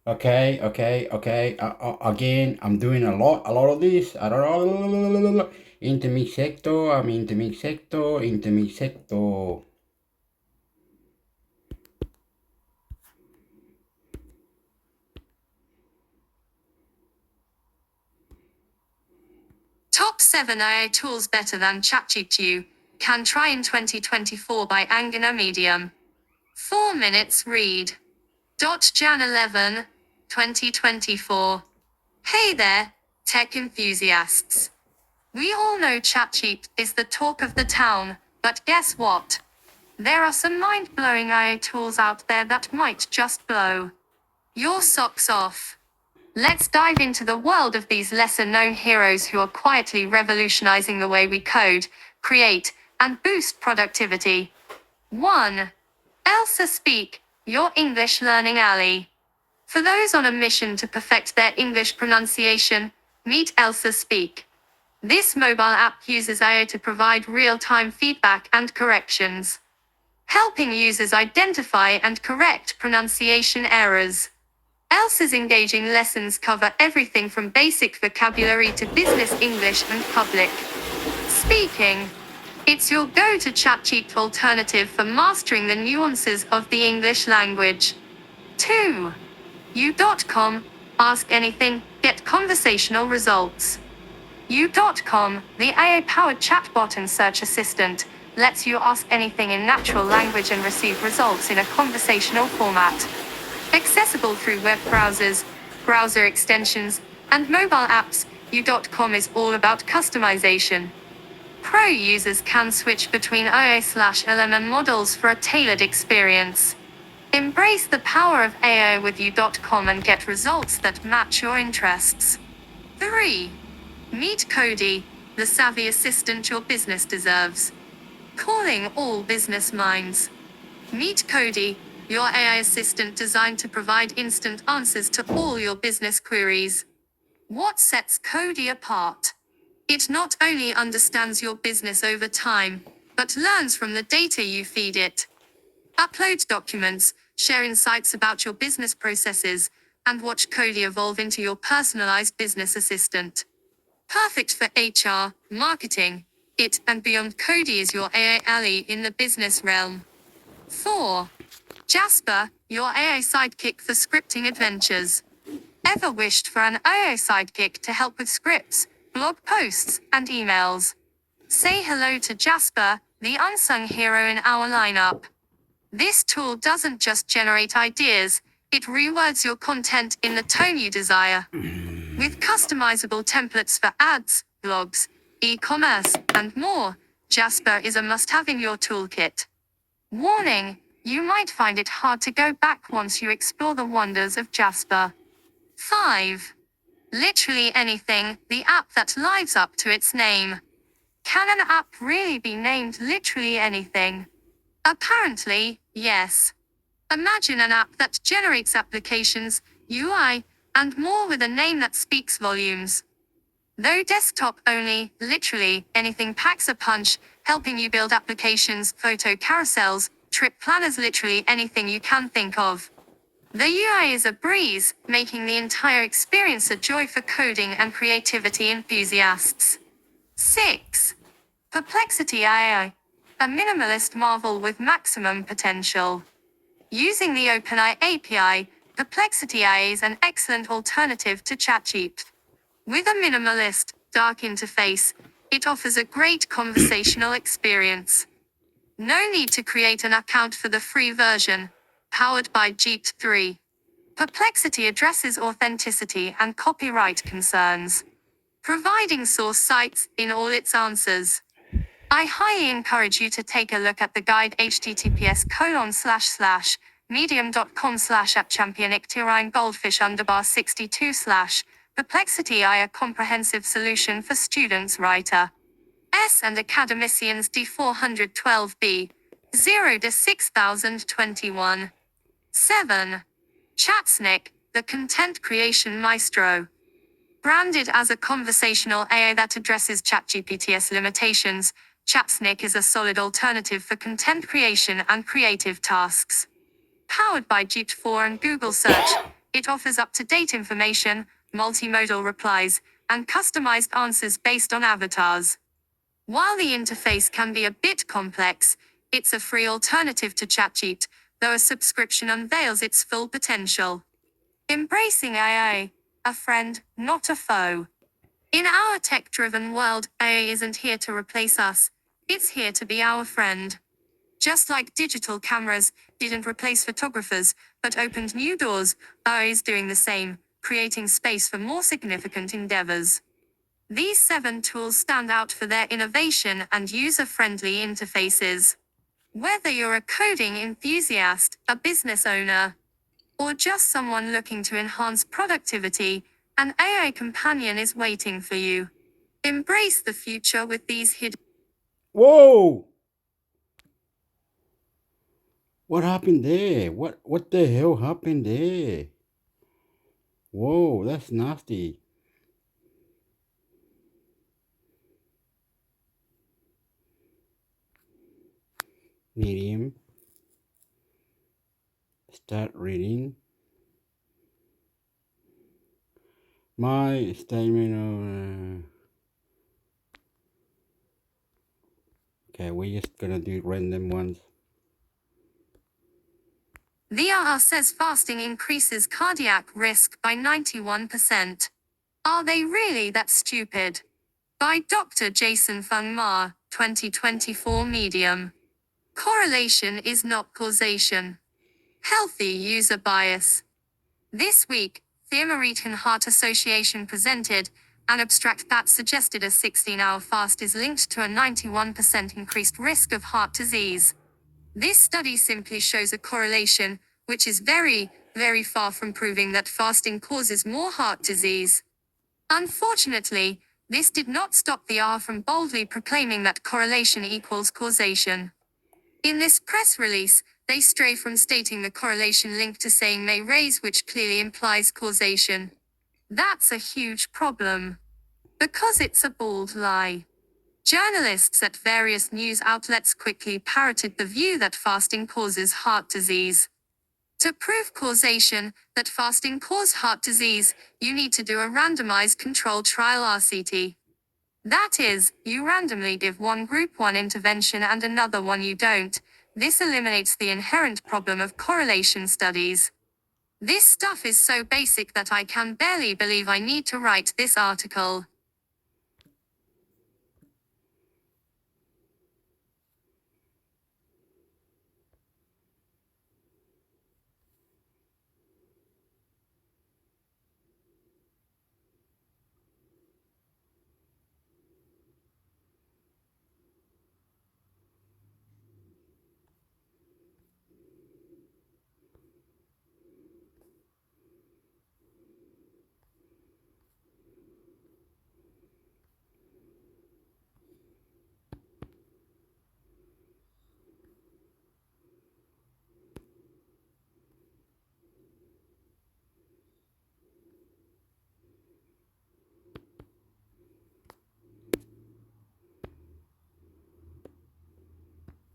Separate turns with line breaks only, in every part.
Okay. Again, I'm doing a lot of this. I don't know. Intermix sector. I'm intermix sector. Intermix sector.
Top 7 AI tools better than ChatGPT can try in 2024 by Angina Medium. 4 minutes read. Jan 11, 2024. Hey there, tech enthusiasts. We all know ChatGPT is the talk of the town, but guess what? There are some mind-blowing AI tools out there that might just blow your socks off. Let's dive into the world of these lesser-known heroes who are quietly revolutionizing the way we code, create, and boost productivity. 1. Elsa Speak, your English learning ally. For those on a mission to perfect their English pronunciation, meet Elsa Speak. This mobile app uses AI to provide real-time feedback and corrections, helping users identify and correct pronunciation errors. Elsa's engaging lessons cover everything from basic vocabulary to business English and public speaking. It's your go-to ChatGPT alternative for mastering the nuances of the English language. 2. U.com. Ask anything, get conversational results. U.com, the AI-powered chatbot and search assistant, lets you ask anything in natural language and receive results in a conversational format. Accessible through web browsers, browser extensions, and mobile apps, U.com is all about customization. Pro users can switch between AI/LLM models for a tailored experience. Embrace the power of AI with U.com and get results that match your interests. 3. Meet Cody, the savvy assistant your business deserves. Calling all business minds. Meet Cody, your AI assistant designed to provide instant answers to all your business queries. What sets Cody apart? It not only understands your business over time, but learns from the data you feed it. Upload documents, share insights about your business processes, and watch Cody evolve into your personalized business assistant. Perfect for HR, marketing, it and beyond. Cody is your AI ally in the business realm. 4. Jasper, your AI sidekick for scripting adventures. Ever wished for an AI sidekick to help with scripts, blog posts, and emails? Say hello to Jasper, the unsung hero in our lineup. This tool doesn't just generate ideas, it rewords your content in the tone you desire. With customizable templates for ads, blogs, e-commerce, and more, Jasper is a must-have in your toolkit. Warning, you might find it hard to go back once you explore the wonders of Jasper. 5. Literally Anything, the app that lives up to its name. Can an app really be named literally anything? Apparently, yes. Imagine an app that generates applications, UI, and more with a name that speaks volumes. Though desktop only, literally anything packs a punch, helping you build applications, photo carousels, trip planners, literally anything you can think of. The UI is a breeze, making the entire experience a joy for coding and creativity enthusiasts. 6. Perplexity AI. A minimalist marvel with maximum potential. Using the OpenAI API, Perplexity AI is an excellent alternative to ChatGPT. With a minimalist, dark interface, it offers a great conversational experience. No need to create an account for the free version, powered by GPT-3. Perplexity addresses authenticity and copyright concerns, providing source cites in all its answers. I highly encourage you to take a look at the guide https://medium.com/@championictyrine_goldfish_62/ Perplexity AI, a comprehensive solution for students, writer S and academicians. D412B 0-6021. 7. Chatsnick, the content creation maestro. Branded as a conversational AI that addresses ChatGPT's limitations, Chatsnick is a solid alternative for content creation and creative tasks. Powered by GPT-4 and Google Search, It offers up-to-date information, multimodal replies, and customized answers based on avatars. While the interface can be a bit complex, it's a free alternative to ChatGPT, though a subscription unveils its full potential. Embracing AI, a friend, not a foe. In our tech-driven world, AI isn't here to replace us, it's here to be our friend. Just like digital cameras didn't replace photographers, but opened new doors, AI is doing the same, creating space for more significant endeavors. These 7 tools stand out for their innovation and user-friendly interfaces. Whether you're a coding enthusiast, a business owner, or just someone looking to enhance productivity, an AI companion is waiting for you. Embrace the future with these hidden.
Whoa! What happened there? What the hell happened there? Whoa, that's nasty. Medium. Start reading. My statement of... Okay, we're just gonna do random ones.
The RR says fasting increases cardiac risk by 91%. Are they really that stupid? By Dr. Jason Fung Ma, 2024 Medium. Correlation is not causation. Healthy user bias. This week, the American Heart Association presented an abstract that suggested a 16-hour fast is linked to a 91% increased risk of heart disease. This study simply shows a correlation, which is very, very far from proving that fasting causes more heart disease. Unfortunately, this did not stop the R from boldly proclaiming that correlation equals causation. In this press release, they stray from stating the correlation link to saying may raise, which clearly implies causation. That's a huge problem. Because it's a bald lie. Journalists at various news outlets quickly parroted the view that fasting causes heart disease. To prove causation, that fasting causes heart disease, you need to do a randomized controlled trial RCT. That is, you randomly give one group one intervention and another one you don't. This eliminates the inherent problem of correlation studies. This stuff is so basic that I can barely believe I need to write this article.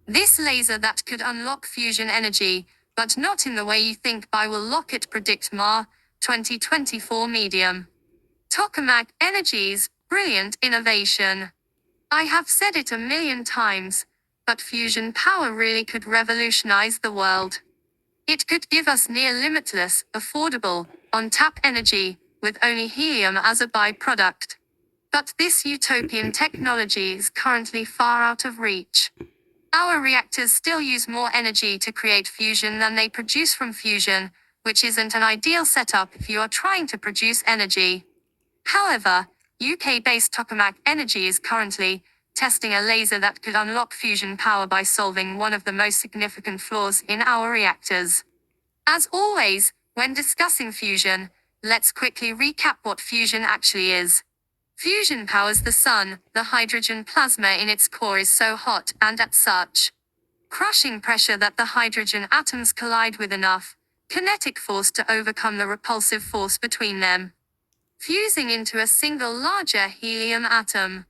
This laser that could unlock fusion energy, but not in the way you think by Will Lockett predict Ma, 2024 Medium. Tokamak Energy's brilliant innovation. I have said it a million times, but fusion power really could revolutionize the world. It could give us near limitless, affordable, on-tap energy, with only helium as a byproduct. But this utopian technology is currently far out of reach. Our reactors still use more energy to create fusion than they produce from fusion, which isn't an ideal setup if you are trying to produce energy. However, UK-based Tokamak Energy is currently testing a laser that could unlock fusion power by solving one of the most significant flaws in our reactors. As always, when discussing fusion, let's quickly recap what fusion actually is. Fusion powers the sun. The hydrogen plasma in its core is so hot and at such crushing pressure that the hydrogen atoms collide with enough kinetic force to overcome the repulsive force between them, fusing into a single larger helium atom.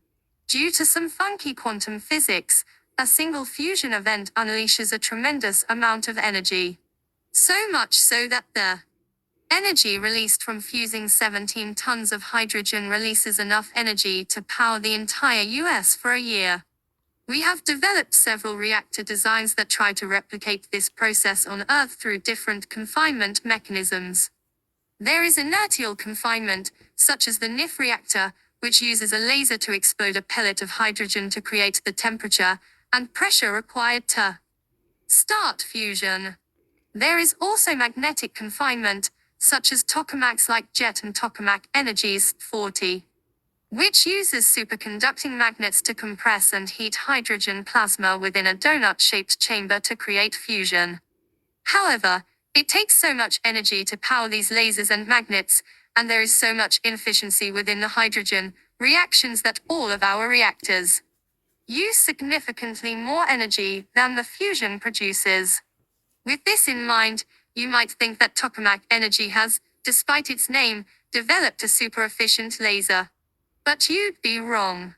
Due to some funky quantum physics, a single fusion event unleashes a tremendous amount of energy. So much so that the Energy released from fusing 17 tons of hydrogen releases enough energy to power the entire US for a year. We have developed several reactor designs that try to replicate this process on Earth through different confinement mechanisms. There is inertial confinement, such as the NIF reactor, which uses a laser to explode a pellet of hydrogen to create the temperature and pressure required to start fusion. There is also magnetic confinement, such as tokamaks like JET and Tokamak Energies 40, which uses superconducting magnets to compress and heat hydrogen plasma within a donut-shaped chamber to create fusion. However, it takes so much energy to power these lasers and magnets, and there is so much inefficiency within the hydrogen reactions that all of our reactors use significantly more energy than the fusion produces. With this in mind, you might think that Tokamak Energy has, despite its name, developed a super efficient laser. But you'd be wrong.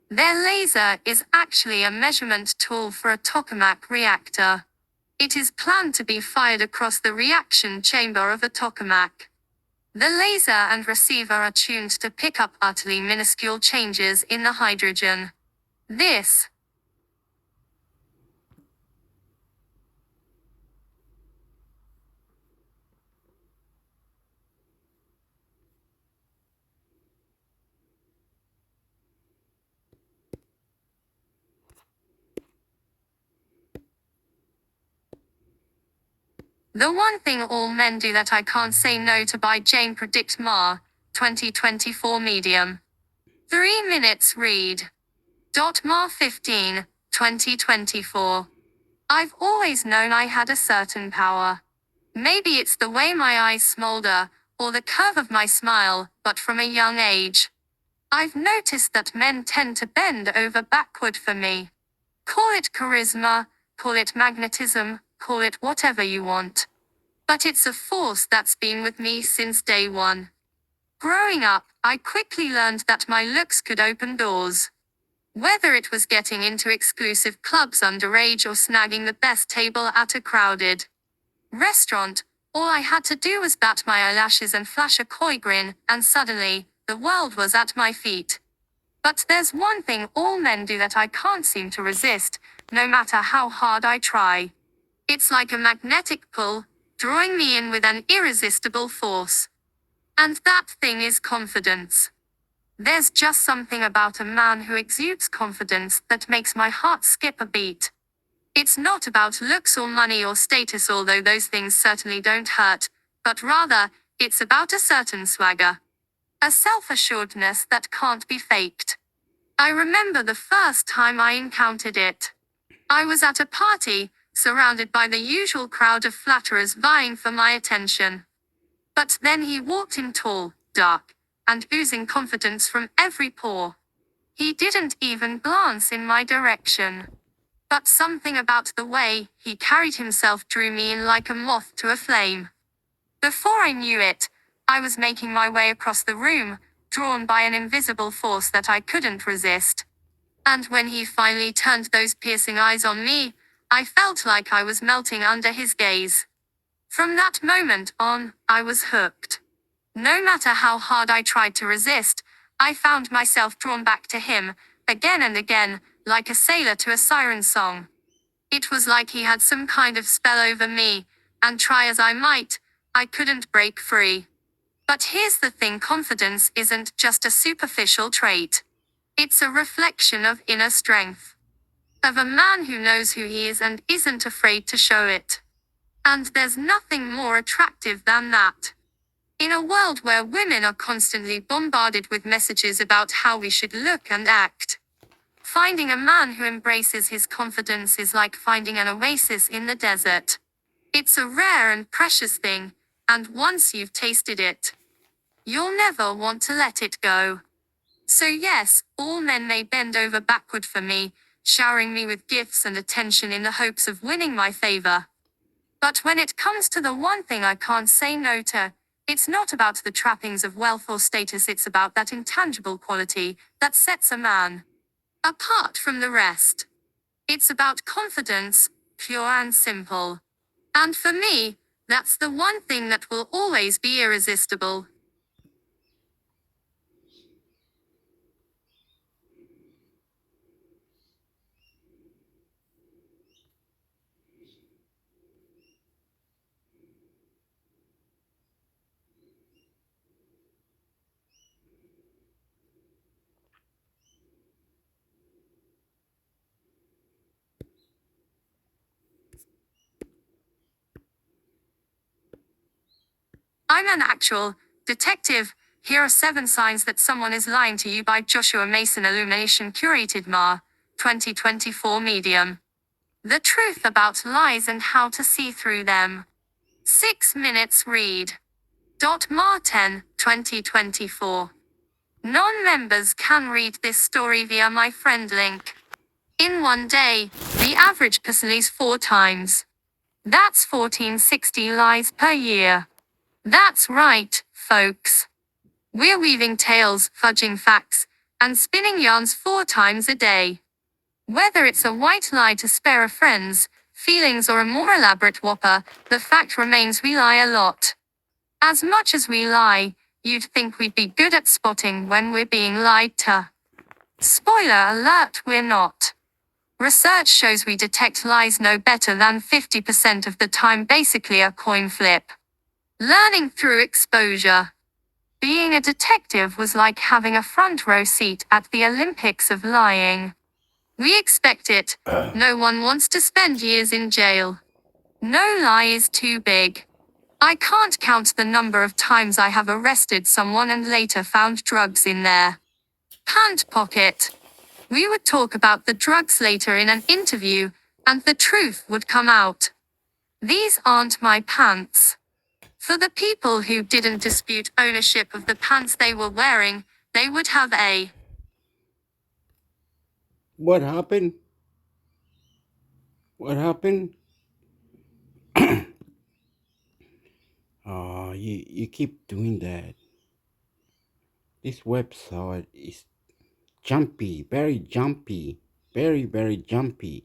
Their laser is actually a measurement tool for a tokamak reactor. It is planned to be fired across the reaction chamber of a tokamak. The laser and receiver are tuned to pick up utterly minuscule changes in the hydrogen. This The One Thing All Men Do That I Can't Say No To by Jane Predict Ma, 2024 Medium. 3 minutes read. Ma 15, 2024. I've always known I had a certain power. Maybe it's the way my eyes smolder, or the curve of my smile, but from a young age, I've noticed that men tend to bend over backward for me. Call it charisma, call it magnetism, call it whatever you want. But it's a force that's been with me since day one. Growing up, I quickly learned that my looks could open doors. Whether it was getting into exclusive clubs underage or snagging the best table at a crowded restaurant, all I had to do was bat my eyelashes and flash a coy grin, and suddenly, the world was at my feet. But there's one thing all men do that I can't seem to resist, no matter how hard I try. It's like a magnetic pull, drawing me in with an irresistible force. And that thing is confidence. There's just something about a man who exudes confidence that makes my heart skip a beat. It's not about looks or money or status, although those things certainly don't hurt, but rather, it's about a certain swagger. A self-assuredness that can't be faked. I remember the first time I encountered it. I was at a party, surrounded by the usual crowd of flatterers vying for my attention. But then he walked in tall, dark, and oozing confidence from every pore. He didn't even glance in my direction. But something about the way he carried himself drew me in like a moth to a flame. Before I knew it, I was making my way across the room, drawn by an invisible force that I couldn't resist. And when he finally turned those piercing eyes on me, I felt like I was melting under his gaze. From that moment on, I was hooked. No matter how hard I tried to resist, I found myself drawn back to him, again and again, like a sailor to a siren song. It was like he had some kind of spell over me, and try as I might, I couldn't break free. But here's the thing: confidence isn't just a superficial trait. It's a reflection of inner strength. Of a man who knows who he is and isn't afraid to show it. And there's nothing more attractive than that. In a world where women are constantly bombarded with messages about how we should look and act, finding a man who embraces his confidence is like finding an oasis in the desert. It's a rare and precious thing, and once you've tasted it, you'll never want to let it go. So yes, all men may bend over backward for me, showering me with gifts and attention in the hopes of winning my favor. But when it comes to the one thing I can't say no to, it's not about the trappings of wealth or status, it's about that intangible quality that sets a man apart from the rest. It's about confidence, pure and simple. And for me, That's the one thing that will always be irresistible. I'm an actual detective. Here are 7 signs that someone is lying to you by Joshua Mason, Illumination Curated Ma, 2024 Medium. The truth about lies and how to see through them. 6 minutes read. Ma 10, 2024. Non-members can read this story via my friend link. In one day, the average person lies 4 times. That's 1460 lies per year. That's right, folks. We're weaving tales, fudging facts, and spinning yarns 4 times a day. Whether it's a white lie to spare a friend's feelings or a more elaborate whopper, the fact remains we lie a lot. As much as we lie, you'd think we'd be good at spotting when we're being lied to. Spoiler alert, we're not. Research shows we detect lies no better than 50% of the time, basically a coin flip. Learning through exposure. Being a detective was like having a front row seat at the Olympics of lying. We expect it. No one wants to spend years in jail. No lie is too big. I can't count the number of times I have arrested someone and later found drugs in their pant pocket. We would talk about the drugs later in an interview, and the truth would come out. These aren't my pants. For the people who didn't dispute ownership of the pants they were wearing, they would have a.
What happened? What happened? Oh, you keep doing that. This website is jumpy, very jumpy, very jumpy.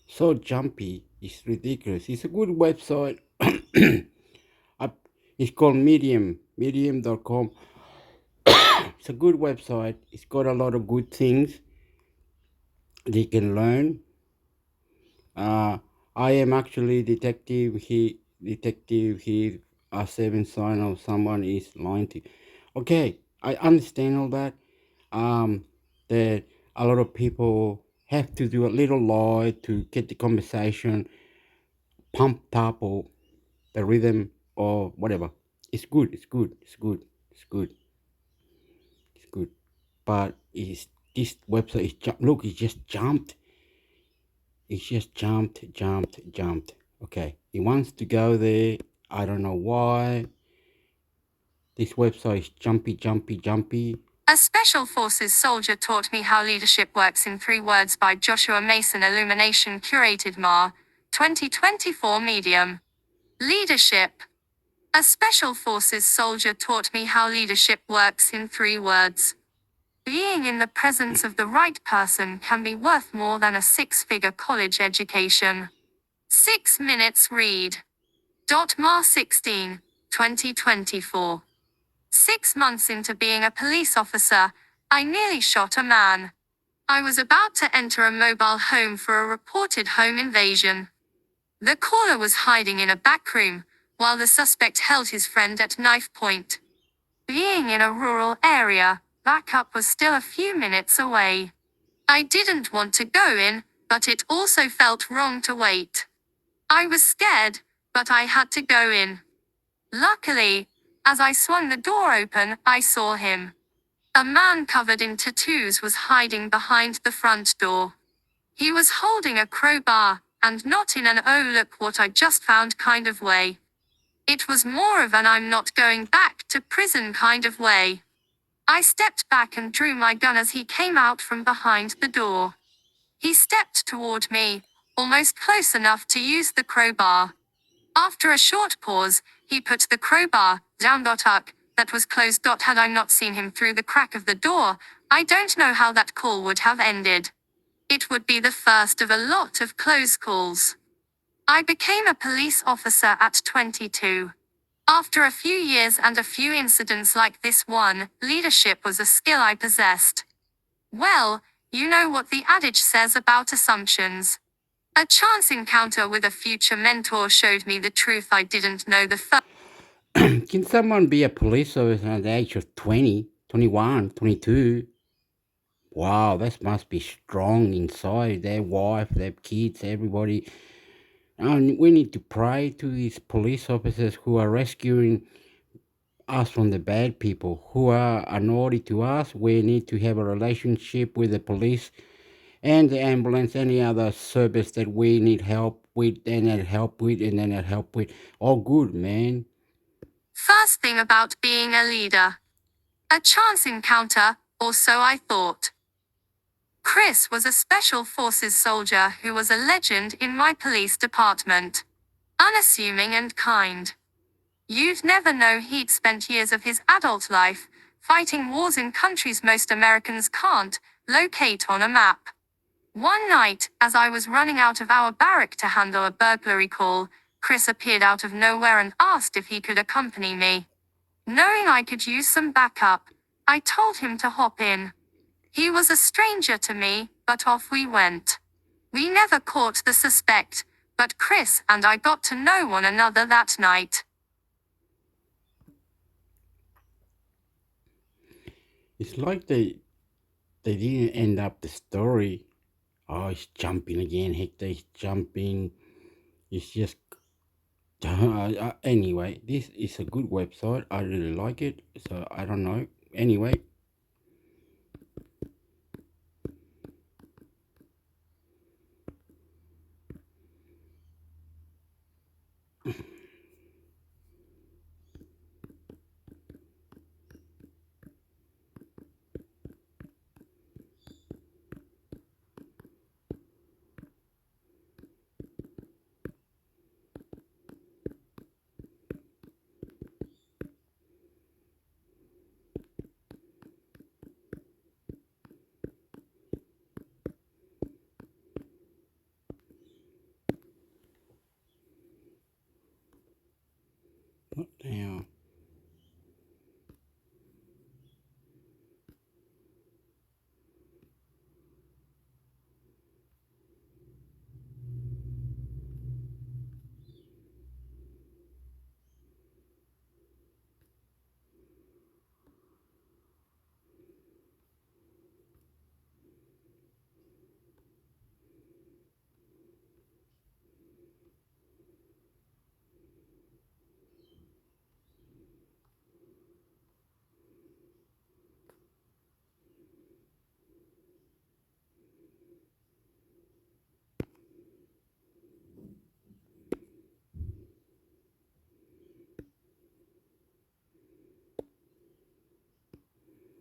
So jumpy, it's ridiculous. It's a good website. It's called Medium, medium.com. It's a good website. It's got a lot of good things they can learn. I am actually detective. Detective here. A 7 sign of someone is lying to. Okay, I understand all that. That a lot of people have to do a little lie to get the conversation pumped up or the rhythm or whatever. It's good. It's good. It's good. It's good. It's good. But is this website is look? It just jumped. It just jumped. Okay, he wants to go there. I don't know why. This website is jumpy.
A Special Forces soldier taught me how leadership works in 3 words by Joshua Mason, Illumination Curated Ma, 2024 Medium. Leadership. A Special Forces soldier taught me how leadership works in 3 words. Being in the presence of the right person can be worth more than a 6-figure college education. 6 minutes read. Ma 16, 2024. 6 months into being a police officer, I nearly shot a man. I was about to enter a mobile home for a reported home invasion. The caller was hiding in a back room, while the suspect held his friend at knife point. Being in a rural area, backup was still a few minutes away. I didn't want to go in, but it also felt wrong to wait. I was scared, but I had to go in. Luckily, as I swung the door open, I saw him. A man covered in tattoos was hiding behind the front door. He was holding a crowbar, and not in an "oh look what I just found" kind of way. It was more of an "I'm not going back to prison" kind of way. I stepped back and drew my gun as he came out from behind the door. He stepped toward me, almost close enough to use the crowbar. After a short pause, he put the crowbar down. That was closed. Had I not seen him through the crack of the door, I don't know how that call would have ended. It would be the first of a lot of close calls. I became a police officer at 22. After a few years and a few incidents like this one, leadership was a skill I possessed. Well, you know what the adage says about assumptions. A chance encounter with a future mentor showed me the truth I didn't know the first.
Can someone be a police officer at the age of 20, 21, 22? Wow, that must be strong inside. Their wife, their kids, everybody. And we need to pray to these police officers who are rescuing us from the bad people who are naughty to us. We need to have a relationship with the police and the ambulance, any other service that we need help with, and that help with, and then that help with. All good, man.
First thing about being a leader. A chance encounter, or so I thought. Chris was a special forces soldier who was a legend in my police department. Unassuming and kind. You'd never know he'd spent years of his adult life fighting wars in countries most Americans can't locate on a map. One night, as I was running out of our barrack to handle a burglary call, Chris appeared out of nowhere and asked if he could accompany me. Knowing I could use some backup, I told him to hop in. He was a stranger to me, but off we went. We never caught the suspect, but Chris and I got to know one another that night.
It's like they didn't end up the story. Oh, he's jumping again. Hector is jumping. It's just anyway. This is a good website. I really like it. So I don't know. Anyway, what now?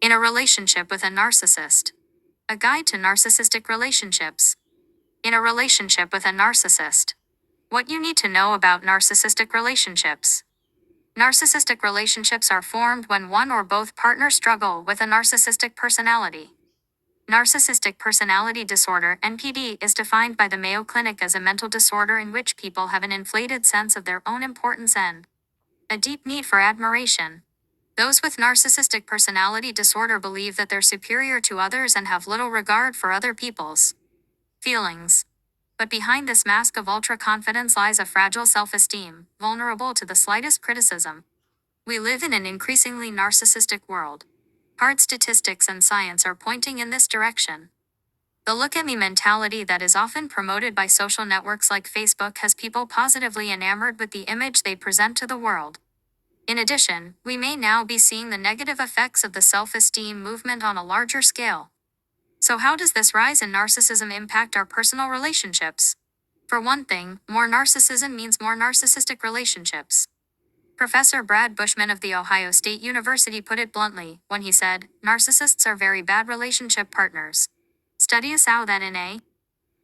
In a relationship with a narcissist. A guide to narcissistic relationships. In a relationship with a narcissist. What you need to know about narcissistic relationships. Narcissistic relationships are formed when one or both partners struggle with a narcissistic personality. Narcissistic personality disorder (NPD) is defined by the Mayo Clinic as a mental disorder in which people have an inflated sense of their own importance and a deep need for admiration. Those with narcissistic personality disorder believe that they're superior to others and have little regard for other people's feelings. But behind this mask of ultra-confidence lies a fragile self-esteem, vulnerable to the slightest criticism. We live in an increasingly narcissistic world. Hard statistics and science are pointing in this direction. The look-at-me mentality that is often promoted by social networks like Facebook has people positively enamored with the image they present to the world. In addition, we may now be seeing the negative effects of the self-esteem movement on a larger scale. So how does this rise in narcissism impact our personal relationships? For one thing, more narcissism means more narcissistic relationships. Professor Brad Bushman of The Ohio State University put it bluntly when he said, "Narcissists are very bad relationship partners." Study us out that in a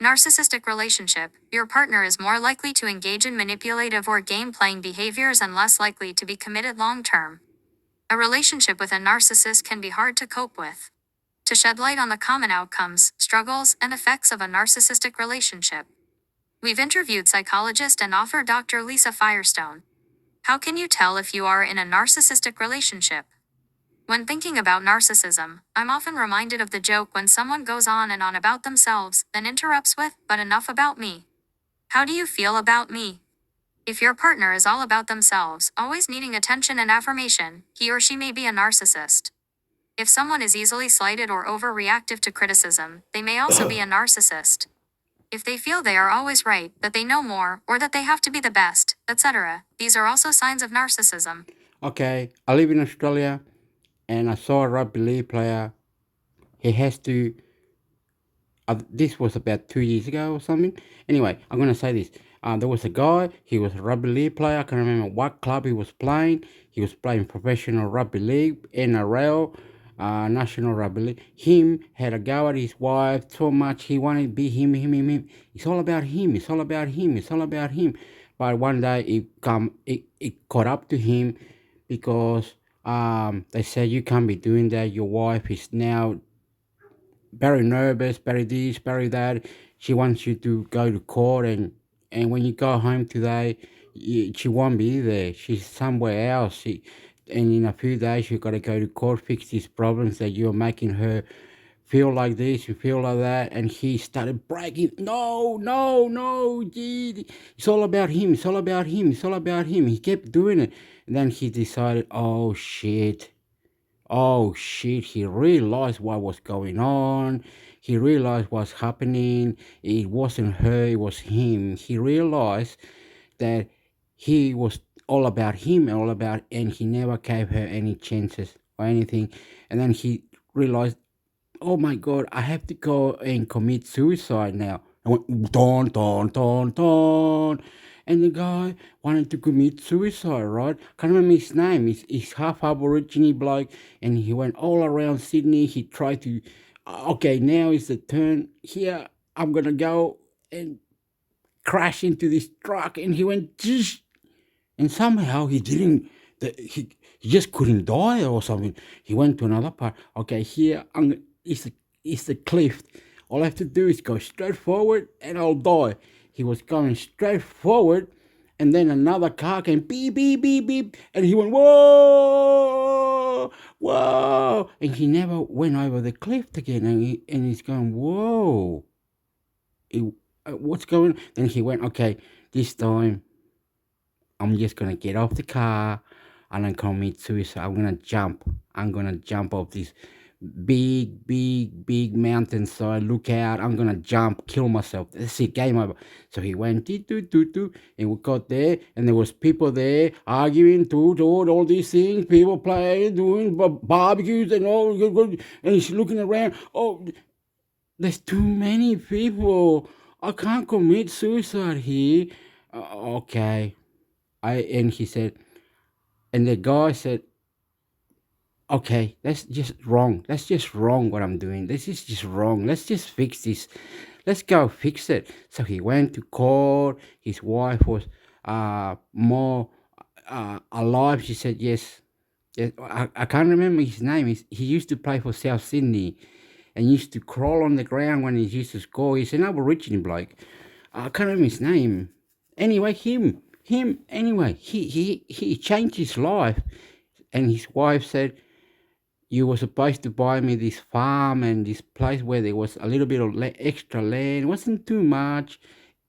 narcissistic relationship, your partner is more likely to engage in manipulative or game-playing behaviors and less likely to be committed long-term. A relationship with a narcissist can be hard to cope with. To shed light on the common outcomes, struggles, and effects of a narcissistic relationship. We've interviewed psychologist and author Dr. Lisa Firestone. How can you tell if you are in a narcissistic relationship? When thinking about narcissism, I'm often reminded of the joke when someone goes on and on about themselves, then interrupts with, "But enough about me. How do you feel about me?" If your partner is all about themselves, always needing attention and affirmation, he or she may be a narcissist. If someone is easily slighted or overreactive to criticism, they may also be a narcissist. If they feel they are always right, that they know more, or that they have to be the best, etc., these are also signs of narcissism.
Okay, I live in Australia, and I saw a rugby league player. He has to. This was about 2 years ago or something. Anyway, I'm gonna say this. There was a guy. He was a rugby league player. I can't remember what club he was playing. He was playing professional rugby league, NRL, National Rugby League. Him had a go at his wife so much. He wanted to be him. It's all about him. It's all about him. It's all about him. But one day it caught up to him because they said you can't be doing that. Your wife is now very nervous, very this, very that. She wants you to go to court, and when you go home today, she won't be there. She's somewhere else. And in a few days, you got to go to court, fix these problems that you're making her feel like this, you feel like that. And he started breaking. No, no, no, gee, it's all about him. It's all about him. It's all about him. He kept doing it, and then he decided, oh shit. Oh shit, he realized what was going on. He realized what's happening. It wasn't her, it was him. He realized that he was all about him and all about, and he never gave her any chances or anything. And then he realized, oh my God, I have to go and commit suicide now. I went, don, don, don, don. And the guy wanted to commit suicide, right? Can't remember his name. He's half Aborigine bloke, and he went all around Sydney. He tried to, okay, now is the turn. Here, I'm going to go and crash into this truck. And he went, Zsh! And somehow he didn't, he just couldn't die or something. He went to another part. Okay, here is the cliff. All I have to do is go straight forward and I'll die. He was going straight forward, and then another car came, beep, beep, beep, beep, and he went, whoa, whoa, and he never went over the cliff again, and he's going, whoa, what's going on? Then he went, okay, this time I'm just going to get off the car and I'm going to commit suicide. I'm going to jump. I'm going to jump off this big mountainside. Look out. I'm going to jump, kill myself. That's it, game over. So he went, and we got there, and there was people there arguing, all these things, people playing, doing barbecues and all, and he's looking around. Oh, there's too many people. I can't commit suicide here. Okay. And he said, and the guy said, okay, that's just wrong. That's just wrong what I'm doing. This is just wrong. Let's just fix this. Let's go fix it. So he went to court. His wife was more alive. She said, yes. I can't remember his name. He used to play for South Sydney and used to crawl on the ground when he used to score. He's an Aborigine bloke. I can't remember his name. Anyway, him anyway, he changed his life, and his wife said, you were supposed to buy me this farm and this place where there was a little bit of extra land. It wasn't too much.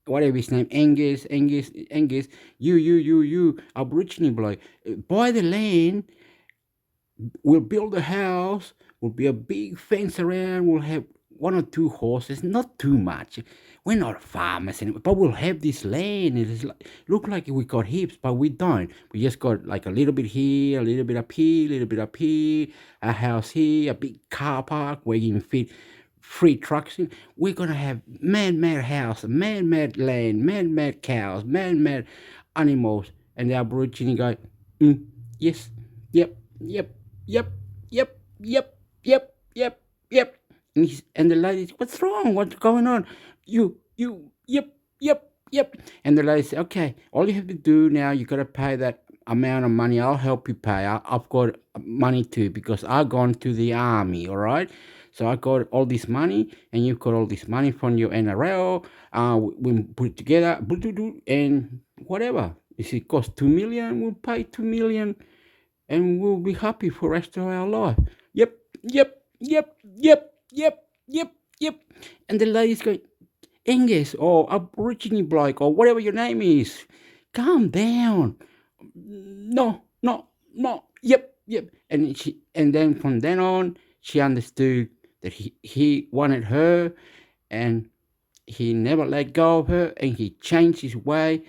Whatever his name, Angus, you, Aborigine bloke, buy the land, we'll build a house, will be a big fence around, we'll have 1 or 2 horses, not too much. We're not farmers anymore, but we'll have this land. It look like we got heaps, but we don't. We just got like a little bit here, a little bit up here, a little bit up here, a house here, a big car park where you can fit 3 trucks in. We're going to have man-made house, man-made land, man-made cows, man-made animals. And the Aborigine go, yes, yep. And the lady, what's wrong? What's going on? Yep. And the lady said, okay, all you have to do now, you got to pay that amount of money. I'll help you pay. I've got money too because I've gone to the army, all right? So I got all this money, and you got all this money from your NRL. We put it together, and whatever. If it costs 2 million, we'll pay 2 million, and we'll be happy for the rest of our life. Yep, yep, yep, yep, yep, yep, yep. And the lady's going, Angus, or Aborigine bloke, or whatever your name is, calm down. No, no, no. Yep, yep. And then from then on, she understood that he wanted her, and he never let go of her, and he changed his way.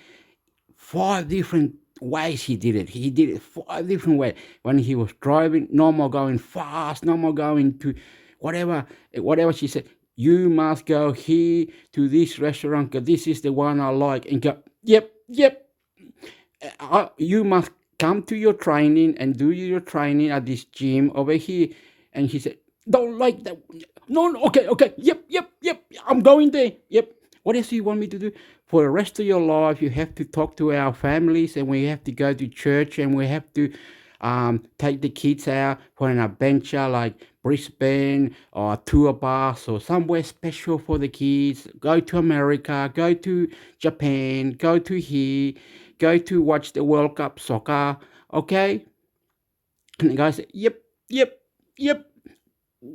5 different ways he did it. He did it 5 different ways. When he was driving, no more going fast, no more going to whatever she said. You must go here to this restaurant because this is the one I like. And go, yep, yep. You must come to your training and do your training at this gym over here. And he said, don't like that. No, okay, yep. I'm going there. Yep. What else do you want me to do? For the rest of your life, you have to talk to our families, and we have to go to church, and we have to take the kids out for an adventure like Brisbane or a tour bus or somewhere special for the kids. Go to America, go to Japan, go to here, go to watch the World Cup soccer, okay? And the guy said, yep.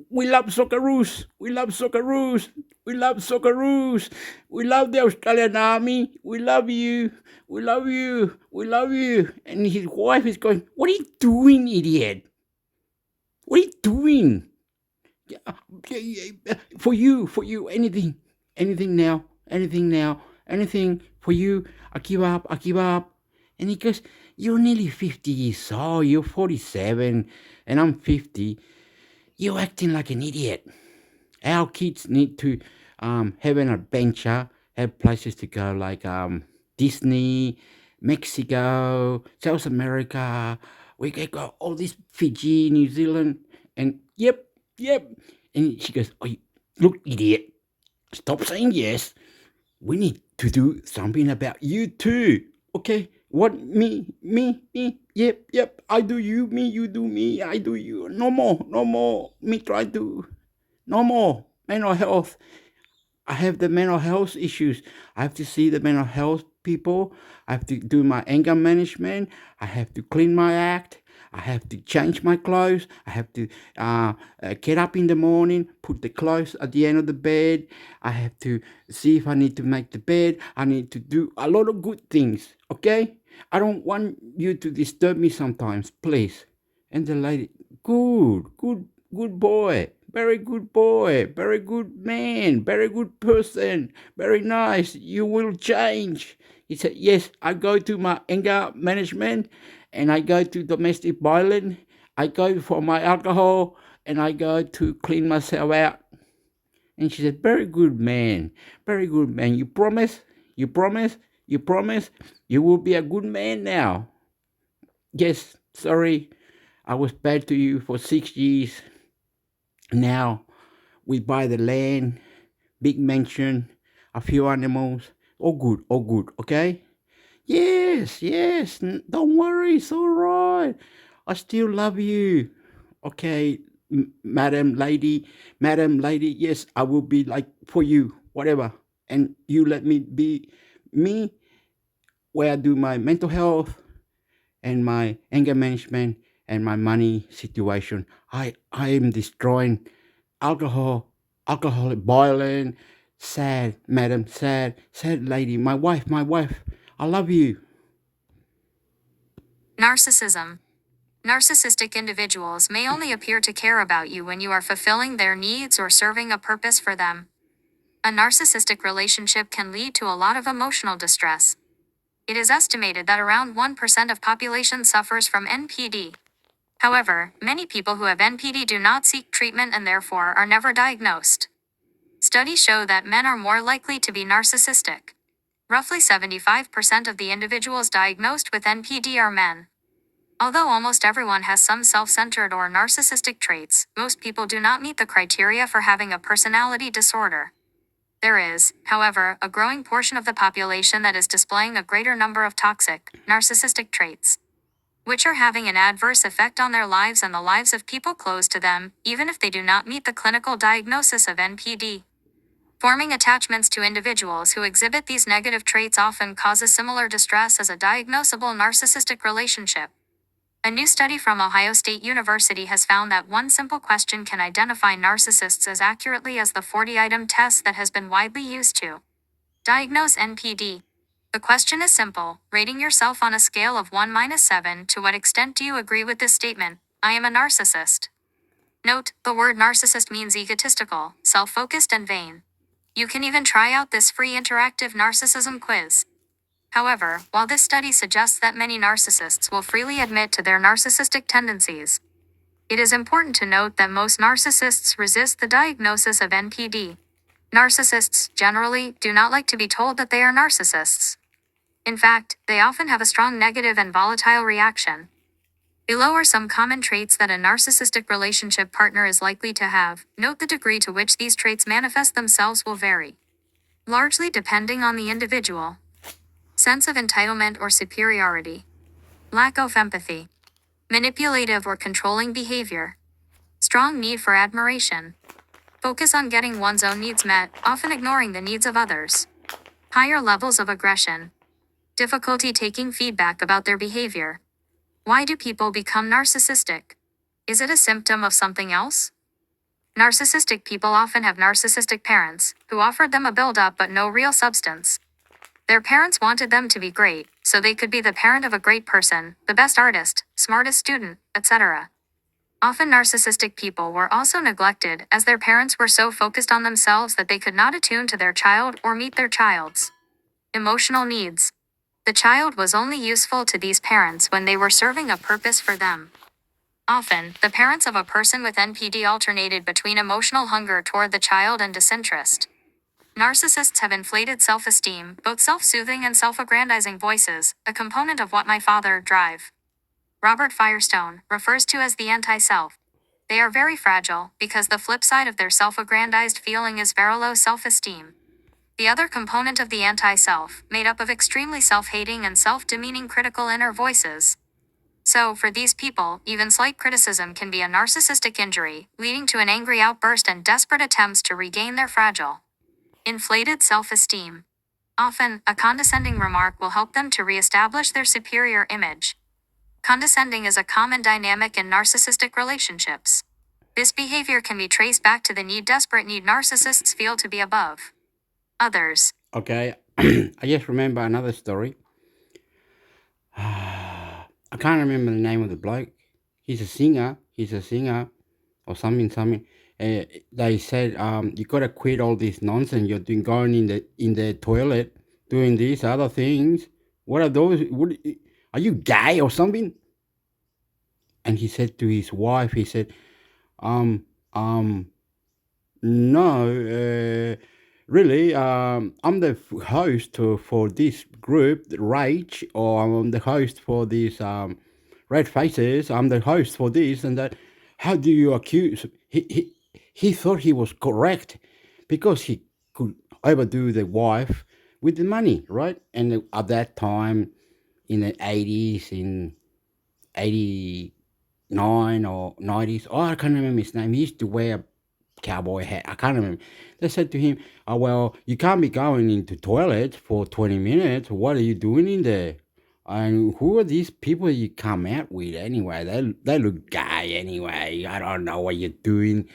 We love Socceroos. We love Socceroos. We love Socceroos. We love the Australian Army. We love you. We love you. We love you. And his wife is going, what are you doing, idiot? What are you doing? For you, anything now, anything for you. I give up. And he goes, you're nearly 50 years old. You're 47, and I'm 50. You're acting like an idiot. Our kids need to have an adventure, have places to go like Disney, Mexico, South America. We can go all this Fiji, New Zealand, and yep. And she goes, oh, look, idiot, stop saying yes. We need to do something about you too. Okay? What? Me? Yep. I do you, me, you do me, I do you. No more. Me try to. No more. Mental health. I have the mental health issues. I have to see the mental health people. I have to do my anger management. I have to clean my act. I have to change my clothes. I have to get up in the morning, put the clothes at the end of the bed. I have to see if I need to make the bed. I need to do a lot of good things, okay? I don't want you to disturb me sometimes, please. And the lady, good boy. Very good boy, very good man, very good person, very nice. You will change. He said, yes, I go to my anger management, and I go to domestic violence. I go for my alcohol, and I go to clean myself out. And she said, very good man, very good man. You promise? You promise? You promise? You will be a good man now. Yes, sorry, I was bad to you for 6 years. Now we buy the land, big mansion, a few animals. All good, okay? Yes, don't worry, it's all right. I still love you. Okay, madam lady, yes, I will be like for you, whatever. And you let me be me, where I do my mental health and my anger management and my money situation. I am destroying alcoholic, violent, sad, madam, sad lady. My wife. I love you.
Narcissism. Narcissistic individuals may only appear to care about you when you are fulfilling their needs or serving a purpose for them. A narcissistic relationship can lead to a lot of emotional distress. It is estimated that around 1% of population suffers from NPD. However, many people who have NPD do not seek treatment and therefore are never diagnosed. Studies show that men are more likely to be narcissistic. Roughly 75% of the individuals diagnosed with NPD are men. Although almost everyone has some self-centered or narcissistic traits, most people do not meet the criteria for having a personality disorder. There is, however, a growing portion of the population that is displaying a greater number of toxic, narcissistic traits.
which are having an adverse effect on their lives and the lives of people close to them, even if they do not meet the clinical diagnosis of NPD. Forming attachments to individuals who exhibit these negative traits often causes similar distress as a diagnosable narcissistic relationship. A new study from Ohio State University has found that one simple question can identify narcissists as accurately as the 40-item test that has been widely used to diagnose NPD. The question is simple, rating yourself on a scale of 1-7, to what extent do you agree with this statement? I am a narcissist. Note, the word narcissist means egotistical, self-focused and vain. You can even try out this free interactive narcissism quiz. However, while this study suggests that many narcissists will freely admit to their narcissistic tendencies, it is important to note that most narcissists resist the diagnosis of NPD. Narcissists, generally, do not like to be told that they are narcissists. In fact, they often have a strong negative and volatile reaction. Below are some common traits that a narcissistic relationship partner is likely to have. Note the degree to which these traits manifest themselves will vary, largely depending on the individual. Sense of entitlement or superiority. Lack of empathy. Manipulative or controlling behavior. Strong need for admiration. Focus on getting one's own needs met, often ignoring the needs of others. Higher levels of aggression. Difficulty taking feedback about their behavior. Why do people become narcissistic? Is it a symptom of something else? Narcissistic people often have narcissistic parents, who offered them a build-up but no real substance. Their parents wanted them to be great, so they could be the parent of a great person, the best artist, smartest student, etc. Often narcissistic people were also neglected as their parents were so focused on themselves that they could not attune to their child or meet their child's emotional needs. The child was only useful to these parents when they were serving a purpose for them. Often, the parents of a person with NPD alternated between emotional hunger toward the child and disinterest. Narcissists have inflated self-esteem, both self-soothing and self-aggrandizing voices, a component of what my father drive. Robert Firestone refers to as the anti-self. They are very fragile, because the flip side of their self-aggrandized feeling is very low self-esteem. The other component of the anti-self, made up of extremely self-hating and self-demeaning critical inner voices. So, for these people, even slight criticism can be a narcissistic injury, leading to an angry outburst and desperate attempts to regain their fragile, inflated self-esteem. Often, a condescending remark will help them to re-establish their superior image. Condescending is a common dynamic in narcissistic relationships. This behavior can be traced back to the desperate need narcissists feel to be above others.
Okay, I just remember another story. I can't remember the name of the bloke. He's a singer, or something. They said, you gotta quit all this nonsense you're doing, going in the toilet, doing these other things. What are those? Are you gay or something? And he said to his wife, he said, no, really, I'm the host for this group, Rage, or I'm the host for this Red Faces. I'm the host for this and that. How do you accuse? He thought he was correct because he could overdo the wife with the money, right? And at that time, in the 80s, in 89 or 90s, oh, I can't remember his name. He used to wear a cowboy hat. I can't remember. They said to him, oh, well, you can't be going into toilet for 20 minutes. What are you doing in there? And who are these people you come out with anyway? They look gay anyway. I don't know what you're doing.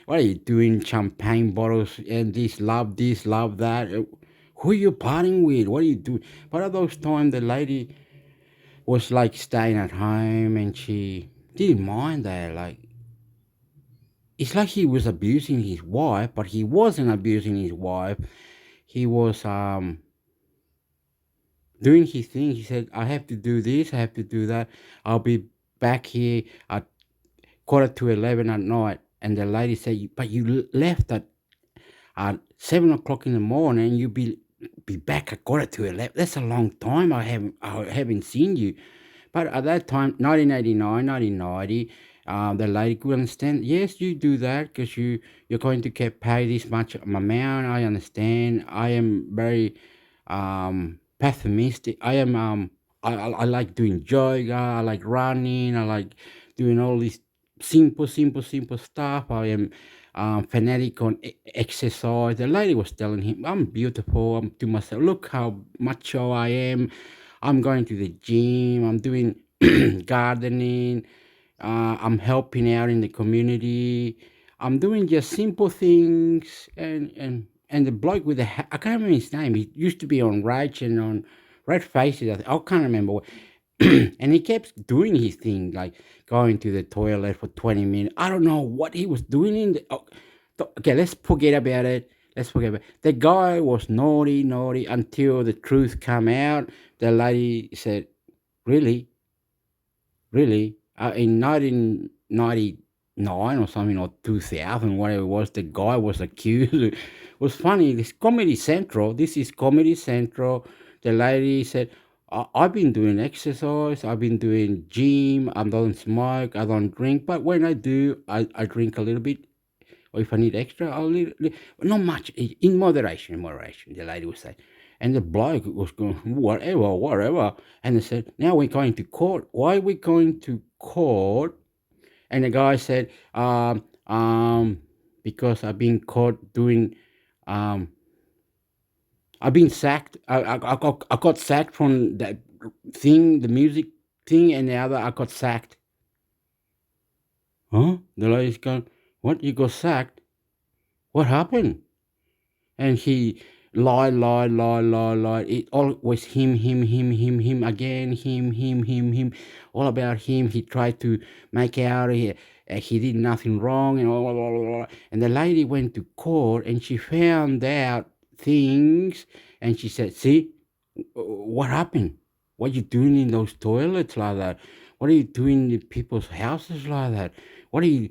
What are you doing? Champagne bottles and this, love that. Who are you partying with? What are you doing? But at those times, the lady was like staying at home and she didn't mind that. Like, it's like he was abusing his wife, but he wasn't abusing his wife. He was doing his thing. He said, I have to do this, I have to do that. I'll be back here at 11:15 at night. And the lady said, but you left at 7 o'clock in the morning. You'll be back at 11:15. That's a long time. I haven't seen you. But at that time, 1989, 1990, the lady could understand. Yes, you do that because you're going to get paid this much amount. I understand. I am very pessimistic. I I like doing yoga. I like running. I like doing all this simple stuff. I am fanatic on exercise. The lady was telling him, "I'm beautiful. I'm to myself. Look how macho I am. I'm going to the gym. I'm doing gardening. I'm helping out in the community. I'm doing just simple things." And the bloke with the I can't remember his name. He used to be on Rage and on Red Faces. I can't remember. And he kept doing his thing, like going to the toilet for 20 minutes. I don't know what he was doing in the. Okay, let's forget about it. Let's forget about it. The guy was naughty until the truth came out. The lady said, "Really? Really?" In 1999 or something, or 2000, whatever it was, the guy was accused. It was funny. This Comedy Central, this is Comedy Central. The lady said, I've been doing exercise, I've been doing gym, I don't smoke, I don't drink, but when I do, I drink a little bit. Or if I need extra, I'll not much, in moderation, the lady would say. And the bloke was going, whatever. And they said, now we're going to court. Why are we going to court? And the guy said, because I've been caught doing, I've been sacked. I got sacked from that thing, the music thing, and the other, I got sacked. Huh? The lady's going, what? You got sacked? What happened? And he lied. It always him again, him. All about him. He tried to make out he did nothing wrong and all. And the lady went to court and she found out things and she said, see, what happened? What are you doing in those toilets like that? What are you doing in people's houses like that? What are you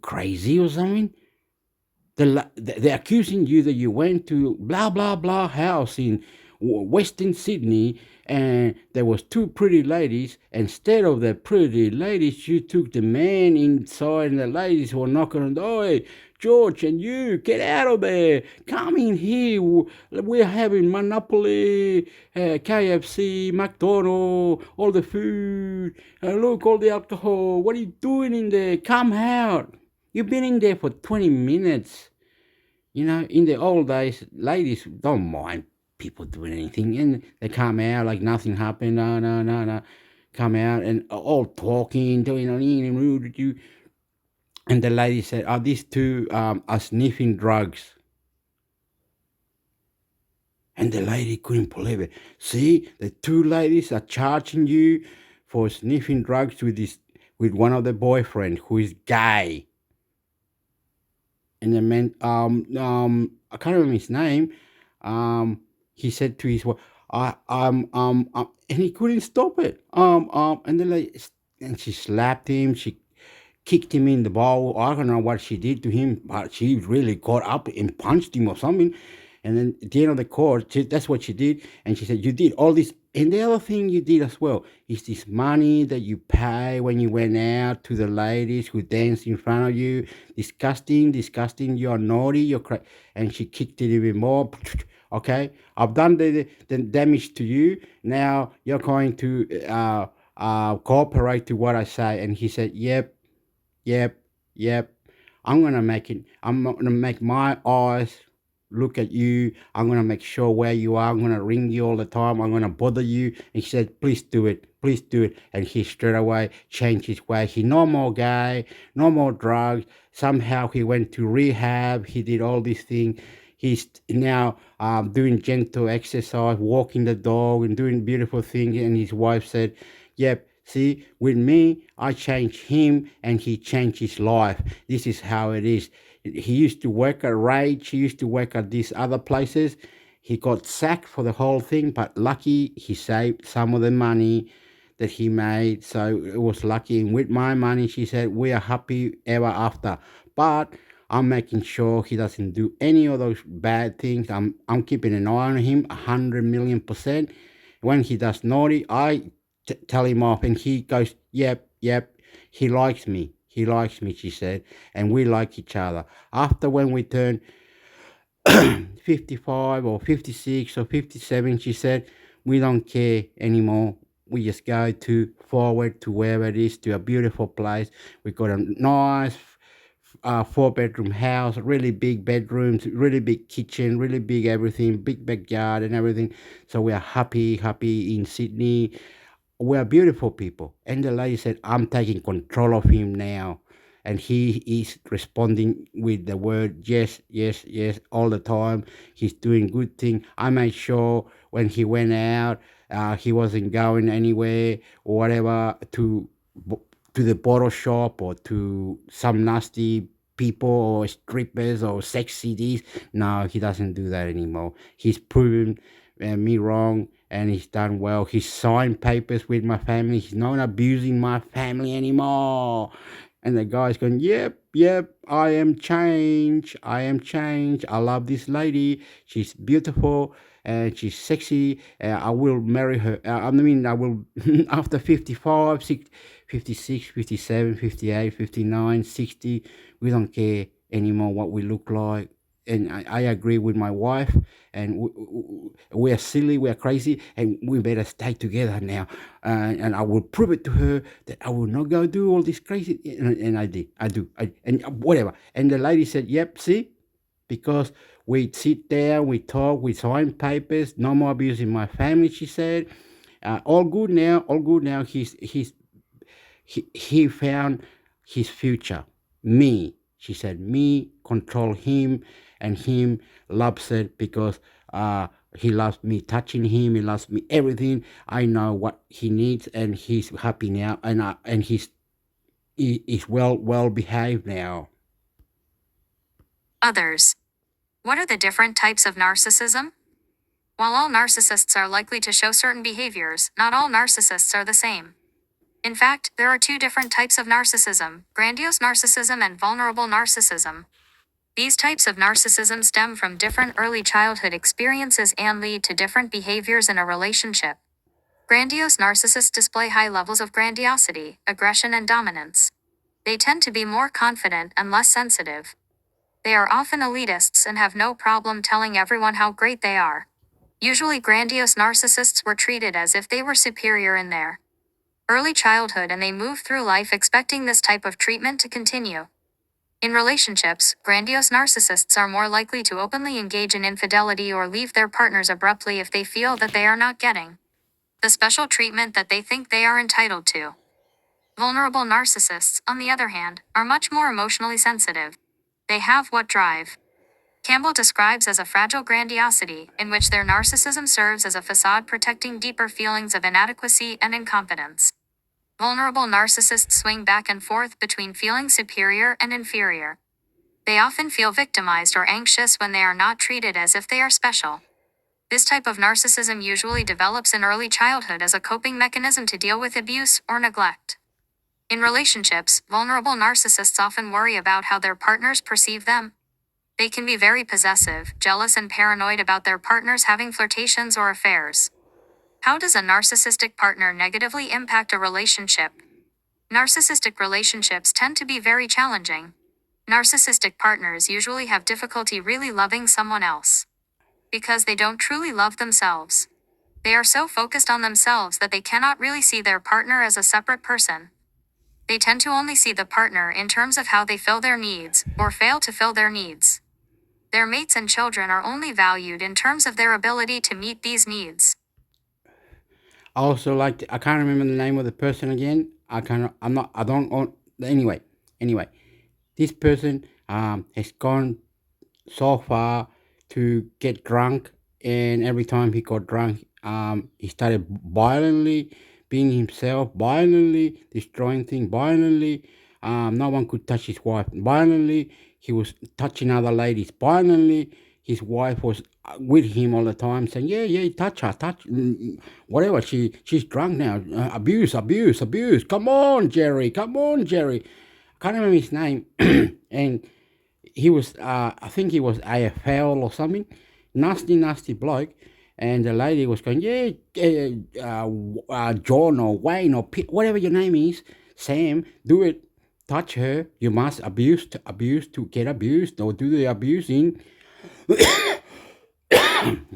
crazy or something? They're accusing you that you went to blah blah blah house in Western Sydney and there was two pretty ladies. Instead of the pretty ladies, you took the man inside and the ladies were knocking on the door. Hey, George, and you get out of there. Come in here. We're having Monopoly, KFC, McDonald's, all the food. Look, all the alcohol. What are you doing in there? Come out. You've been in there for 20 minutes. You know, in the old days, ladies don't mind people doing anything. And they come out like nothing happened. No. Come out and all talking, doing anything rude at you. And the lady said, these two are sniffing drugs. And the lady couldn't believe it. See, the two ladies are charging you for sniffing drugs with one of the boyfriend who is gay. And the man, I can't remember his name. He said to his wife, and he couldn't stop it. And then and she slapped him. She kicked him in the ball. I don't know what she did to him, but she really got up and punched him or something. And then at the end of the court, that's what she did. And she said, you did all this. And the other thing you did as well is this money that you pay when you went out to the ladies who danced in front of you. Disgusting. You're naughty. And she kicked it even more. Okay, I've done the damage to you. Now you're going to cooperate to what I say. And he said, yep. I'm gonna make my eyes look at you. I'm gonna make sure where you are. I'm gonna ring you all the time. I'm gonna bother you. And he said, please do it. And he straight away changed his way. He no more gay, no more drugs. Somehow he went to rehab. He did all these things. He's now doing gentle exercise, walking the dog and doing beautiful things. And his wife said, yep, see, with me, I changed him and he changed his life. This is how it is. He used to work at Rage. He used to work at these other places. He got sacked for the whole thing, but lucky he saved some of the money that he made. So it was lucky. And with my money, she said, we are happy ever after. But I'm making sure he doesn't do any of those bad things. I'm keeping an eye on him 100,000,000%. When he does naughty, I tell him off and he goes, yep, he likes me, she said, and we like each other. After when we turn 55 or 56 or 57, she said, we don't care anymore. We just go to forward to wherever it is, to a beautiful place. We got a nice 4-bedroom house, really big bedrooms, really big kitchen, really big everything, big backyard and everything. So we are happy in Sydney. We are beautiful people. And the lady said, I'm taking control of him now. And he is responding with the word yes, yes, yes all the time. He's doing good thing. I made sure when he went out, he wasn't going anywhere or whatever to the bottle shop or to some nasty people or strippers or sex CDs. No, he doesn't do that anymore. He's proven me wrong and he's done well. He signed papers with my family. He's not abusing my family anymore. And the guy's going, yep, I am changed. I love this lady. She's beautiful and she's sexy. I will marry her. I will, after 55, 56, 57, 58, 59, 60. We don't care anymore what we look like. And I agree with my wife, and we are silly, we are crazy, and we better stay together now. And I will prove it to her that I will not go do all this crazy. And I did. And whatever. And the lady said, yep, see? Because we sit there, we talk, we sign papers, no more abusing my family, she said. All good now. He found his future. Me, she said, me control him, and him loves it because he loves me touching him. He loves me everything. I know what he needs, and he's happy now, and he is well behaved now.
Others. What are the different types of narcissism? While all narcissists are likely to show certain behaviors, not all narcissists are the same. In fact, there are two different types of narcissism: grandiose narcissism and vulnerable narcissism. These types of narcissism stem from different early childhood experiences and lead to different behaviors in a relationship. Grandiose narcissists display high levels of grandiosity, aggression, and dominance. They tend to be more confident and less sensitive. They are often elitists and have no problem telling everyone how great they are. Usually, grandiose narcissists were treated as if they were superior in their early childhood, and they move through life expecting this type of treatment to continue. In relationships, grandiose narcissists are more likely to openly engage in infidelity or leave their partners abruptly if they feel that they are not getting the special treatment that they think they are entitled to. Vulnerable narcissists, on the other hand, are much more emotionally sensitive. They have what drive Campbell describes as a fragile grandiosity, in which their narcissism serves as a facade protecting deeper feelings of inadequacy and incompetence. Vulnerable narcissists swing back and forth between feeling superior and inferior. They often feel victimized or anxious when they are not treated as if they are special. This type of narcissism usually develops in early childhood as a coping mechanism to deal with abuse or neglect. In relationships, vulnerable narcissists often worry about how their partners perceive them. They can be very possessive, jealous, and paranoid about their partners having flirtations or affairs. How does a narcissistic partner negatively impact a relationship? Narcissistic relationships tend to be very challenging. Narcissistic partners usually have difficulty really loving someone else because they don't truly love themselves. They are so focused on themselves that they cannot really see their partner as a separate person. They tend to only see the partner in terms of how they fill their needs, or fail to fill their needs. Their mates and children are only valued in terms of their ability to meet these needs.
I also I can't remember the name of the person again. Anyway, this person has gone so far to get drunk, and every time he got drunk, he started violently being himself, violently destroying things, violently. No one could touch his wife. Violently, he was touching other ladies. Violently, his wife was with him all the time, saying, "Yeah, touch her, whatever. She's drunk now. Abuse. Come on, Jerry. Can't remember his name, and he was, I think he was AFL or something. Nasty bloke. And the lady was going, John or Wayne or whatever your name is, Sam, do it. Touch her. You must abuse to get abused, or do the abusing.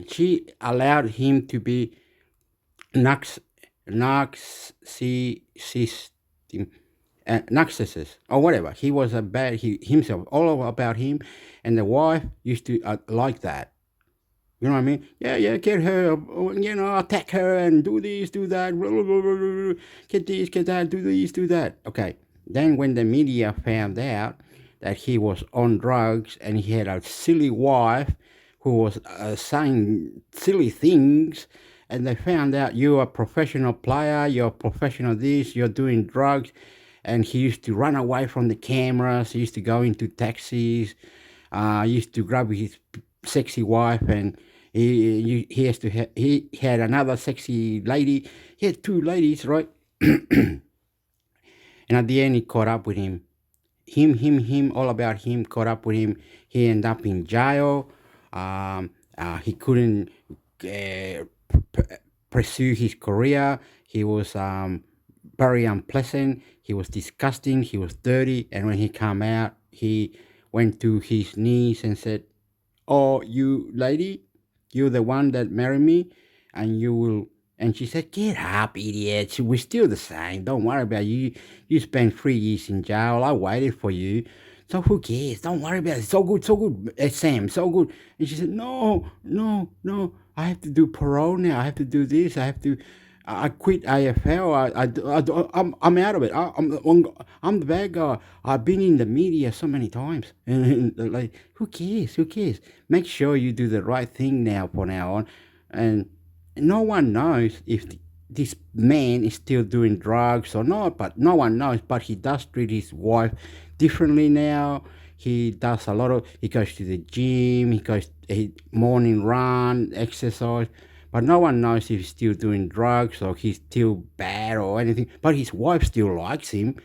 She allowed him to be narcissist, narcissist or whatever. He was a bad he himself, all over about him, and the wife used to like that. You know what I mean? Yeah, yeah, get her, attack her and do this, do that, get this, get that, do this, do that. Okay. Then when the media found out that he was on drugs and he had a silly wife who was saying silly things, and they found out you're a professional player, you're a professional this, you're doing drugs, and he used to run away from the cameras, he used to go into taxis, used to grab his sexy wife, and he has to he had another sexy lady. He had two ladies, right? And at the end, he caught up with him. Him, all about him, caught up with him. He ended up in jail. He couldn't pursue his career. He was very unpleasant. He was disgusting. He was dirty. And when he came out, he went to his knees and said, "Oh, you lady, you're the one that married me, and you will." And she said, "Get up, idiot. We're still the same. Don't worry about you. You spent 3 years in jail. I waited for you. So who cares? Don't worry about it. So good, Sam, so good." And she said, "No, no, no. I have to do parole now. I have to do this. I have to. I quit AFL. I'm out of it. I'm the bad guy. I've been in the media so many times." And like, who cares? Who cares? Make sure you do the right thing now from now on. And no one knows if this man is still doing drugs or not, but no one knows. But he does treat his wife differently now. He does a lot of, he goes to the gym, he morning run, exercise, but no one knows if he's still doing drugs or he's still bad or anything. But his wife still likes him,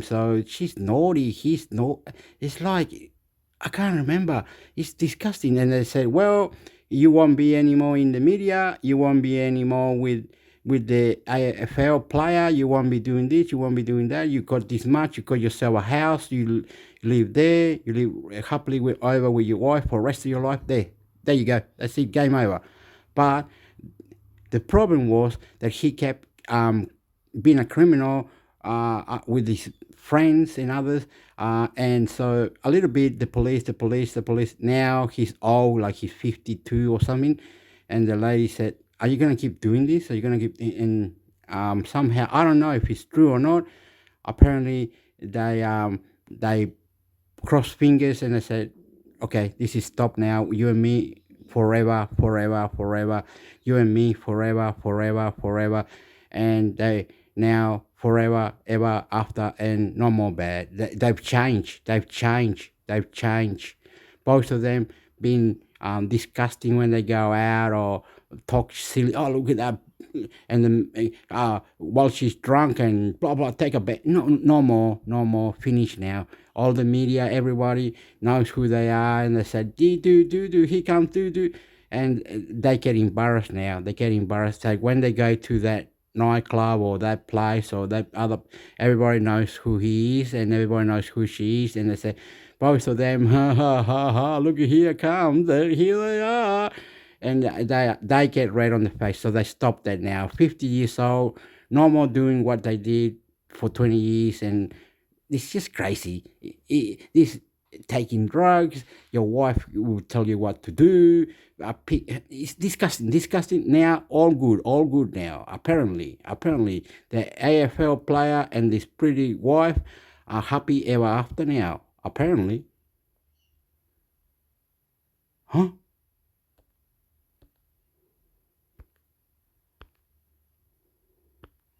so she's naughty, he's no, it's like, I can't remember. It's disgusting. And they said, "Well, you won't be anymore in the media. You won't be anymore with the AFL player. You won't be doing this. You won't be doing that. You got this much. You got yourself a house. You live there. You live happily over with your wife for the rest of your life. There you go. That's it. Game over." But the problem was that he kept being a criminal with his friends and others. And so a little bit, the police. Now he's old, like he's 52 or something. And the lady said, "Are you going to keep doing this? Are you going to keep..." And somehow, I don't know if it's true or not. Apparently, they crossed fingers and they said, "Okay, this is stop now. You and me forever, forever, forever. You and me forever, forever, forever." And they now forever, ever after, and no more bad. They've changed. Both of them been disgusting when they go out or talk silly. "Oh, look at that." And then while she's drunk and blah blah, take a bet. No more. Finish now. All the media, everybody knows who they are, and they said, do. Here comes do. And they get embarrassed now. They get embarrassed. Like when they go to that nightclub or that place or that other, everybody knows who he is and everybody knows who she is, and they say, both of them, "Ha ha ha ha, look at here comes, here they are." And they get red on the face, so they stop that now. 50 years old, no more doing what they did for 20 years, and it's just crazy. This taking drugs, your wife will tell you what to do. It's disgusting. Now all good now. Apparently, the AFL player and this pretty wife are happy ever after now. Apparently, huh?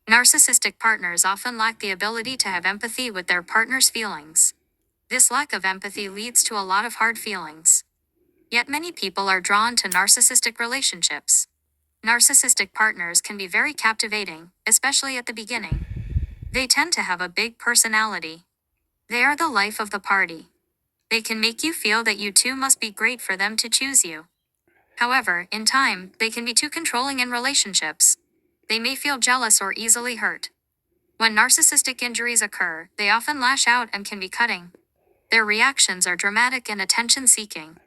Narcissistic partners often lack the ability to have empathy with their partner's feelings. This lack of empathy leads to a lot of hard feelings. Yet many people are drawn to narcissistic relationships. Narcissistic partners can be very captivating, especially at the beginning. They tend to have a big personality. They are the life of the party. They can make you feel that you too must be great for them to choose you. However, in time, they can be too controlling in relationships. They may feel jealous or easily hurt. When narcissistic injuries occur, they often lash out and can be cutting. Their reactions are dramatic and attention-seeking.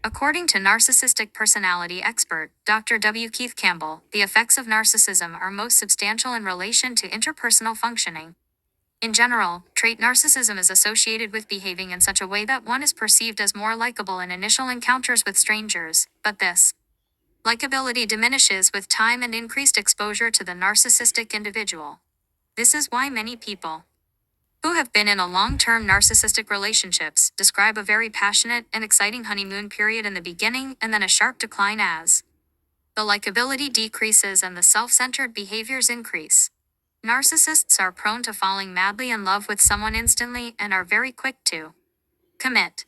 According to narcissistic personality expert Dr. W. Keith Campbell, the effects of narcissism are most substantial in relation to interpersonal functioning. In general, trait narcissism is associated with behaving in such a way that one is perceived as more likable in initial encounters with strangers, but this likability diminishes with time and increased exposure to the narcissistic individual. This is why many people who have been in a long-term narcissistic relationships describe a very passionate and exciting honeymoon period in the beginning and then a sharp decline as the likability decreases and the self-centered behaviors increase. Narcissists are prone to falling madly in love with someone instantly and are very quick to commit.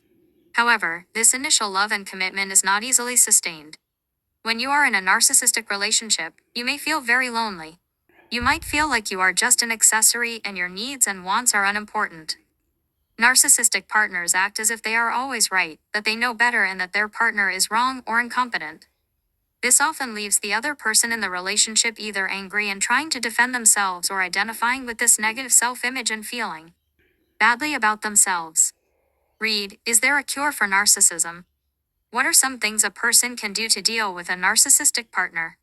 However, this initial love and commitment is not easily sustained. When you are in a narcissistic relationship, you may feel very lonely. You might feel like you are just an accessory and your needs and wants are unimportant. Narcissistic partners act as if they are always right, that they know better and that their partner is wrong or incompetent. This often leaves the other person in the relationship either angry and trying to defend themselves or identifying with this negative self-image and feeling badly about themselves. Read, Is there a cure for narcissism? What are some things a person can do to deal with a narcissistic partner?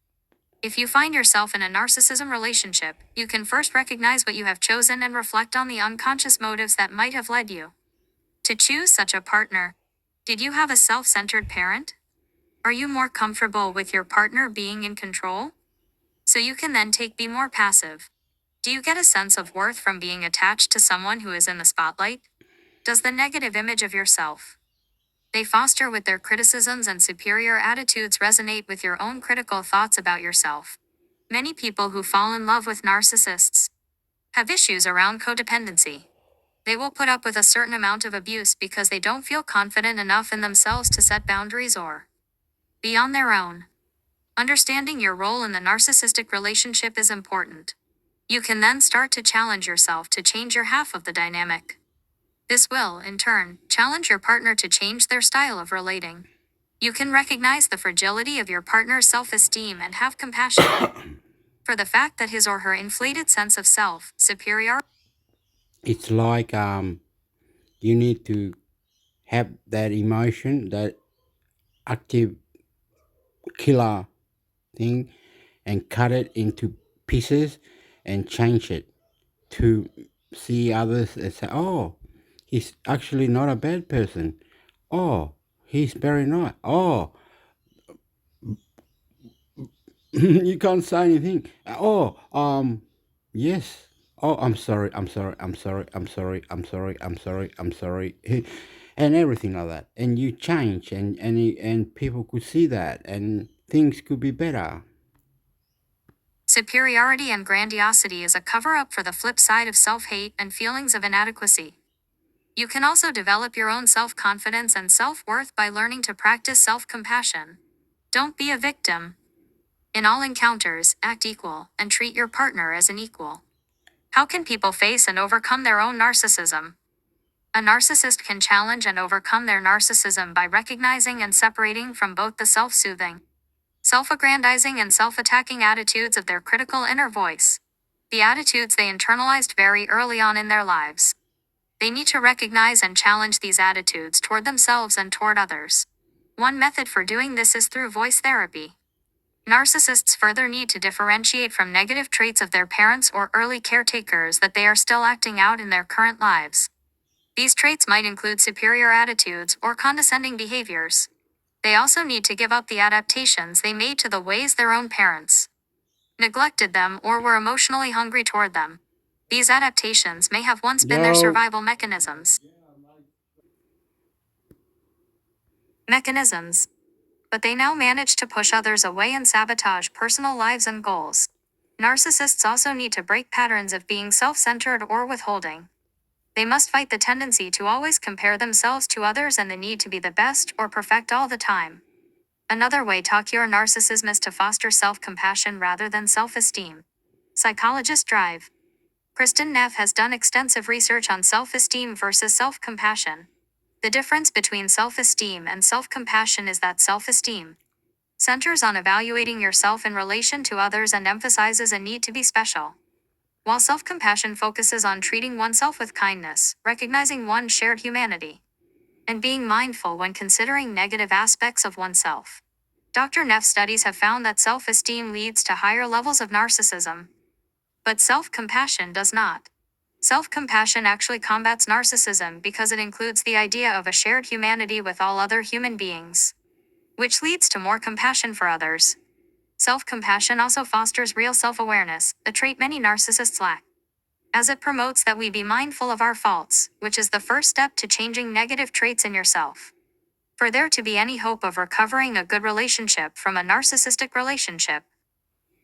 If you find yourself in a narcissism relationship, you can first recognize what you have chosen and reflect on the unconscious motives that might have led you to choose such a partner. Did you have a self-centered parent? Are you more comfortable with your partner being in control? So you can then be more passive. Do you get a sense of worth from being attached to someone who is in the spotlight? Does the negative image of yourself they foster with their criticisms and superior attitudes resonate with your own critical thoughts about yourself? Many people who fall in love with narcissists have issues around codependency. They will put up with a certain amount of abuse because they don't feel confident enough in themselves to set boundaries or be on their own. Understanding your role in the narcissistic relationship is important. You can then start to challenge yourself to change your half of the dynamic. This will, in turn, challenge your partner to change their style of relating. You can recognize the fragility of your partner's self-esteem and have compassion for the fact that his or her inflated sense of self-superiority.
It's like you need to have that emotion, that active killer thing, and cut it into pieces and change it to see others and say, oh, he's actually not a bad person. Oh, he's very nice. Oh, you can't say anything. Oh, yes. Oh, I'm sorry. I'm sorry. I'm sorry. I'm sorry. I'm sorry. I'm sorry. I'm sorry. And everything like that. And you change, and people could see that, and things could be better.
Superiority and grandiosity is a cover-up for the flip side of self-hate and feelings of inadequacy. You can also develop your own self-confidence and self-worth by learning to practice self-compassion. Don't be a victim. In all encounters, act equal and treat your partner as an equal. How can people face and overcome their own narcissism? A narcissist can challenge and overcome their narcissism by recognizing and separating from both the self-soothing, self-aggrandizing and self-attacking attitudes of their critical inner voice. The attitudes they internalized very early on in their lives. They need to recognize and challenge these attitudes toward themselves and toward others. One method for doing this is through voice therapy. Narcissists further need to differentiate from negative traits of their parents or early caretakers that they are still acting out in their current lives. These traits might include superior attitudes or condescending behaviors. They also need to give up the adaptations they made to the ways their own parents neglected them or were emotionally hungry toward them. These adaptations may have once been their
Yo,
survival mechanisms, but they now manage to push others away and sabotage personal lives and goals. Narcissists also need to break patterns of being self-centered or withholding. They must fight the tendency to always compare themselves to others and the need to be the best or perfect all the time. Another way to cure narcissism is to foster self-compassion rather than self-esteem. Psychologist Drive. Kristen Neff has done extensive research on self-esteem versus self-compassion. The difference between self-esteem and self-compassion is that self-esteem centers on evaluating yourself in relation to others and emphasizes a need to be special, while self-compassion focuses on treating oneself with kindness, recognizing one's shared humanity. and being mindful when considering negative aspects of oneself. Dr. Neff studies have found that self-esteem leads to higher levels of narcissism, but self-compassion does not. Self-compassion actually combats narcissism because it includes the idea of a shared humanity with all other human beings, which leads to more compassion for others. Self-compassion also fosters real self-awareness, a trait many narcissists lack, as it promotes that we be mindful of our faults, which is the first step to changing negative traits in yourself. For there to be any hope of recovering a good relationship from a narcissistic relationship,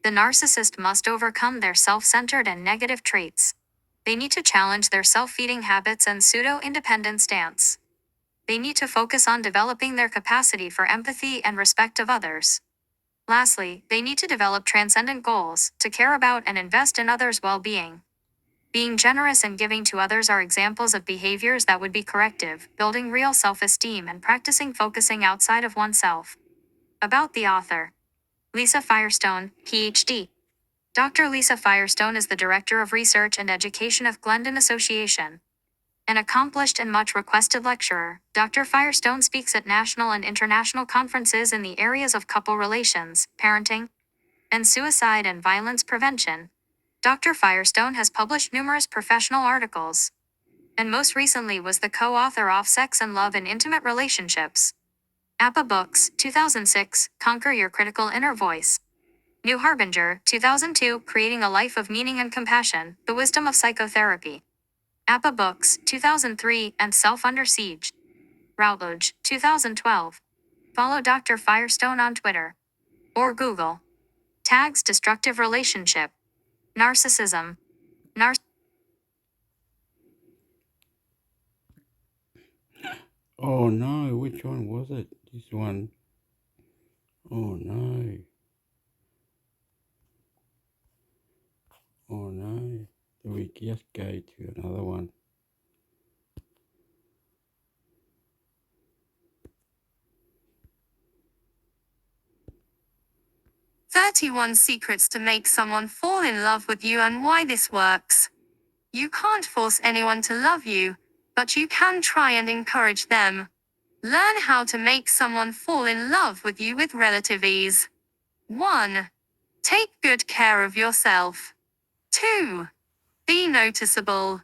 the narcissist must overcome their self-centered and negative traits. They need to challenge their self-feeding habits and pseudo-independent stance. They need to focus on developing their capacity for empathy and respect of others. Lastly, they need to develop transcendent goals, to care about and invest in others' well-being. Being generous and giving to others are examples of behaviors that would be corrective, building real self-esteem and practicing focusing outside of oneself. About the author. Lisa Firestone, Ph.D. Dr. Lisa Firestone is the Director of Research and Education of Glendon Association. An accomplished and much requested lecturer, Dr. Firestone speaks at national and international conferences in the areas of couple relations, parenting, and suicide and violence prevention. Dr. Firestone has published numerous professional articles, and most recently was the co-author of Sex and Love in Intimate Relationships. APA Books, 2006, Conquer Your Critical Inner Voice. New Harbinger, 2002, Creating a Life of Meaning and Compassion, The Wisdom of Psychotherapy. APA Books, 2003, and Self Under Siege. Routledge, 2012. Follow Dr. Firestone on Twitter or Google. Tags Destructive Relationship. Narcissism.
Oh no, which one was it? This one. Oh no. Oh no. Do we just go to another one?
"31 Secrets to Make Someone Fall in Love with You and Why This Works." You can't force anyone to love you, but you can try and encourage them. Learn how to make someone fall in love with you with relative ease. 1. Take good care of yourself. 2. Be noticeable.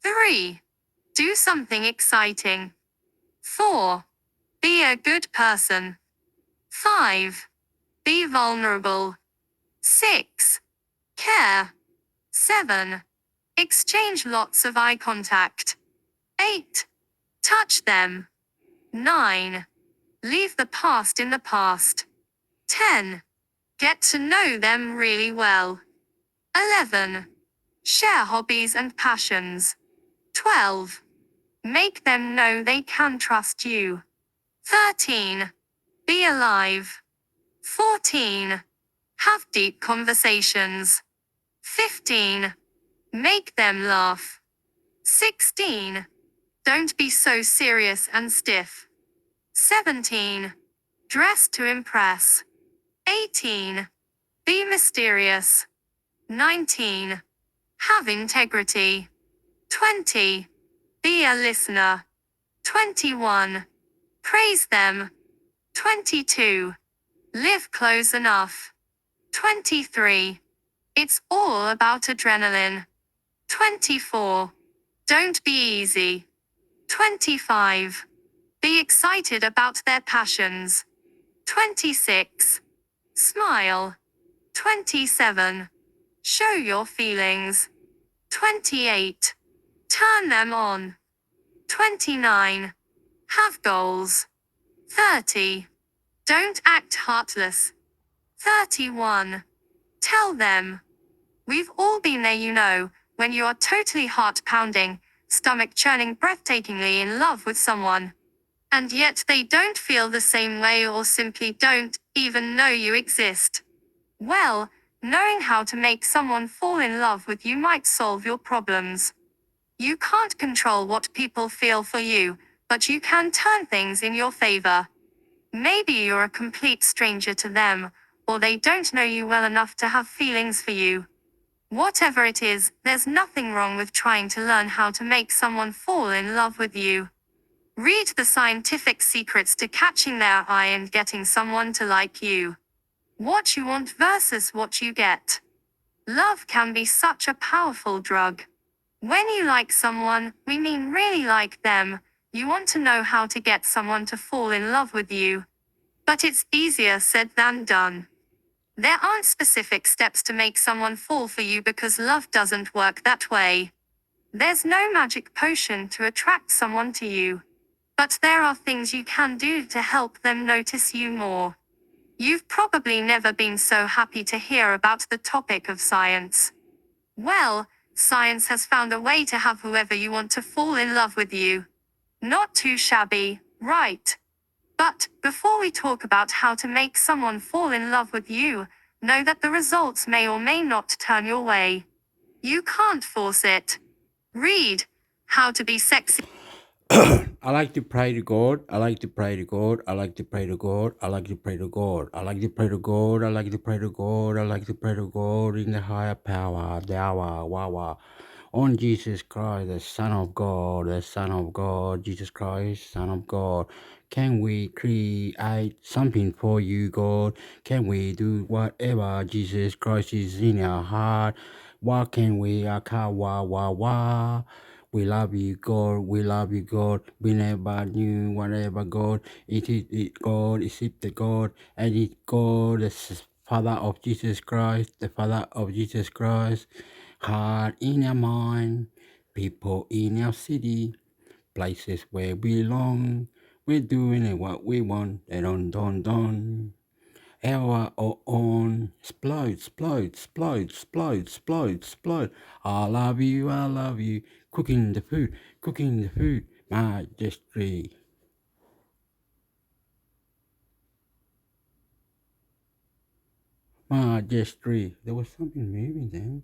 3. Do something exciting. 4. Be a good person. 5. Be vulnerable. 6. Care. 7. Exchange lots of eye contact. 8. Touch them. 9. Leave the past in the past. 10. Get to know them really well. 11. Share hobbies and passions. 12. Make them know they can trust you. 13. Be alive. 14. Have deep conversations. 15. Make them laugh. 16. Don't be so serious and stiff. 17. Dress to impress. 18. Be mysterious. 19. Have integrity. 20. Be a listener. 21. Praise them. 22. Live close enough. 23. It's all about adrenaline. 24. Don't be easy. 25. Be excited about their passions. 26. Smile. 27. Show your feelings. 28. Turn them on. 29. Have goals. 30. Don't act heartless. 31. Tell them. We've all been there, you know, when you are totally heart-pounding, stomach-churning, breathtakingly in love with someone, and yet they don't feel the same way or simply don't even know you exist. Well, knowing how to make someone fall in love with you might solve your problems. You can't control what people feel for you, but you can turn things in your favor. Maybe you're a complete stranger to them, or they don't know you well enough to have feelings for you. Whatever it is, there's nothing wrong with trying to learn how to make someone fall in love with you. Read the scientific secrets to catching their eye and getting someone to like you. What you want versus what you get. Love can be such a powerful drug. When you like someone, we mean really like them, you want to know how to get someone to fall in love with you. But it's easier said than done. There aren't specific steps to make someone fall for you because love doesn't work that way. There's no magic potion to attract someone to you. But there are things you can do to help them notice you more. You've probably never been so happy to hear about the topic of science. Well, science has found a way to have whoever you want to fall in love with you. Not too shabby, right? But before we talk about how to make someone fall in love with you, know that the results may or may not turn your way. You can't force it. Read How to Be Sexy.
I like to pray to God. I like to pray to God. I like to pray to God. I like to pray to God. I like to pray to God. I like to pray to God. I like to pray to God in the higher power, Dawa, Wawa, on Jesus Christ, the Son of God, the Son of God, Jesus Christ, Son of God. Can we create something for you, God? Can we do whatever Jesus Christ is in our heart? What can we, wah. We love you, God. We love you, God. We never knew whatever, God. It is God. Is it the God? And it God, the Father of Jesus Christ, the Father of Jesus Christ. Heart in our mind, people in our city, places where we belong. We're doing what we want. They don't. Our own explode. I love you. Cooking the food, majesty. Majesty. There was something moving then.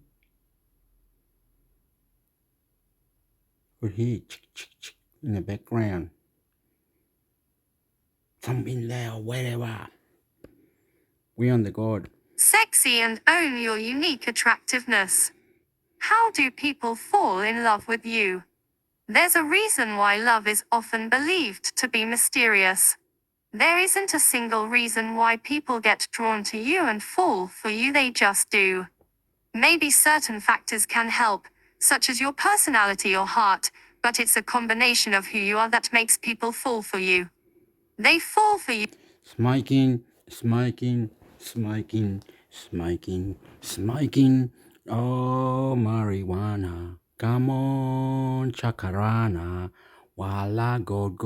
Could hear chick in the background. Something loud, wherever. We on the God.
Sexy and own your unique attractiveness. How do people fall in love with you? There's a reason why love is often believed to be mysterious. There isn't a single reason why people get drawn to you and fall for you, they just do. Maybe certain factors can help, such as your personality or heart, but it's a combination of who you are that makes people fall for you. They fall for you.
Smiking. Oh, marijuana. Come on, chacarana. Wala, God.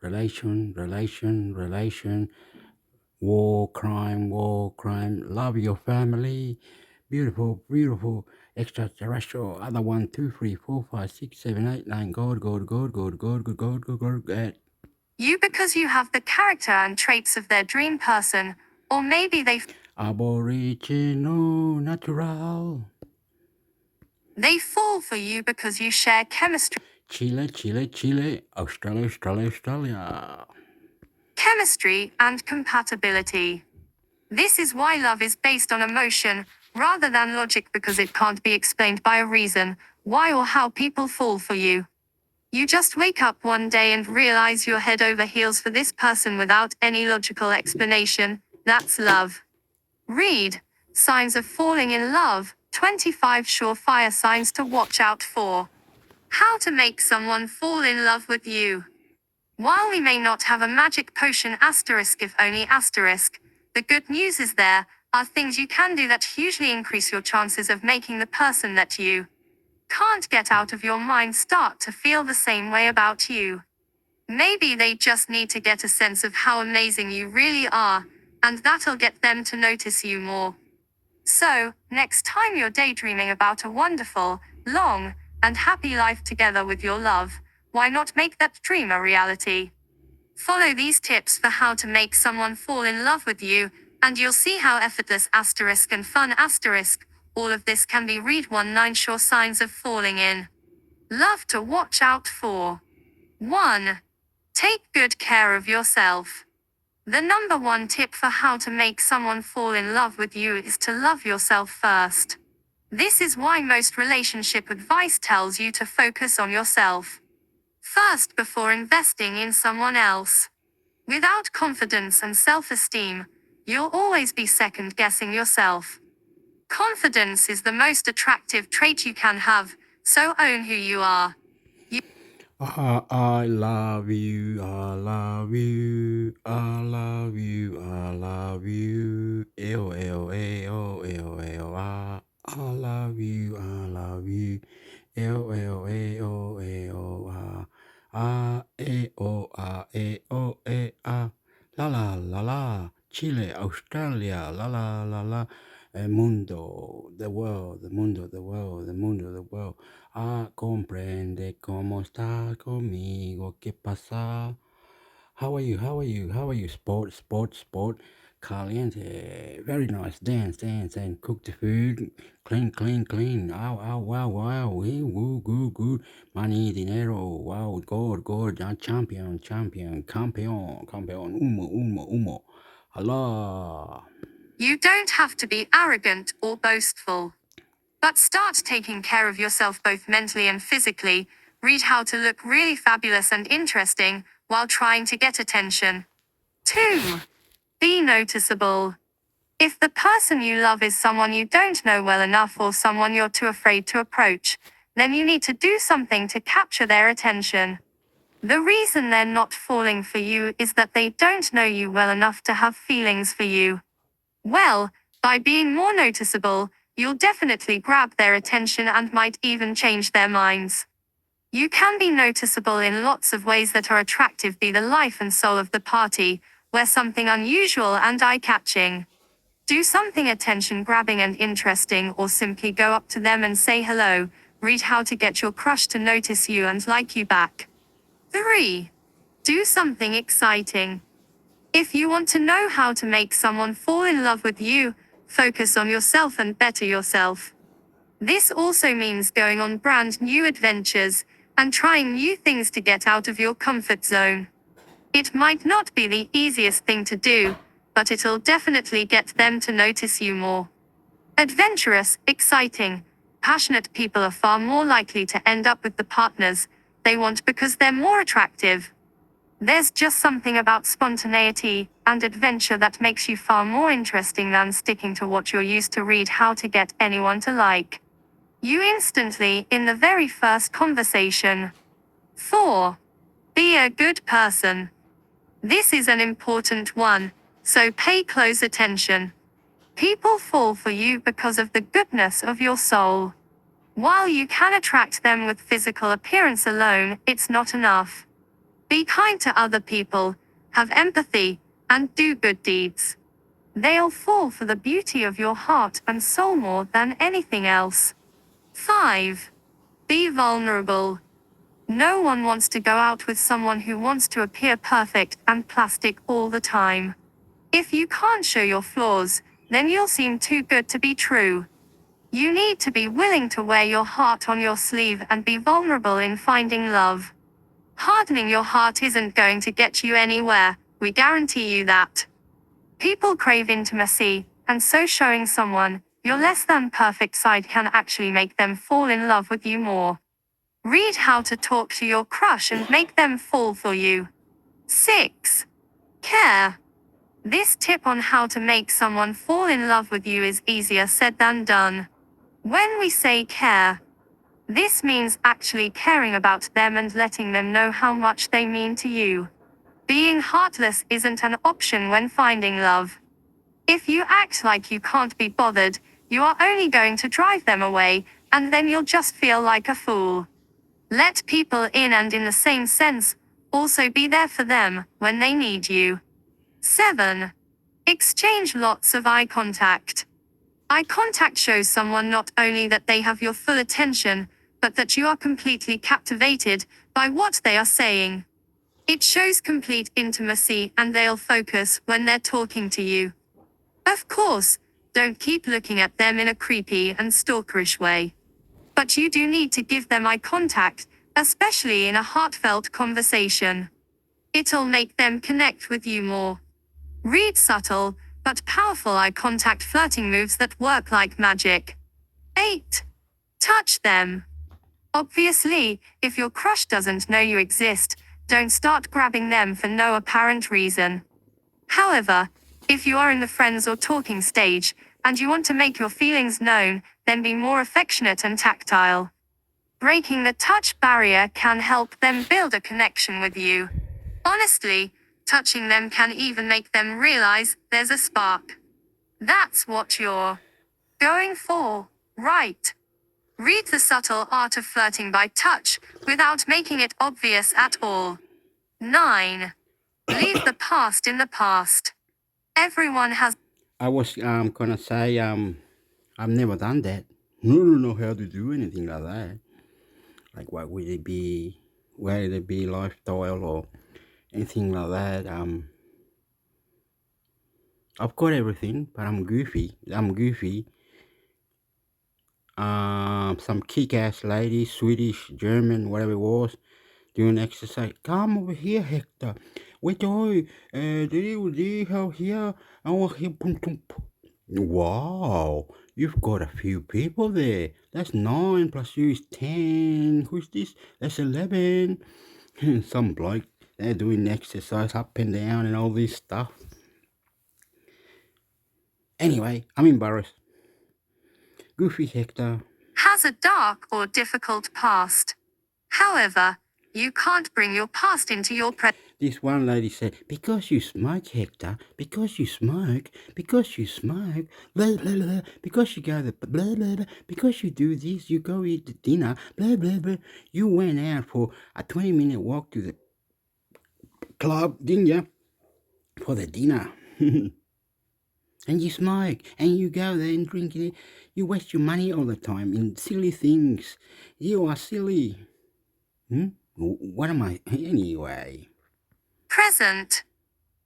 Relation. War, crime. Love your family. Beautiful. Extraterrestrial. Other 1, 2, 3, 4, 5, 6, 7, 8, 9. God.
You because you have the character and traits of their dream person, or maybe
Aboriginal natural.
they fall for you because you share chemistry.
Chile. Australia.
Chemistry and compatibility. This is why love is based on emotion, rather than logic, because it can't be explained by a reason, why or how people fall for you. You just wake up one day and realize you're head over heels for this person without any logical explanation. That's love. Read Signs of Falling in Love, 25 Surefire Signs to Watch Out For. How to make someone fall in love with you. While we may not have a magic potion if only the good news is there are things you can do that hugely increase your chances of making the person that you can't get out of your mind start to feel the same way about you. Maybe they just need to get a sense of how amazing you really are, and that'll get them to notice you more. So, next time you're daydreaming about a wonderful, long, and happy life together with your love, why not make that dream a reality? Follow these tips for how to make someone fall in love with you, and you'll see how effortless and fun all of this can be. Read 9 Sure Signs of Falling in Love to Watch Out For. 1. Take good care of yourself. The number 1 tip for how to make someone fall in love with you is to love yourself first. This is why most relationship advice tells you to focus on yourself. first before investing in someone else. Without confidence and self-esteem, you'll always be second-guessing yourself. Confidence is the most attractive trait you can have, so own who you are.
I love you, I love you, I love you, I love you. Ew, ew, ew, ew, ew, I love you, I love you. Ew, ew, ew, ew, la la la la. Chile, Australia, la la la la. El mundo, the world, the mundo, the world, the mundo, the world. Comprende cómo está conmigo, qué pasa. How are you? How are you? How are you? Sport, sport, sport. Caliente. Very nice. Dance, dance, and cook the food. Clean, clean, clean. Ow, ow, wow, wow. Woo, good, good. Money, dinero. Wow, good, good. Champion, champion, campeón, campeón. Humo, humo, humo. Allah.
You don't have to be arrogant or boastful. But start taking care of yourself both mentally and physically. Read how to look really fabulous and interesting while trying to get attention. 2. Be noticeable. If the person you love is someone you don't know well enough or someone you're too afraid to approach, then you need to do something to capture their attention. The reason they're not falling for you is that they don't know you well enough to have feelings for you. Well, by being more noticeable, you'll definitely grab their attention and might even change their minds. You can be noticeable in lots of ways that are attractive. Be the life and soul of the party, wear something unusual and eye-catching. Do something attention-grabbing and interesting, or simply go up to them and say hello. Read how to get your crush to notice you and like you back. 3. Do something exciting. If you want to know how to make someone fall in love with you, focus on yourself and better yourself. This also means going on brand new adventures and trying new things to get out of your comfort zone. It might not be the easiest thing to do, but it'll definitely get them to notice you more. Adventurous, exciting, passionate people are far more likely to end up with the partners they want because they're more attractive. There's just something about spontaneity and adventure that makes you far more interesting than sticking to what you're used to. Read how to get anyone to like you instantly in the very first conversation. 4. Be a good person. This is an important one, so pay close attention. People fall for you because of the goodness of your soul. While you can attract them with physical appearance alone, it's not enough. Be kind to other people, have empathy, and do good deeds. They'll fall for the beauty of your heart and soul more than anything else. 5. Be vulnerable. No one wants to go out with someone who wants to appear perfect and plastic all the time. If you can't show your flaws, then you'll seem too good to be true. You need to be willing to wear your heart on your sleeve and be vulnerable in finding love. Hardening your heart isn't going to get you anywhere, we guarantee you that. People crave intimacy, and so showing someone your less than perfect side can actually make them fall in love with you more. Read how to talk to your crush and make them fall for you. 6. Care. This tip on how to make someone fall in love with you is easier said than done. When we say care, this means actually caring about them and letting them know how much they mean to you. Being heartless isn't an option when finding love. If you act like you can't be bothered, you are only going to drive them away, and then you'll just feel like a fool. Let people in, and in the same sense, also be there for them when they need you. 7. Exchange lots of eye contact. Eye contact shows someone not only that they have your full attention, but that you are completely captivated by what they are saying. It shows complete intimacy, and they'll focus when they're talking to you. Of course, don't keep looking at them in a creepy and stalkerish way. But you do need to give them eye contact, especially in a heartfelt conversation. It'll make them connect with you more. Read subtle, but powerful eye contact flirting moves that work like magic. 8. Touch them. Obviously, if your crush doesn't know you exist, don't start grabbing them for no apparent reason. However, if you are in the friends or talking stage, and you want to make your feelings known, then be more affectionate and tactile. Breaking the touch barrier can help them build a connection with you. Honestly, touching them can even make them realize there's a spark. That's what you're going for, right? Read The Subtle Art of Flirting by Touch, without making it obvious at all. 9. Leave the past in the past. Everyone has.
I was gonna say I've never done that. I don't know how to do anything like that. Like what would it be? Whether it be lifestyle or anything like that. I've got everything, but I'm goofy. Some kick-ass lady, Swedish, German, whatever it was, doing exercise. Come over here, Hector. Wait, do you have here? Oh, here, wow, you've got a few people there. That's 9 plus you is 10. Who's this? That's 11. Some bloke, they're doing exercise up and down and all this stuff. Anyway, I'm embarrassed. Goofy Hector.
Has a dark or difficult past. However, you can't bring your past into your present.
This one lady said, because you smoke, Hector, because you smoke, blah, blah, blah, because you go, blah, blah, blah, because you do this, you go eat the dinner, blah, blah, blah. You went out for a 20-minute walk to the club, didn't you, for the dinner. And you smoke, and you go there and drink it. You waste your money all the time in silly things. You are silly. What am I? Anyway.
Present.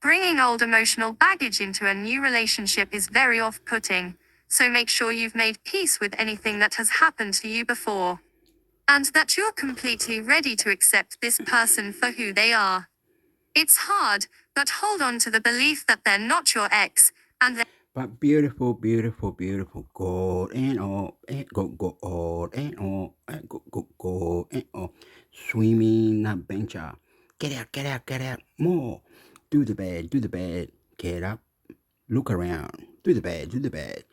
Bringing old emotional baggage into a new relationship is very off-putting, so make sure you've made peace with anything that has happened to you before. And that you're completely ready to accept this person for who they are. It's hard, but hold on to the belief that they're not your ex, and that.
But beautiful, beautiful, beautiful. God and all, and God and all, and God and all. Swimming adventure. Get out, get out, get out. More. Do the bed, do the bed. Get up. Look around. Do the bed, do the bed.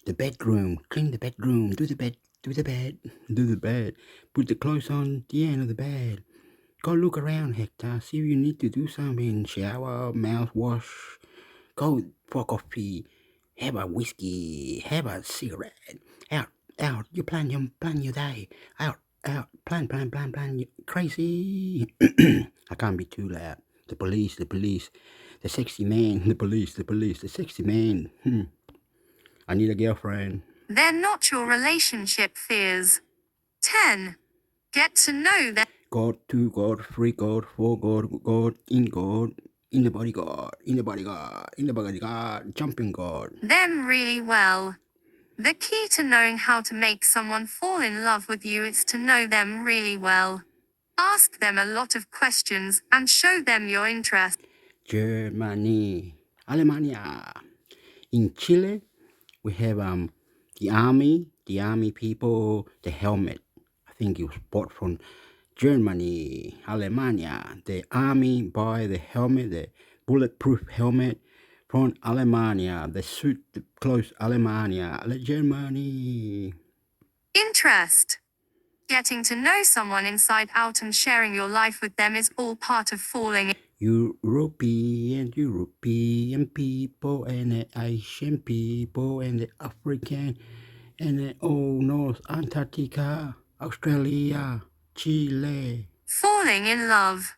The bedroom. Clean the bedroom. Do the bed, do the bed, do the bed. Put the clothes on the end of the bed. Go look around, Hector. See if you need to do something. Shower, mouthwash. Go for coffee. Have a whiskey. Have a cigarette. Out. You plan your day. Out. Plan. Crazy. I can't be too loud. The police. The sexy man. The police. The sexy man. I need a girlfriend.
They're not your relationship fears. 10. Get to know them.
God, 2 God, 3 God, 4 God, in the bodyguard, jumping God.
Them really well. The key to knowing how to make someone fall in love with you is to know them really well. Ask them a lot of questions and show them your interest.
Germany, Alemania. In Chile, we have the army people, the helmet. I think it was bought from Germany, Alemania. The army buy the helmet, the bulletproof helmet from Alemania. The suit, the clothes, Alemania, Germany.
Interest. Getting to know someone inside out and sharing your life with them is all part of falling in.
European people and the Asian people and the African and the North Antarctica, Australia, Chile.
Falling in love.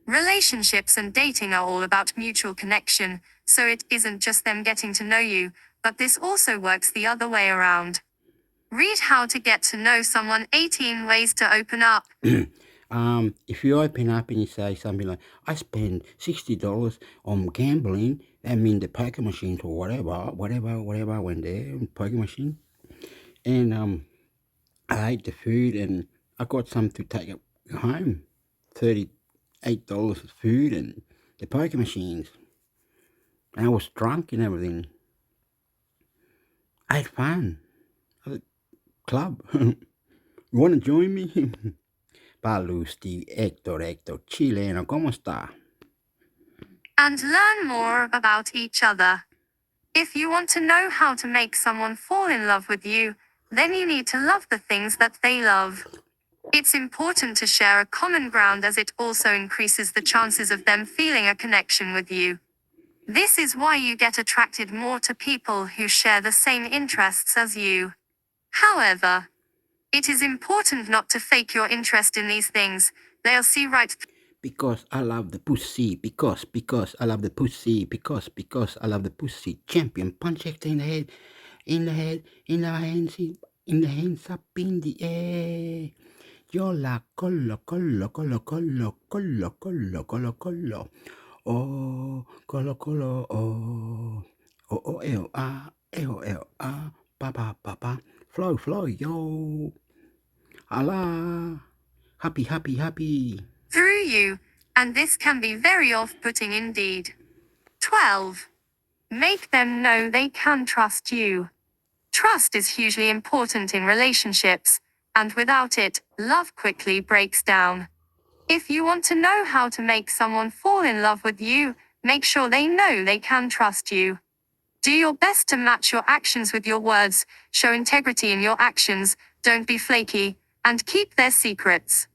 Relationships and dating are all about mutual connection, so it isn't just them getting to know you, but this also works the other way around. Read How to Get to Know Someone 18 Ways to Open Up.
If you open up and you say something like, I spend $60 on gambling, that means the poker machines or whatever, went there, poker machine. And I ate the food and I got some to take home. $38 of food and the poker machines. And I was drunk and everything. I had fun. At the club. You want to join me? Palusti, Héctor, chileno, ¿cómo está?
And learn more about each other. If you want to know how to make someone fall in love with you, then you need to love the things that they love. It's important to share a common ground as it also increases the chances of them feeling a connection with you. This is why you get attracted more to people who share the same interests as you. However, it is important not to fake your interest in these things. They'll see right
Because I love the pussy, because I love the pussy, because I love the pussy. Champion, punch it in the head, in the hands up in the air. Yola, colo. Oh, colo, oh. Papa. Flow, yo. Allah. Happy.
through you, and this can be very off-putting indeed. 12. Make them know they can trust you. Trust is hugely important in relationships, and without it, love quickly breaks down. If you want to know how to make someone fall in love with you, make sure they know they can trust you. Do your best to match your actions with your words, show integrity in your actions, don't be flaky, and keep their secrets.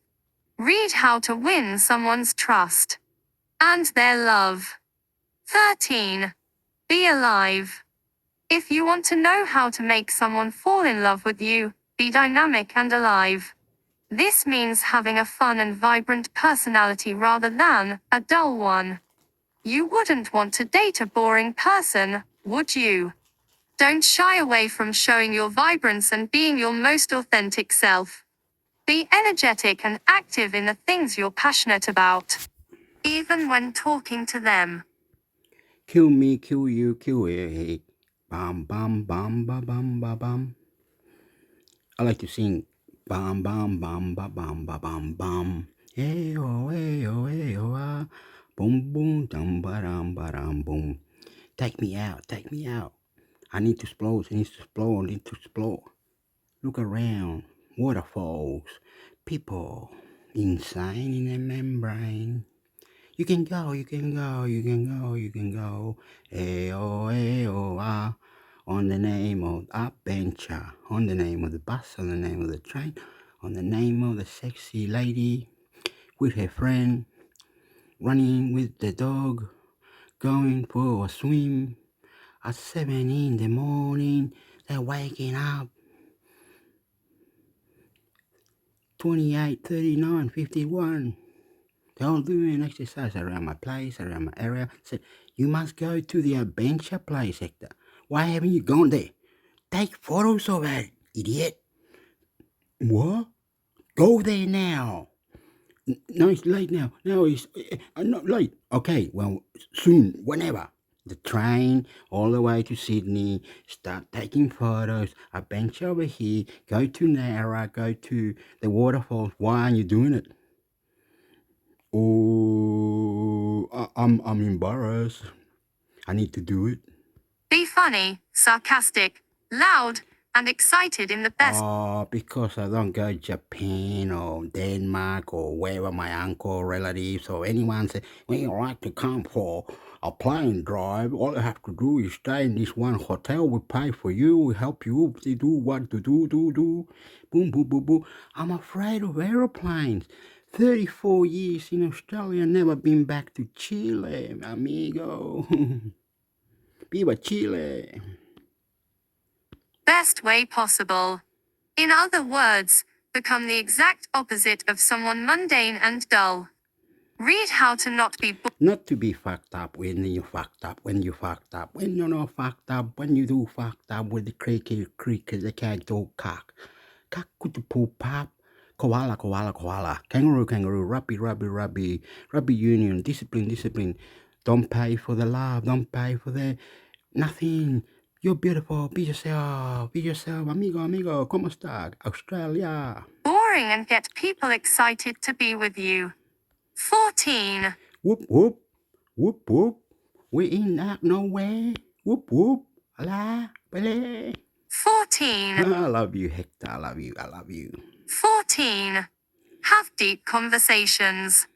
Read how to win someone's trust and their love. 13. Be alive. If you want to know how to make someone fall in love with you, be dynamic and alive. This means having a fun and vibrant personality rather than a dull one. You wouldn't want to date a boring person, would you? Don't shy away from showing your vibrance and being your most authentic self. Be energetic and active in the things you're passionate about, even when talking to them.
Kill me, kill you, kill it. Bam, ba, bam. I like to sing. Bam, ba, bam. Hey, oh, ah. Boom, dum, ba, boom. Take me out. I need to explore. Look around. Waterfalls. People. Inside in a membrane. You can go. Ayo, ah. On the name of adventure. On the name of the bus. On the name of the train. On the name of the sexy lady with her friend. Running with the dog. Going for a swim. At 7 in the morning. They're waking up. 28, 39, 51. They're all doing exercise around my place, around my area. Said, you must go to the adventure place, Hector. Why haven't you gone there? Take photos of it, idiot. What? Go there now. No, it's late now. No, it's not late. Okay, well, soon, whenever. The train all the way to Sydney, start taking photos, a bench over here, go to Nara, go to the waterfalls. Why aren't you doing it? Oh, I'm embarrassed. I need to do it.
Be funny, sarcastic, loud, and excited in the best.
Oh, because I don't go to Japan or Denmark or wherever my uncle, relatives, or anyone say, well, you like to come for a plane drive. All you have to do is stay in this one hotel. We pay for you. We help you. They do what to do. Boom. I'm afraid of aeroplanes. 34 years in Australia, never been back to Chile, amigo. Viva Chile.
Best way possible. In other words, become the exact opposite of someone mundane and dull. Read how to not be
Not to be fucked up when you fucked up, when you're not fucked up, when you do fucked up with the cricket, they can't do cock. Cock with the poop pop. Koala. Kangaroo, rugby union, discipline. Don't pay for the love, don't pay for the nothing. You're beautiful, be yourself, amigo, ¿cómo está? Australia.
boring and get people excited to be with you. 14.
Whoop. We ain't out nowhere. Whoop. Ala, bele.
14.
I love you, Hector. I love you.
14. Have deep conversations.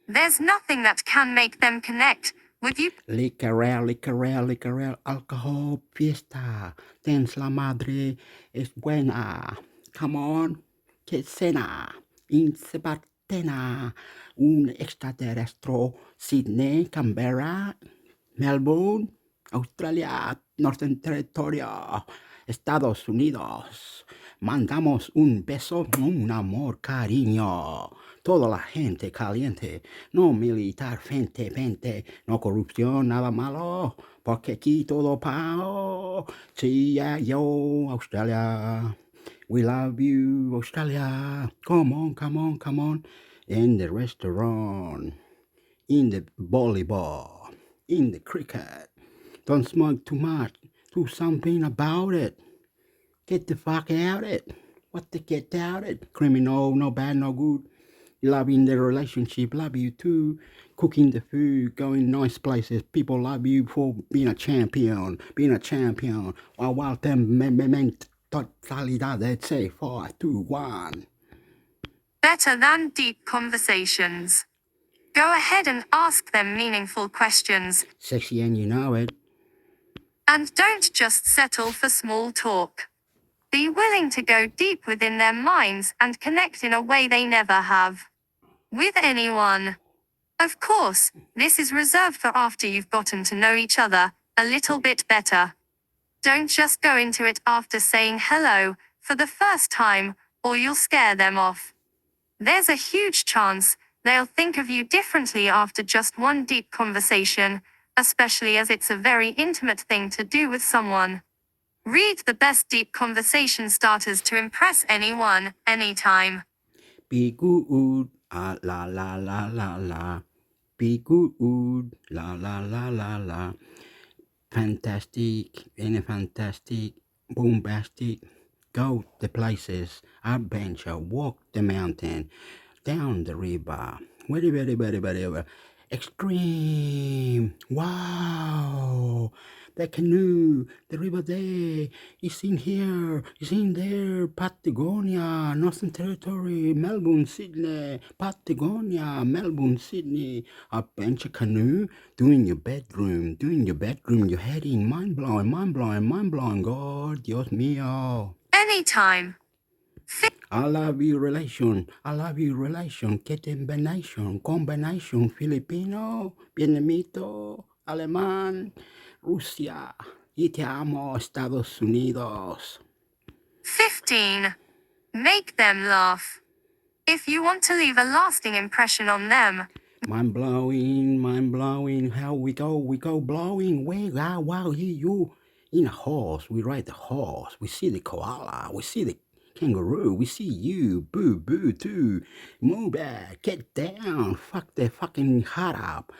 There's nothing that can make them connect with you.
Licorel, alcohol, fiesta, dance la madre es buena. Come on, que cena, in Sebastiana, un extraterrestre, Sydney, Canberra, Melbourne, Australia, Northern Territory, Estados Unidos. Mandamos un beso, un amor, cariño. Toda la gente caliente, no militar, gente, no corrupción, nada malo, porque aquí todo pao. Sí, yo, Australia. We love you, Australia. Come on. In the restaurant, in the volleyball, in the cricket. Don't smoke too much. Do something about it. Get the fuck out it. What to get out it? Criminal, no bad, no good. Loving the relationship, love you too. Cooking the food, going nice places. People love you for being a champion. While them men totalidad, say 4, 2, 1.
Better than deep conversations. Go ahead and ask them meaningful questions.
Sexy and you know it.
And don't just settle for small talk. Be willing to go deep within their minds and connect in a way they never have with anyone. Of course, this is reserved for after you've gotten to know each other a little bit better. Don't just go into it after saying hello for the first time, or you'll scare them off. There's a huge chance they'll think of you differently after just one deep conversation, especially as it's a very intimate thing to do with someone. Read the best deep conversation starters to impress anyone, anytime.
Be good, la la la la la. Be good, la la la la la. Fantastic, bombastic. Go the places, adventure, walk the mountain, down the river. Very. Extreme. Wow. The canoe, the river there, is in here, is in there, Patagonia, Northern Territory, Melbourne, Sydney, Patagonia, Melbourne, Sydney, adventure canoe, doing your bedroom, you're heading, mind-blowing, God, Dios mío.
Anytime.
I love you relation, combination, Filipino, Vietnamito, Alemán, Rusia, y te amo, Estados Unidos.
15. Make them laugh. If you want to leave a lasting impression on them,
Mind blowing, how we go blowing, wow, you. In a horse, we ride the horse, we see the koala, we see the kangaroo, we see you, boo too. Move back, get down, fuck the fucking heart up,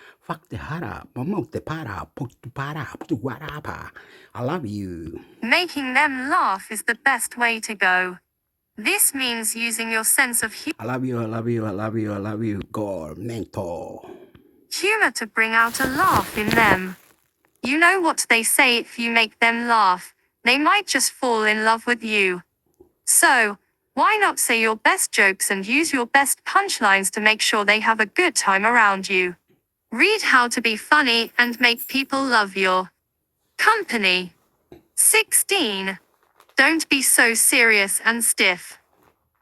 move the para, put the para, put the I love you.
making them laugh is the best way to go. This means using your sense of
I love you, God, mentor.
humor to bring out a laugh in them. You know what they say, if you make them laugh, they might just fall in love with you. So, why not say your best jokes and use your best punchlines to make sure they have a good time around you? Read how to be funny and make people love your company. 16. Don't be so serious and stiff.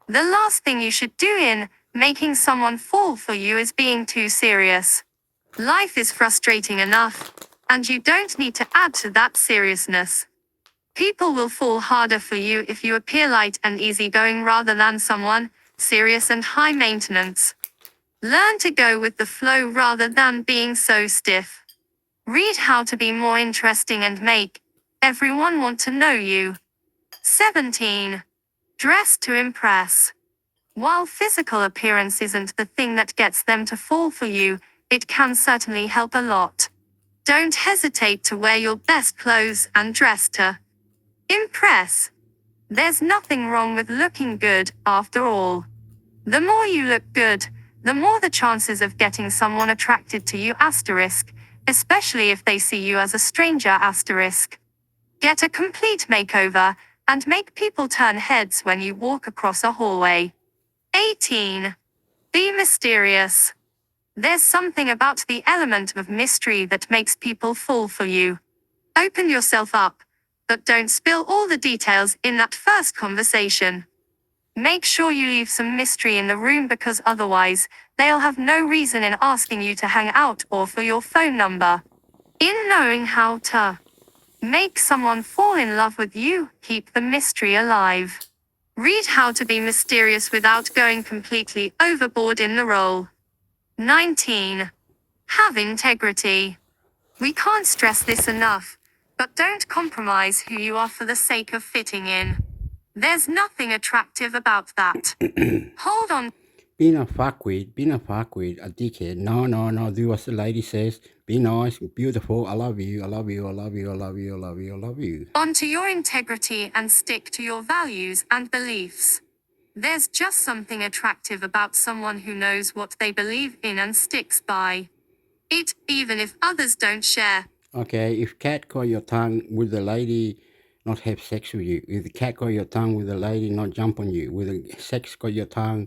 The last thing you should do in making someone fall for you is being too serious. Life is frustrating enough, and you don't need to add to that seriousness. People will fall harder for you if you appear light and easygoing rather than someone serious and high maintenance. Learn to go with the flow rather than being so stiff. Read how to be more interesting and make everyone want to know you. 17. Dress to impress. While physical appearance isn't the thing that gets them to fall for you, it can certainly help a lot. Don't hesitate to wear your best clothes and dress to impress. There's nothing wrong with looking good, after all. The more you look good, the more the chances of getting someone attracted to you asterisk, especially if they see you as a stranger asterisk. Get a complete makeover, and make people turn heads when you walk across a hallway. 18. Be mysterious. There's something about the element of mystery that makes people fall for you. Open yourself up, but don't spill all the details in that first conversation. Make sure you leave some mystery in the room because otherwise, they'll have no reason in asking you to hang out or for your phone number. In knowing how to make someone fall in love with you, keep the mystery alive. Read How to Be Mysterious Without Going Completely Overboard in the Role. 19. Have integrity. We can't stress this enough, but don't compromise who you are for the sake of fitting in. There's nothing attractive about that. Hold on.
Being a fuckwit, a dickhead. No, do what the lady says. Be nice, beautiful, I love you, I love you, I love you, I love you, I love you, I love you.
Onto your integrity and stick to your values and beliefs. There's just something attractive about someone who knows what they believe in and sticks by it, even if others don't share.
Okay, if cat got your tongue, will the lady not have sex with you? If the cat got your tongue, will the lady not jump on you? Will the sex got your tongue,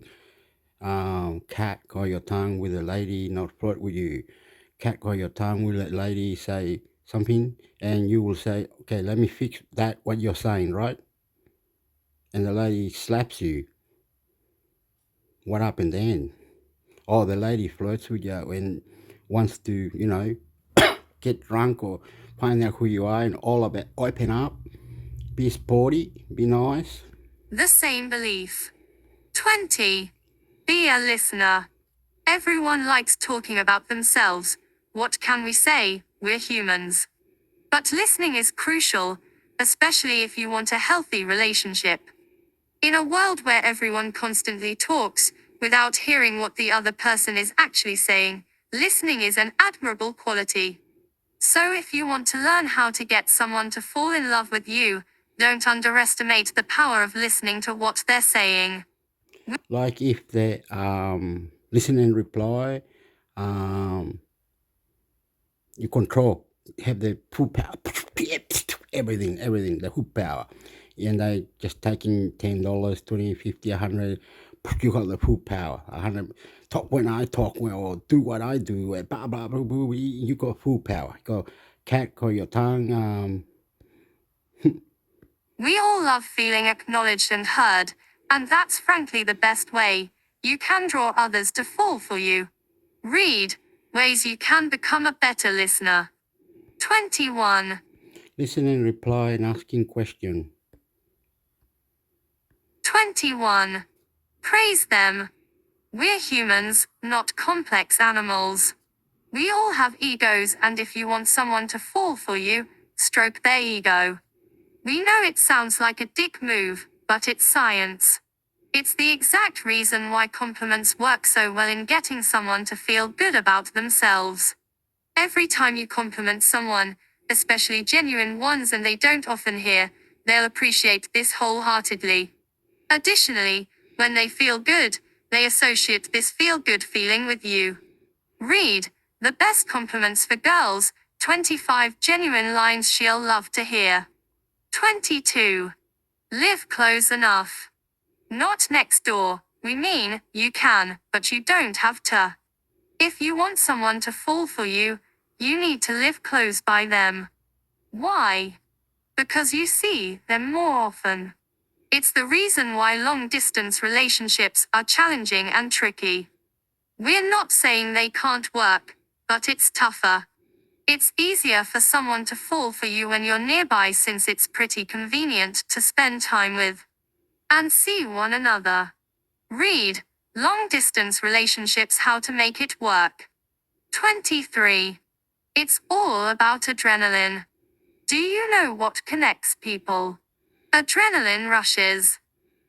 cat got your tongue, will the lady not flirt with you? Cat got your tongue, will the lady say something? And you will say, okay, let me fix that, what you're saying, right? And the lady slaps you. What happened then? Oh, the lady flirts with you and wants to, get drunk or find out who you are and all of it. Open up, be sporty, be nice.
The same belief. 20. Be a listener. Everyone likes talking about themselves. What can we say? We're humans. But listening is crucial, especially if you want a healthy relationship. In a world where everyone constantly talks, without hearing what the other person is actually saying, listening is an admirable quality. So if you want to learn how to get someone to fall in love with you, don't underestimate the power of listening to what they're saying.
Like if they listen and reply, you control, have the full power, everything, the full power. And they just taking $10, 20, 50, 100, you got the full power. 100, talk when I talk, or do what I do, blah, blah, blah, blah, you got full power. Go cat, call your tongue.
We all love feeling acknowledged and heard, and that's frankly the best way you can draw others to fall for you. Read Ways You Can Become a Better Listener. 21.
Listen and reply and asking question.
21. Praise them. We're humans, not complex animals. We all have egos, and if you want someone to fall for you, stroke their ego. We know it sounds like a dick move, but it's science. It's the exact reason why compliments work so well in getting someone to feel good about themselves. Every time you compliment someone, especially genuine ones and they don't often hear, they'll appreciate this wholeheartedly. Additionally, when they feel good, they associate this feel-good feeling with you. Read The Best Compliments for Girls, 25 Genuine Lines She'll Love to Hear. 22. Live close enough. Not next door, we mean, you can, but you don't have to. If you want someone to fall for you, you need to live close by them. Why? Because you see them more often. It's the reason why long-distance relationships are challenging and tricky. We're not saying they can't work, but it's tougher. It's easier for someone to fall for you when you're nearby since it's pretty convenient to spend time with and see one another. Read Long-Distance Relationships, How to Make It Work. 23. It's all about adrenaline. Do you know what connects people? Adrenaline rushes.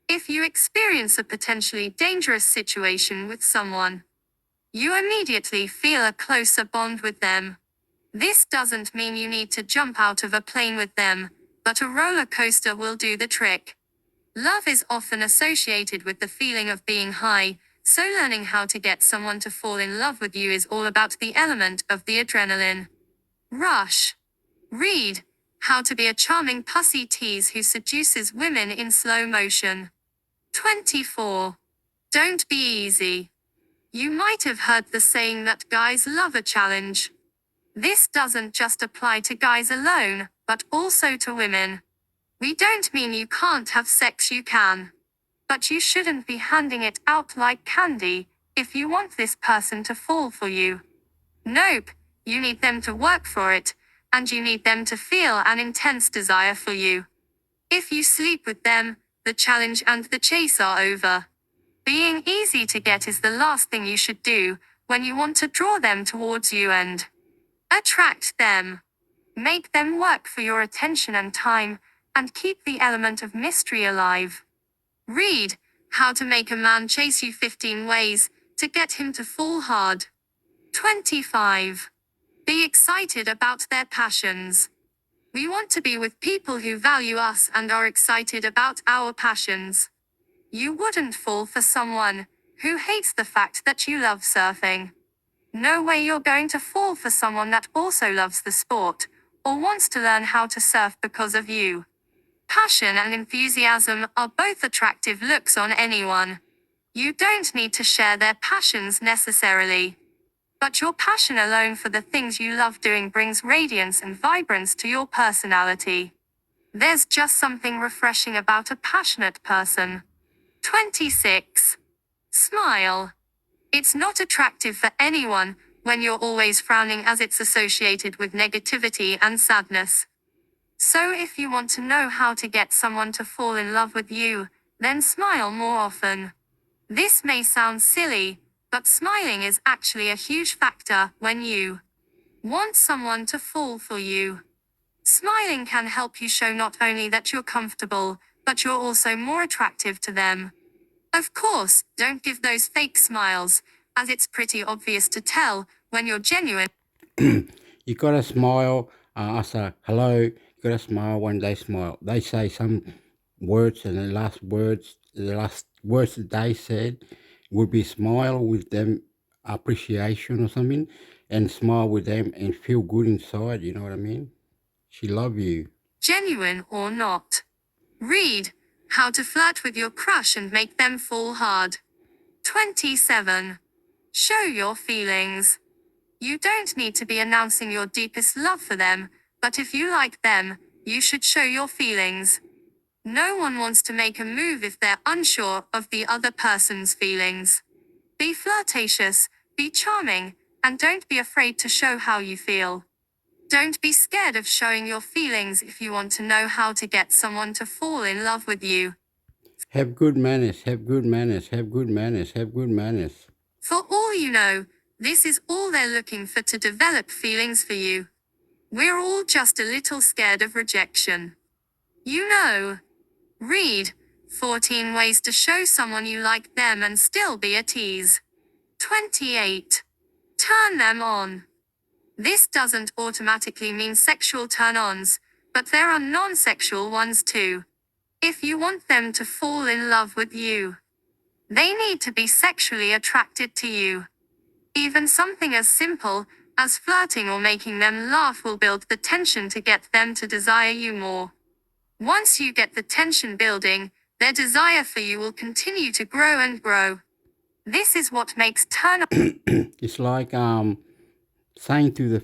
If you experience a potentially dangerous situation with someone, you immediately feel a closer bond with them. This doesn't mean you need to jump out of a plane with them, but a roller coaster will do the trick. Love is often associated with the feeling of being high, so learning how to get someone to fall in love with you is all about the element of the adrenaline rush. Read How to be a charming pussy tease who seduces women in slow motion. 24. Don't be easy. You might have heard the saying that guys love a challenge. This doesn't just apply to guys alone, but also to women. We don't mean you can't have sex, you can. But you shouldn't be handing it out like candy, if you want this person to fall for you. Nope, you need them to work for it, and you need them to feel an intense desire for you. If you sleep with them, the challenge and the chase are over. Being easy to get is the last thing you should do when you want to draw them towards you and attract them. Make them work for your attention and time, and keep the element of mystery alive. Read How to Make a Man Chase You 15 Ways to Get Him to Fall Hard. 25. Be excited about their passions. We want to be with people who value us and are excited about our passions. You wouldn't fall for someone who hates the fact that you love surfing. No way you're going to fall for someone that also loves the sport, or wants to learn how to surf because of you. Passion and enthusiasm are both attractive looks on anyone. You don't need to share their passions necessarily. But your passion alone for the things you love doing brings radiance and vibrance to your personality. There's just something refreshing about a passionate person. 26. Smile. It's not attractive for anyone when you're always frowning, as it's associated with negativity and sadness. So if you want to know how to get someone to fall in love with you, then smile more often. This may sound silly, but smiling is actually a huge factor when you want someone to fall for you. Smiling can help you show not only that you're comfortable, but you're also more attractive to them. Of course, don't give those fake smiles, as it's pretty obvious to tell when you're genuine.
You gotta smile. I say hello. You gotta smile when they smile. They say some words, and the last words that they said would be smile with them appreciation or something, and smile with them and feel good inside. You know what I mean? She love you.
Genuine or not. Read How to Flirt with Your Crush and Make Them Fall Hard. 27. Show your feelings. You don't need to be announcing your deepest love for them, but if you like them, you should show your feelings. No one wants to make a move if they're unsure of the other person's feelings. Be flirtatious, be charming, and don't be afraid to show how you feel. Don't be scared of showing your feelings if you want to know how to get someone to fall in love with you.
Have good manners. Have good manners. Have good manners. Have good manners.
For all you know, this is all they're looking for to develop feelings for you. We're all just a little scared of rejection. You know. Read 14 Ways to Show Someone You Like Them and Still Be a Tease. 28. Turn them on. This doesn't automatically mean sexual turn-ons, but there are non-sexual ones too. If you want them to fall in love with you, they need to be sexually attracted to you. Even something as simple as flirting or making them laugh will build the tension to get them to desire you more. Once you get the tension building, their desire for you will continue to grow and grow. This is what makes
It's like saying to the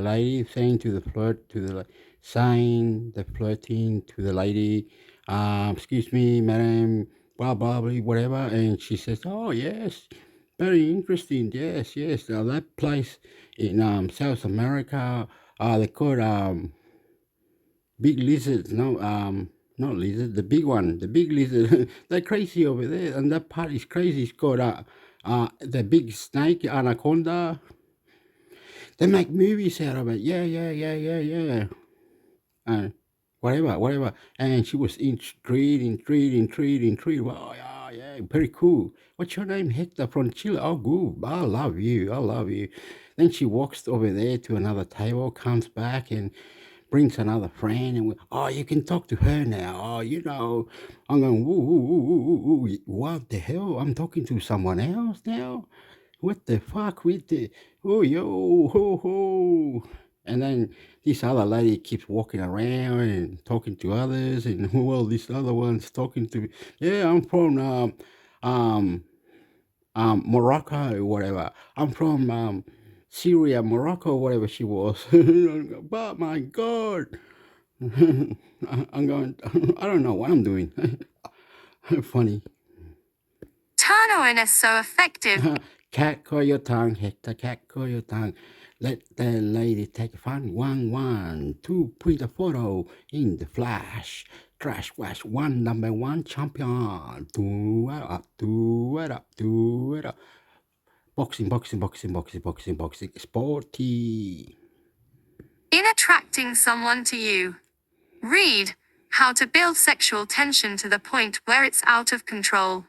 lady, saying to the flirting to the lady, excuse me, madam, blah, blah, blah, whatever. And she says, oh, yes, very interesting. Yes, yes. Now, that place in South America, they call big lizards. No, not lizard, the big one, the big lizard. They're crazy over there. And that part is crazy. It's called the big snake, anaconda. They make movies out of it. Yeah. Whatever. And she was intrigued. Wow, yeah, very cool. What's your name? Hector from Chile. Oh, good. I love you. Then she walks over there to another table, comes back and brings another friend, and you can talk to her now. Oh, I'm going, woo, what the hell? I'm talking to someone else now? What the fuck with the, oh, yo, ho, ho. And then this other lady keeps walking around and talking to others, and well, this other one's talking to me. Yeah, I'm from um, Morocco or whatever. I'm from Syria, Morocco, whatever she was. But my God, I'm going. I don't know what I'm doing. Funny.
Turn-on is so effective.
Cat call your tongue, Hector. Cat call your tongue. Let the lady take fun. 1 1 2. Put a photo in the flash. Trash wash. Number one champion. Do it up. Do it up. Do it up. Boxing. Sporty.
In attracting someone to you. Read How to Build Sexual Tension to the Point Where It's Out of Control.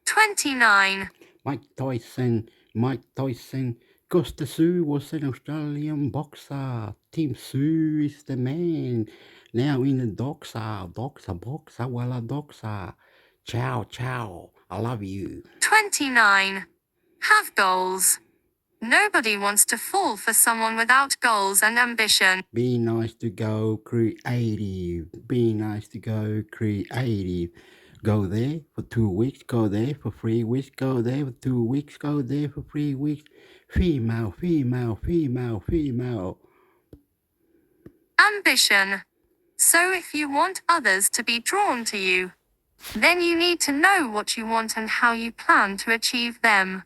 29.
Mike Tyson. Costa Sue was an Australian boxer. Tim Sue is the man. Now in the doxa. Walla doxa. Ciao. I love you.
29. Have goals. Nobody wants to fall for someone without goals and ambition.
Be nice to go creative. Go there for 2 weeks. Go there for 3 weeks. Go there for 2 weeks. Go there for 3 weeks. Female.
Ambition. So if you want others to be drawn to you, then you need to know what you want and how you plan to achieve them.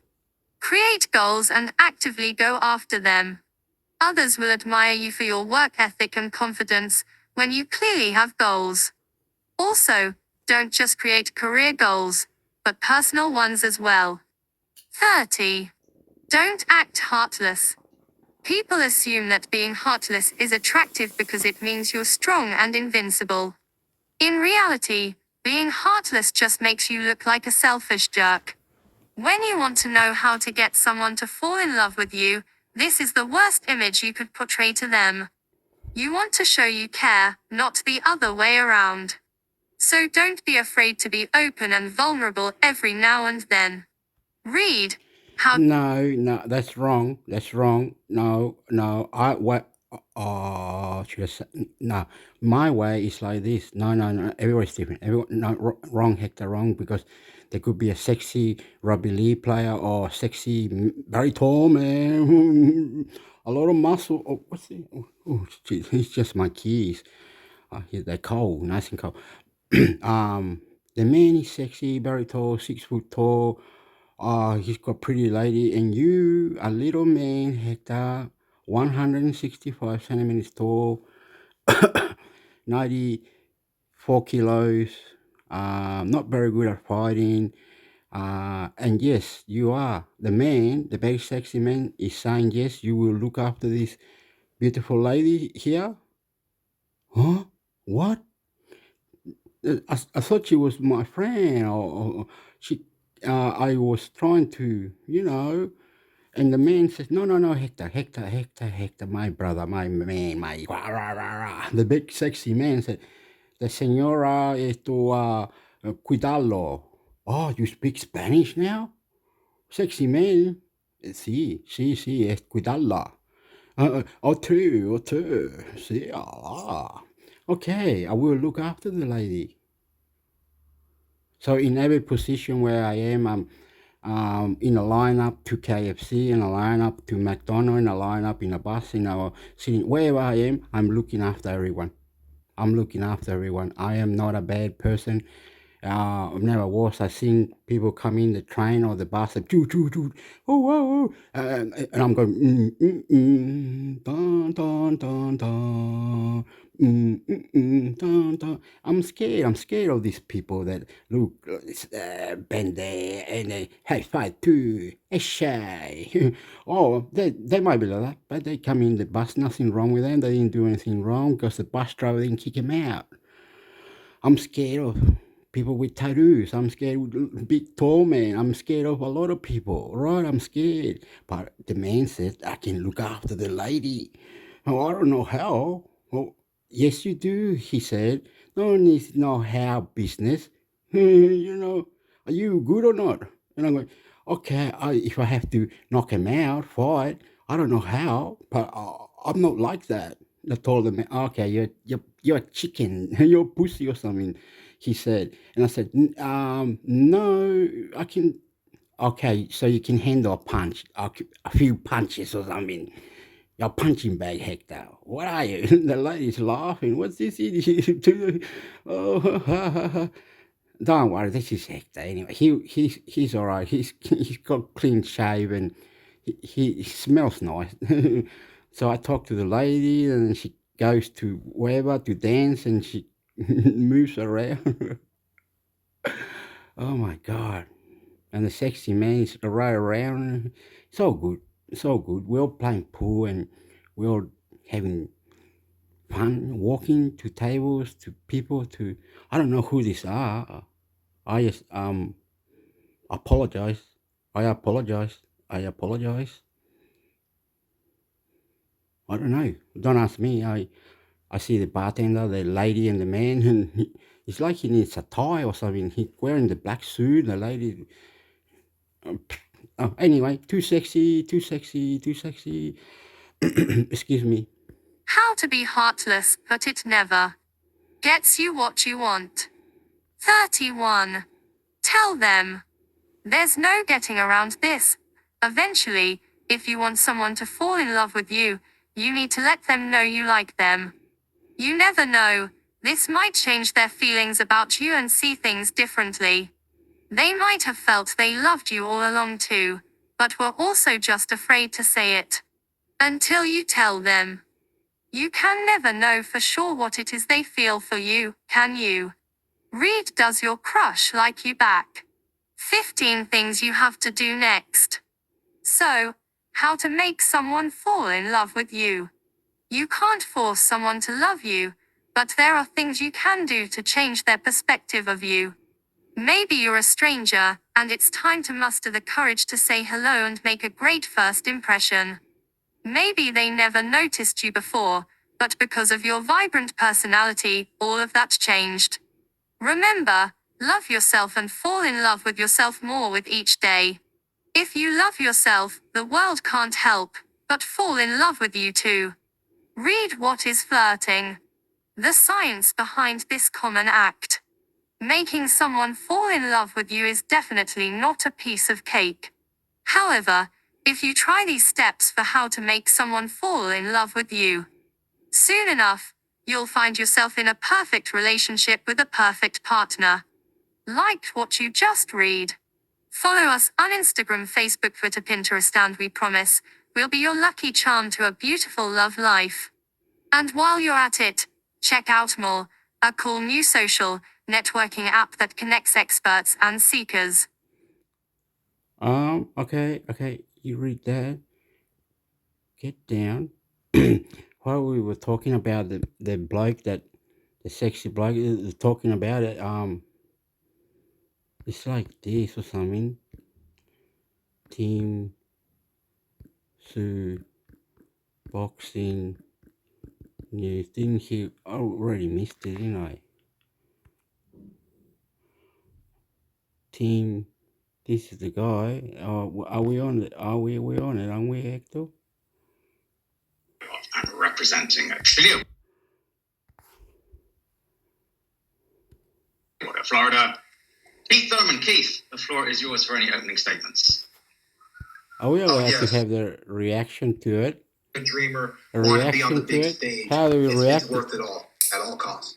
Create goals and actively go after them. Others will admire you for your work ethic and confidence when you clearly have goals. Also, don't just create career goals, but personal ones as well. 30. Don't act heartless. People assume that being heartless is attractive because it means you're strong and invincible. In reality, being heartless just makes you look like a selfish jerk. When you want to know how to get someone to fall in love with you, this is the worst image you could portray to them. You want to show you care, not the other way around. So don't be afraid to be open and vulnerable every now and then. Read how.
No, that's wrong. No, should I say, no, my way is like this. No, everybody's different. Wrong, Hector, wrong, because there could be a sexy rugby league player or sexy, very tall man, a lot of muscle. Oh, what's it? Oh, geez, it's just my keys. They're cold, nice and cold. The man is sexy, very tall, 6 foot tall. He's got pretty lady, and you, a little man, Hector, 165 centimeters tall, 94 kilos, not very good at fighting. And yes, you are the man, the very sexy man is saying, yes, you will look after this beautiful lady here. Huh? What? I thought she was my friend, or she. I was trying to, and the man says, no, Hector, my brother, my man, my rah, rah, rah, rah. The big sexy man said, the señora esto cuidarlo. Oh, you speak Spanish now? Sexy man. Sí, es cuidarla. Tú, sí, okay, I will look after the lady. So in every position where I am, I'm in a lineup to KFC, in a lineup to McDonald's, in a lineup in a bus, sitting wherever I am, I'm looking after everyone. I am not a bad person. Never was. I seen people come in the train or the bus and and I'm going dun dun dun dun. Dun, dun. I'm scared of these people that look bend there and they high five too. Shy. Oh, they might be like that, but they come in the bus, nothing wrong with them. They didn't do anything wrong because the bus driver didn't kick them out. I'm scared of people with tattoos. I'm scared of big tall man. I'm scared of a lot of people. Right? I'm scared. But the man said, I can look after the lady. Oh, I don't know how. Oh, yes, you do, he said. No need to know how business. Are you good or not? And I'm going, okay, if I have to knock him out, fight, I don't know how, but I'm not like that. I told him, okay, you're a chicken, you're a pussy or something. He said, and I said, no, I can. Okay, so you can handle a punch, a few punches or something. You're a punching bag, Hector. What are you? The lady's laughing. What's this idiot doing? Oh, don't worry, this is Hector. Anyway, he's all right. He's got clean shaven. He smells nice. So I talked to the lady, and she goes to wherever to dance, and she moves around. Oh my god! And the sexy man is right around. It's all good. It's all good. We're all playing pool, and we're all having fun, walking to tables, to people, to I don't know who these are. I just apologize. I apologize. I apologize. I don't know. Don't ask me. I see the bartender, the lady, and the man, and it's like he needs a tie or something. He wearing the black suit. The lady. Oh, anyway, too sexy, too sexy, too sexy. Excuse me.
How to be heartless, but it never gets you what you want. 31. Tell them. There's no getting around this. Eventually, if you want someone to fall in love with you, you need to let them know you like them. You never know. This might change their feelings about you and see things differently. They might have felt they loved you all along too, but were also just afraid to say it. Until you tell them. You can never know for sure what it is they feel for you, can you? Read Does Your Crush Like You Back? 15 things you have to do next. So, how to make someone fall in love with you. You can't force someone to love you, but there are things you can do to change their perspective of you. Maybe you're a stranger, and it's time to muster the courage to say hello and make a great first impression. Maybe they never noticed you before, but because of your vibrant personality, all of that changed. Remember, love yourself and fall in love with yourself more with each day. If you love yourself, the world can't help but fall in love with you too. Read What is Flirting? The science behind this common act. Making someone fall in love with you is definitely not a piece of cake. However, if you try these steps for how to make someone fall in love with you, soon enough, you'll find yourself in a perfect relationship with a perfect partner. Liked what you just read? Follow us on Instagram, Facebook, Twitter, Pinterest, and we promise we'll be your lucky charm to a beautiful love life. And while you're at it, check out More, a cool new social networking app that connects experts and seekers.
Okay, you read that. Get down. While we were talking about the bloke that the sexy bloke is talking about it, it's like this or something. Team Sue boxing news. Didn't he? I already missed it, didn't I? Team. This is the guy. Are we on it? Are we on it? Aren't we, Hector?
Representing Clearwater, Florida. Keith Thurman. Keith, the floor is yours for any opening statements.
Are we allowed
yes.
to have the reaction to it?
A dreamer,
A
want to be on the
reaction to
big
it?
stage.
How do we react?
It's worth it all, at all costs.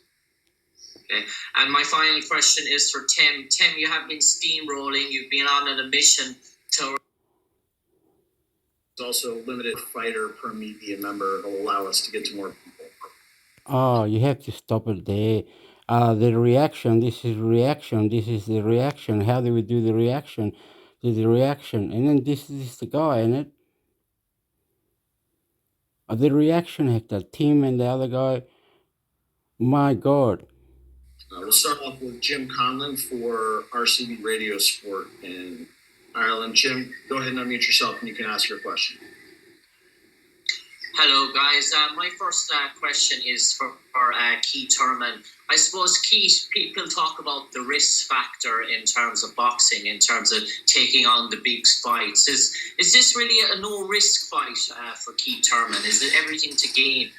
Okay. And my final question is for Tim. Tim, you have been steamrolling. You've been on an mission to.
There's also a limited fighter per media member will allow us to get to more people.
Oh, you have to stop it there. The reaction. This is reaction. This is the reaction. How do we do the reaction? Do the reaction, and then this is the guy, isn't it? The reaction, Hector. Tim and the other guy. My God.
We'll start off with Jim Conlon for RCB Radio Sport in Ireland. Jim, go ahead and unmute yourself and you can ask your question.
Hello, guys. My first question is for Keith Thurman. I suppose, Keith, people talk about the risk factor in terms of boxing, in terms of taking on the big fights. Is this really a no-risk fight for Keith Thurman? Is it everything to gain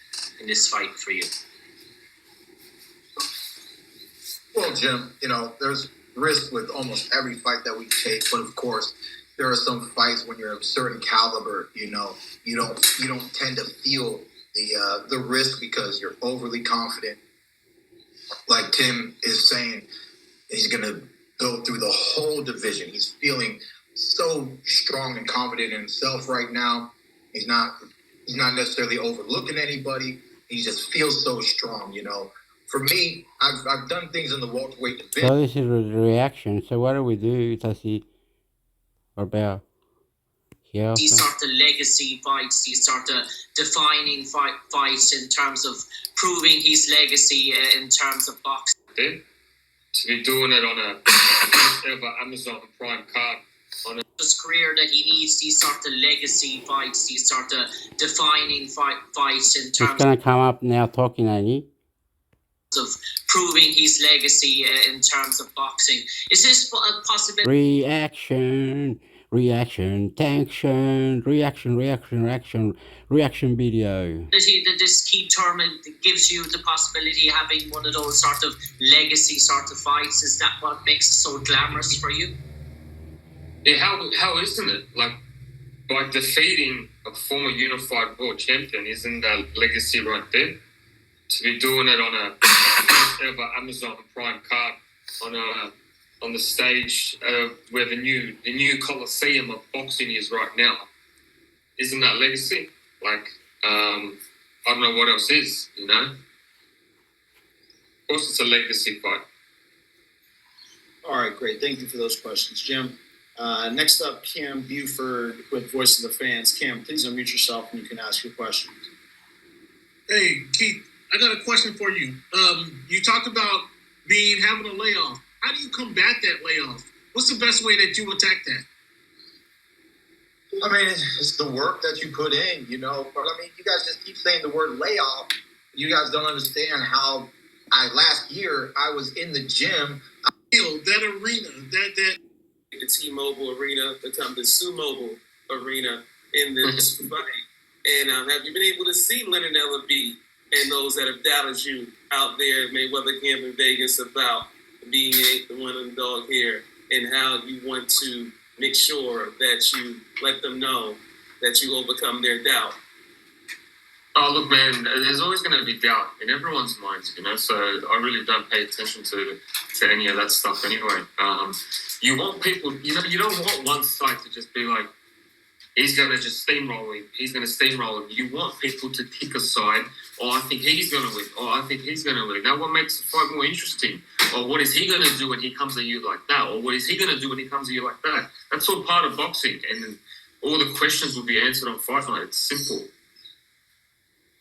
in this fight for you?
Well, Jim, there's risk with almost every fight that we take, but of course, there are some fights when you're of a certain caliber, you don't tend to feel the risk because you're overly confident. Like Tim is saying, he's gonna go through the whole division. He's feeling so strong and confident in himself right now. He's not necessarily overlooking anybody. He just feels so strong, For me, I've done things in the welterweight division.
So this is the reaction. So what do we do, Tassie? Or Bell? Yeah.
These sort of legacy fights, these sort of defining fights in terms of proving his legacy in terms of boxing.
To be doing it on a first ever Amazon Prime card.
His career that he needs these sort of legacy fights, these sort of defining fights in
He's
terms
gonna come up now talking, ain't he?
of proving his legacy in terms of boxing. Is this a possibility?
Reaction, tension, reaction video.
That this Keith Thurman gives you the possibility of having one of those sort of legacy sort of fights? Is that what makes it so glamorous for you?
Yeah, how isn't it? Like by defeating a former unified world champion, isn't that legacy right there? To be doing it on a first ever Amazon Prime card on the stage where the new Coliseum of boxing is right now, isn't that legacy? Like I don't know what else is, Of course, it's a legacy fight.
All right, great. Thank you for those questions, Jim. Next up, Cam Buford with Voice of the Fans. Cam, please unmute yourself and you can ask your question.
Hey, Keith, I got a question for you. You talked about having a layoff. How do you combat that layoff? What's the best way that you attack that?
I mean, it's the work that you put in, But I mean, you guys just keep saying the word layoff. You guys don't understand how last year I was in the gym.
That arena, that
the T-Mobile Arena become the Sue-Mobile Arena in this fight. And have you been able to see Leonard Ellaby and those that have doubted you out there, Mayweather Camp in Vegas, about being the one underdog here, and how you want to make sure that you let them know that you overcome their doubt?
Oh, look, man, there's always going to be doubt in everyone's minds, so I really don't pay attention to any of that stuff anyway. You want people, you don't want one side to just be like, he's going to just steamroll him. He's going to steamroll him. You want people to pick a side. Oh, I think he's going to win. Oh, I think he's going to win. Now, what makes the fight more interesting? Or what is he going to do when he comes at you like that? Or what is he going to do when he comes at you like that? That's all part of boxing. And all the questions will be answered on Fight Night. It's simple.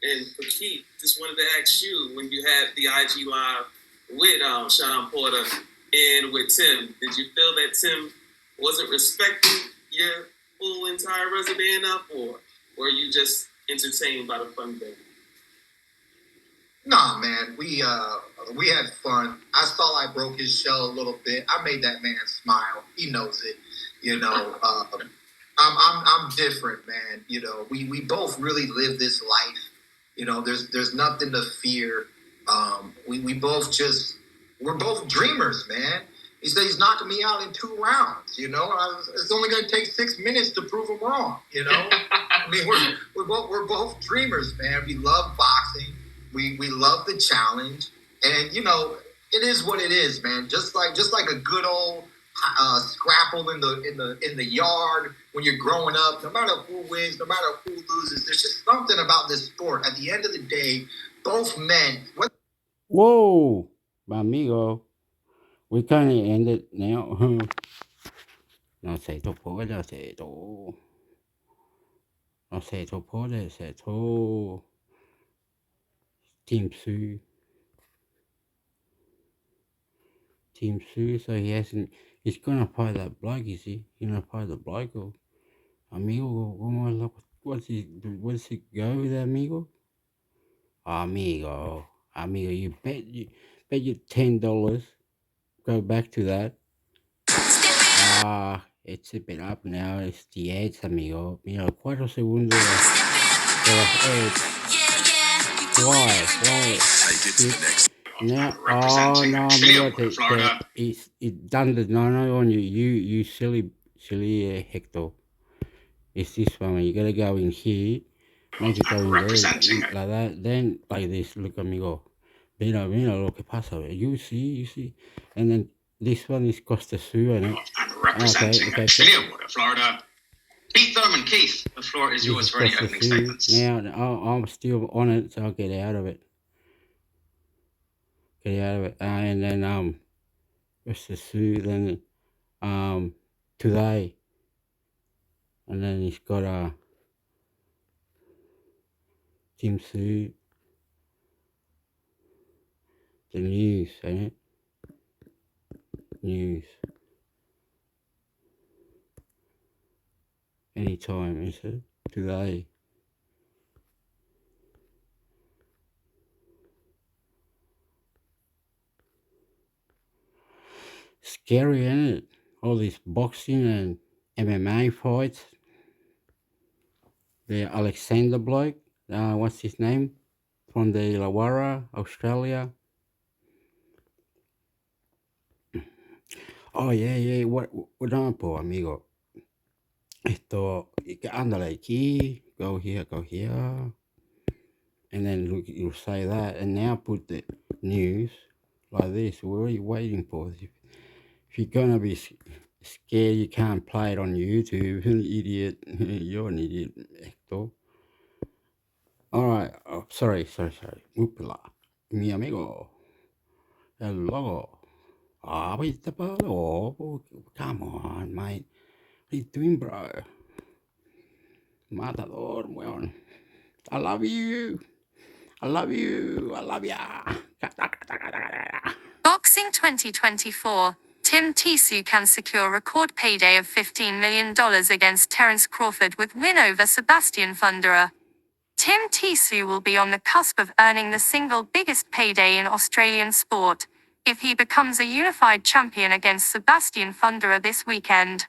And for Keith, just wanted to ask you, when you had the IG Live with Sean Porter and with Tim, did you feel that Tim wasn't respecting your full entire resume enough, or were you just entertained by the fun thing?
Nah, man, we had fun. I saw I broke his shell a little bit. I made that man smile. He knows it. I'm different, man. We both really live this life. There's nothing to fear. We're both dreamers, man. He said he's knocking me out in 2 rounds. It's only going to take 6 minutes to prove him wrong. I mean, we're both dreamers, man. We love boxing. We love the challenge, and it is what it is, man. Just like a good old scrapple in the yard when you're growing up. No matter who wins, no matter who loses, there's just something about this sport. At the end of the day, both men.
Whoa, my amigo. We kind of end it now. Nó sẽ thô phố, nó sẽ thô. Nó sẽ thô phố, nó sẽ thô. Team Sue, so he's gonna fight that bloke, is he? He's gonna fight the bloke, or amigo, ¿cómo es la what's he go with, amigo? Amigo, you bet you $10. Go back to that. It's a bit up now. It's the ads, amigo. Mira, 4 segundos de los ads. Why? Now,
Representing
no,
Trillium,
amigo,
Florida.
it done the no on you. You silly Hector. It's this one. You gotta go in here. Make it go in there,
Representing
like that. Then like this. Look, amigo. Mira lo que pasa. You see. And then this one is Costa Sur, and
and representing Trillium, Florida. Keith Thurman, Keith, the floor is yours for any opening statements.
Now I'm still on it, so I'll get out of it. And then Costa Sur, then today, and then he's got Tim Su, the news, ain't it? News. Anytime, is it? Today. Scary, isn't it? All this boxing and MMA fights. The Alexander bloke, what's his name? From the Illawarra, Australia. Oh, yeah. What on, po, amigo? Ándale aquí, go here. And then look, you'll say that, and now put the news like this. What are you waiting for? If you're gonna be scared, you can't play it on YouTube. Idiot. You're an idiot, Hector. Alright, sorry. Oopla. Mi amigo. El logo. Viste, oh, come on, mate. What are you doing, bro? Matador, weón. I love you.
Boxing 2024. Tim Tissue can secure record payday of $15 million against Terence Crawford with win over Sebastian Thunderer. Tim Tissue will be on the cusp of earning the single biggest payday in Australian sport, if he becomes a unified champion against Sebastian Thunderer this weekend.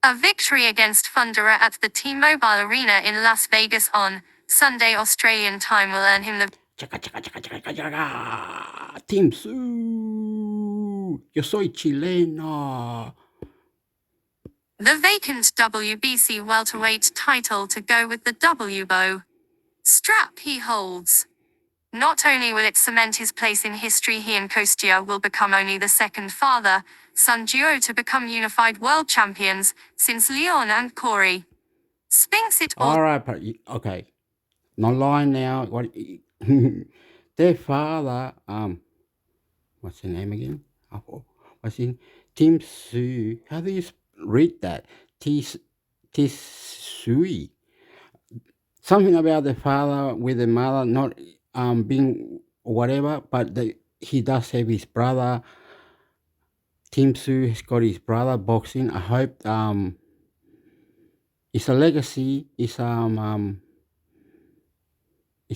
A victory against Thunderer at the T-Mobile Arena in Las Vegas on Sunday Australian time will earn him the
Tim Su, yo soy chileno.
The vacant WBC welterweight title to go with the WBO strap he holds. Not only will it cement his place in history, he and Kostya will become only the second father-son duo to become unified world champions since Leon and Corey. Spinks it all.
Alright, okay. Not lying now. What? Their father, what's the name again? What's in Tim Su? How do you read that? Tisui. Something about the father with the mother not being whatever, but he does have his brother. Tim Su has got his brother boxing. I hope it's a legacy. It's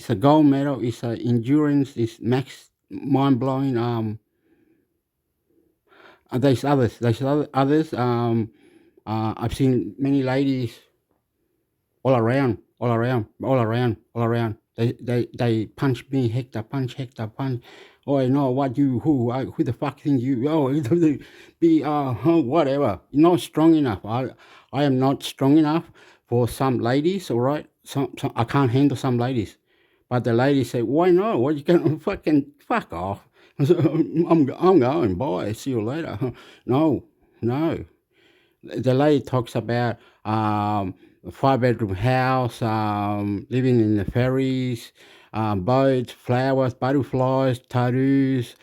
a gold medal. It's a endurance. It's max mind blowing. There's others. I've seen many ladies all around. They punch me, Hector punch. Oh, I know what you, who the fuck think you? Oh, be whatever. You're not strong enough. I am not strong enough for some ladies. All right, some I can't handle some ladies, but the ladies say, why not? What you gonna fucking fuck off? I'm going. Bye. See you later. No. The lady talks about 5-bedroom house, living in the ferries, boats, flowers, butterflies, tattoos,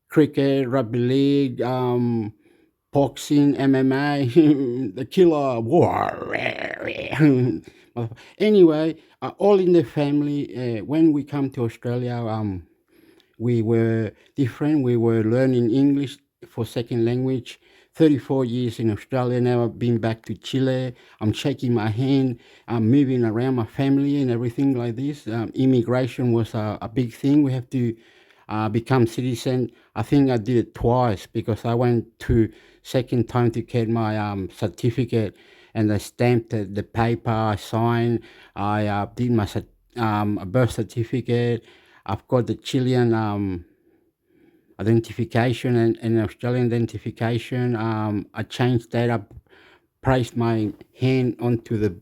cricket, rugby league, boxing, MMA, the killer. Anyway, all in the family. When we come to Australia, we were different. We were learning English for second language 34 years in Australia now. I've been back to Chile. I'm shaking my hand. I'm moving around my family and everything like this. Immigration was a big thing. We have to become citizen. I think I did it twice because I went to second time to get my certificate, and I stamped the paper. I signed. I did my birth certificate. I've got the Chilean identification and Australian identification. I changed that. I placed my hand onto the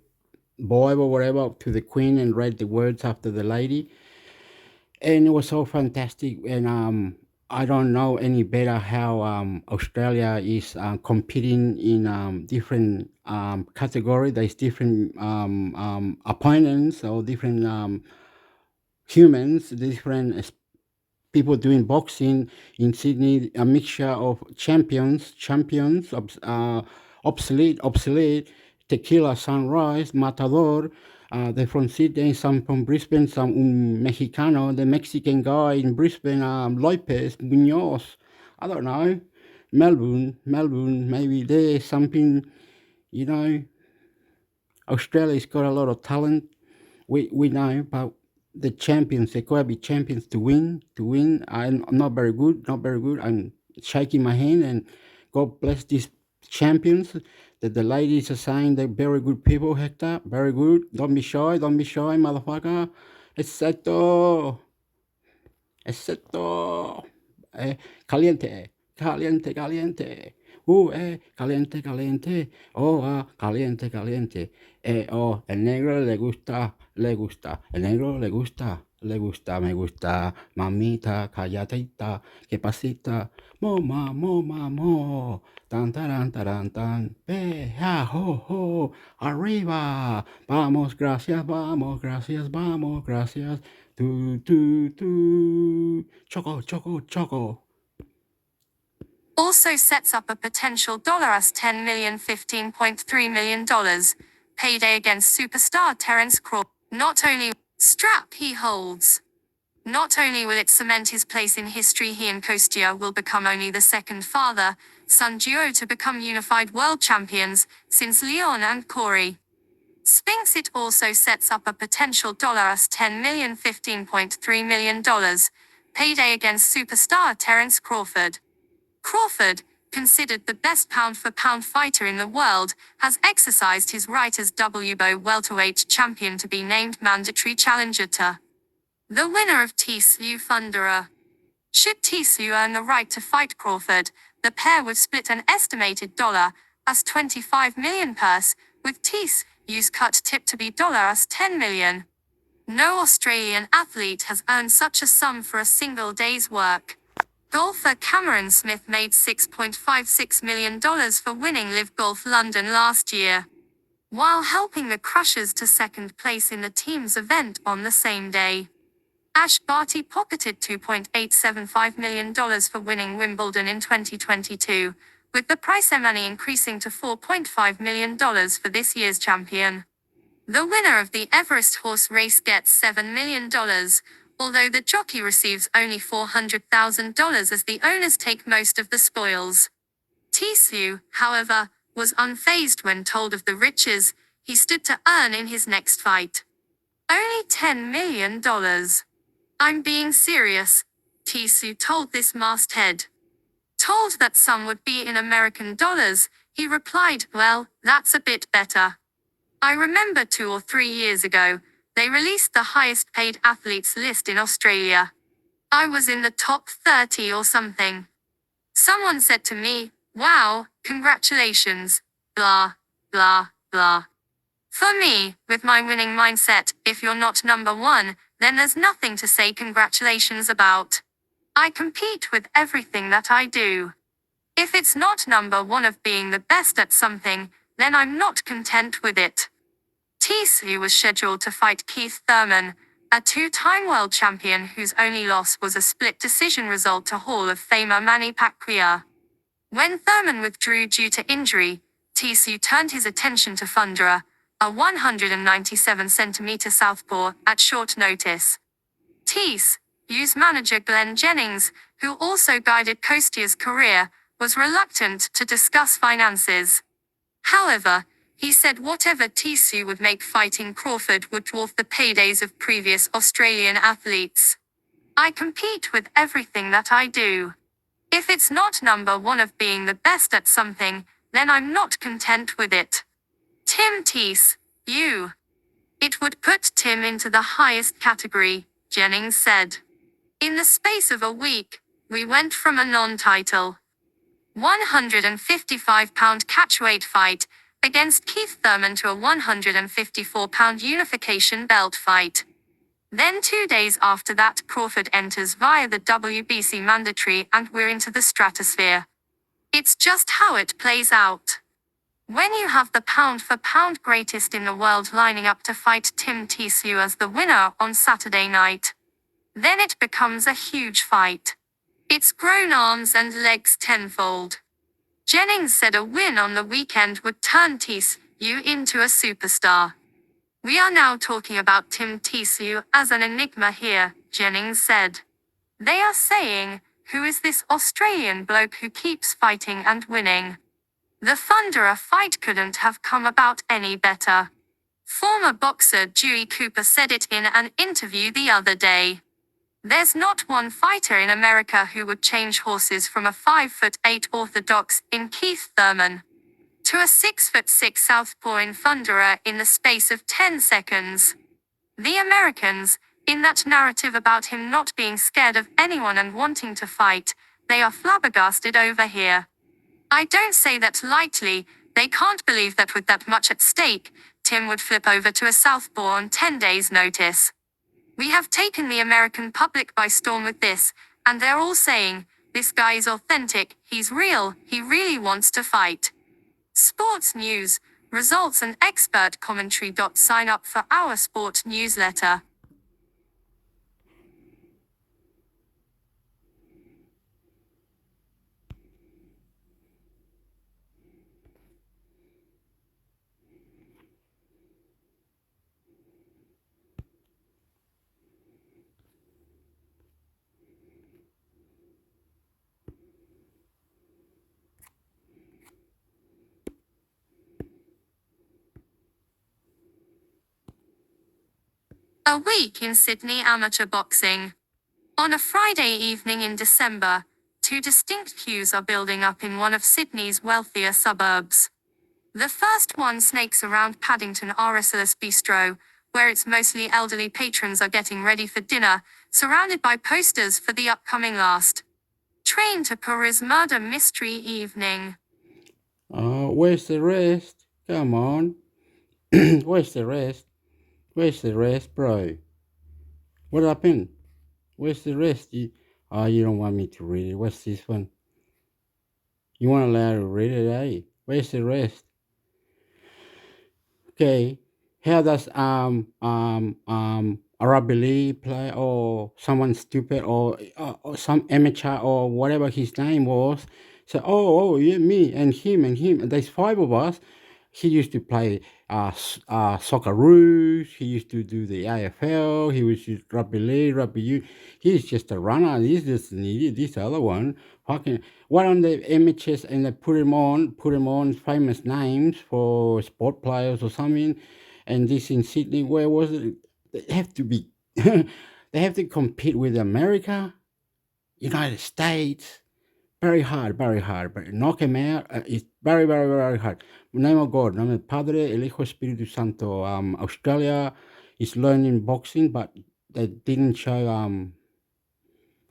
Bible or whatever, to the Queen, and read the words after the lady. And it was so fantastic. And I don't know any better how Australia is competing in different category. There's different opponents or different humans, different people doing boxing in Sydney, a mixture of champions, obsolete, Tequila, Sunrise, Matador. They're from Sydney, some from Brisbane, some Mexicano, the Mexican guy in Brisbane, Lopez, Munoz, I don't know, Melbourne, maybe there's something, you know. Australia's got a lot of talent, we know, but the champions, they gotta be champions to win. I'm not very good. I'm shaking my hand, and God bless these champions. That the ladies are saying they're very good people, Hector. Very good. Don't be shy, motherfucker. Excepto. Caliente. Caliente. Caliente. Oh, caliente. El negro le gusta. El negro le gusta. Me gusta. Mamita, calladita, que pasita. Mo. Tan, tan. Peja, ho. Arriba. Vamos, gracias. Tu. Choco.
Also sets up a potential $10 million $15.3 million payday against superstar Terence Crawford. Not only strap he holds. Not only will it cement his place in history, he and Kostya will become only the second father-son duo to become unified world champions since Leon and Corey Spinks. It also sets up a potential $10 million $15.3 million payday against superstar Terence Crawford. Crawford, considered the best pound-for-pound fighter in the world, has exercised his right as WBO welterweight champion to be named mandatory challenger to the winner of Tszyu Thunderer. Should Tszyu earn the right to fight Crawford, the pair would split an estimated $25 million purse, with Tszyu's cut tipped to be $10 million. No Australian athlete has earned such a sum for a single day's work. Golfer Cameron Smith made $6.56 million for winning Live Golf London last year, while helping the Crushers to second place in the team's event on the same day. Ash Barty pocketed $2.875 million for winning Wimbledon in 2022, with the prize money increasing to $4.5 million for this year's champion. The winner of the Everest horse race gets $7 million, although the jockey receives only $400,000 as the owners take most of the spoils. Tszyu, however, was unfazed when told of the riches he stood to earn in his next fight. Only $10 million. I'm being serious, Tszyu told this masthead. Told that sum would be in American dollars, he replied, well, that's a bit better. I remember 2 or 3 years ago, they released the highest paid athletes list in Australia. I was in the top 30 or something. Someone said to me, wow, congratulations, blah, blah, blah. For me, with my winning mindset, if you're not number one, then there's nothing to say congratulations about. I compete with everything that I do. If it's not number one of being the best at something, then I'm not content with it. Tszyu was scheduled to fight Keith Thurman, a 2-time world champion whose only loss was a split decision result to Hall of Famer Manny Pacquiao. When Thurman withdrew due to injury, Tszyu turned his attention to Thunderer, a 197cm southpaw, at short notice. Tszyu, used manager Glenn Jennings, who also guided Kostya's career, was reluctant to discuss finances. However, he said whatever Tissue would make fighting Crawford would dwarf the paydays of previous Australian athletes. I compete with everything that I do. If it's not number one of being the best at something, then I'm not content with it. Tim Tissue. It would put Tim into the highest category, Jennings said. In the space of a week, we went from a non-title 155-pound catchweight fight against Keith Thurman to a 154-pound unification belt fight. Then 2 days after that, Crawford enters via the WBC mandatory and we're into the stratosphere. It's just how it plays out. When you have the pound-for-pound greatest in the world lining up to fight Tim Tissue as the winner on Saturday night, then it becomes a huge fight. It's grown arms and legs tenfold. Jennings said a win on the weekend would turn Tissue into a superstar. We are now talking about Tim Tissue as an enigma here, Jennings said. They are saying, who is this Australian bloke who keeps fighting and winning? The Thunderer fight couldn't have come about any better. Former boxer Dewey Cooper said it in an interview the other day. There's not one fighter in America who would change horses from a 5'8" orthodox in Keith Thurman to a 6'6" southpaw in Thunderer in the space of 10 seconds. The Americans, in that narrative about him not being scared of anyone and wanting to fight, they are flabbergasted over here. I don't say that lightly. They can't believe that with that much at stake, Tim would flip over to a southpaw on 10 days' notice. We have taken the American public by storm with this, and they're all saying, this guy is authentic, he's real, he really wants to fight. Sports news, results and expert commentary. Sign up for our sport newsletter. A week in Sydney amateur boxing. On a Friday evening in December, two distinct queues are building up in one of Sydney's wealthier suburbs. The first one snakes around Paddington RSLS Bistro, where its mostly elderly patrons are getting ready for dinner, surrounded by posters for the upcoming Last Train to Paris murder mystery evening.
Where's the rest? Come on. Where's the rest? Where's the rest, bro? What happened? Where's the rest? You don't want me to read it. What's this one? You won't allow to read it, eh? Where's the rest? Okay. How does a rugby league player or someone stupid or some amateur or whatever his name was say, yeah, me and him and there's five of us. He used to play Socceroos. He used to do the AFL. He was just rugby league, rugby U. He's just a runner. He's just an idiot. This other one, fucking, why don't they amateurs and they put him on famous names for sport players or something? And this in Sydney, where was it? They have to be, they have to compete with America, United States. Very hard, but knock him out. It's very, very, very hard. Name of God, name of Padre, El Hijo, Espíritu Santo. Australia is learning boxing, but they didn't show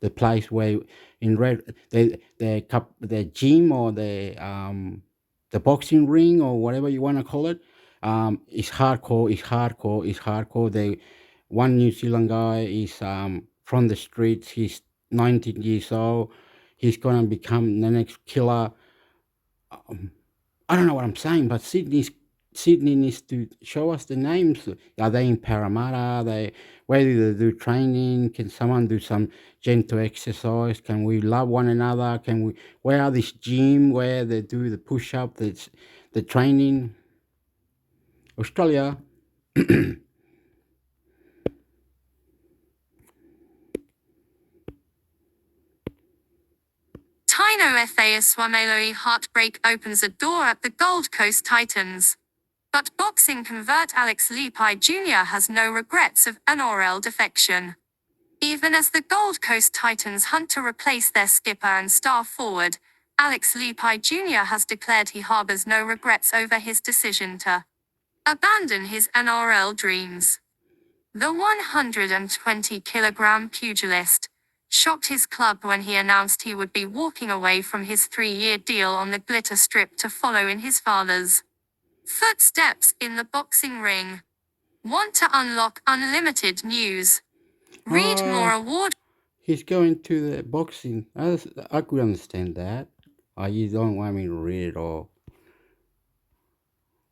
the place where in red the gym or the boxing ring or whatever you want to call it. It's hardcore. The one New Zealand guy is from the streets. He's 19 years old. He's gonna become the next killer. I don't know what I'm saying, but Sydney needs to show us the names. Are they in Parramatta? Where do they do training? Can someone do some gentle exercise? Can we love one another? Where are this gym where they do the push-up, the training? Australia.
Taino Ethea Swameloi heartbreak opens a door at the Gold Coast Titans. But boxing convert Alex Lepi Jr. has no regrets of NRL defection. Even as the Gold Coast Titans hunt to replace their skipper and star forward, Alex Lepi Jr. has declared he harbors no regrets over his decision to abandon his NRL dreams. The 120-kilogram pugilist shocked his club when he announced he would be walking away from his 3-year deal on the Glitter Strip to follow in his father's footsteps in the boxing ring. Want to unlock unlimited news? Read more award.
He's going to the boxing. I could understand that. You don't want me to read it all.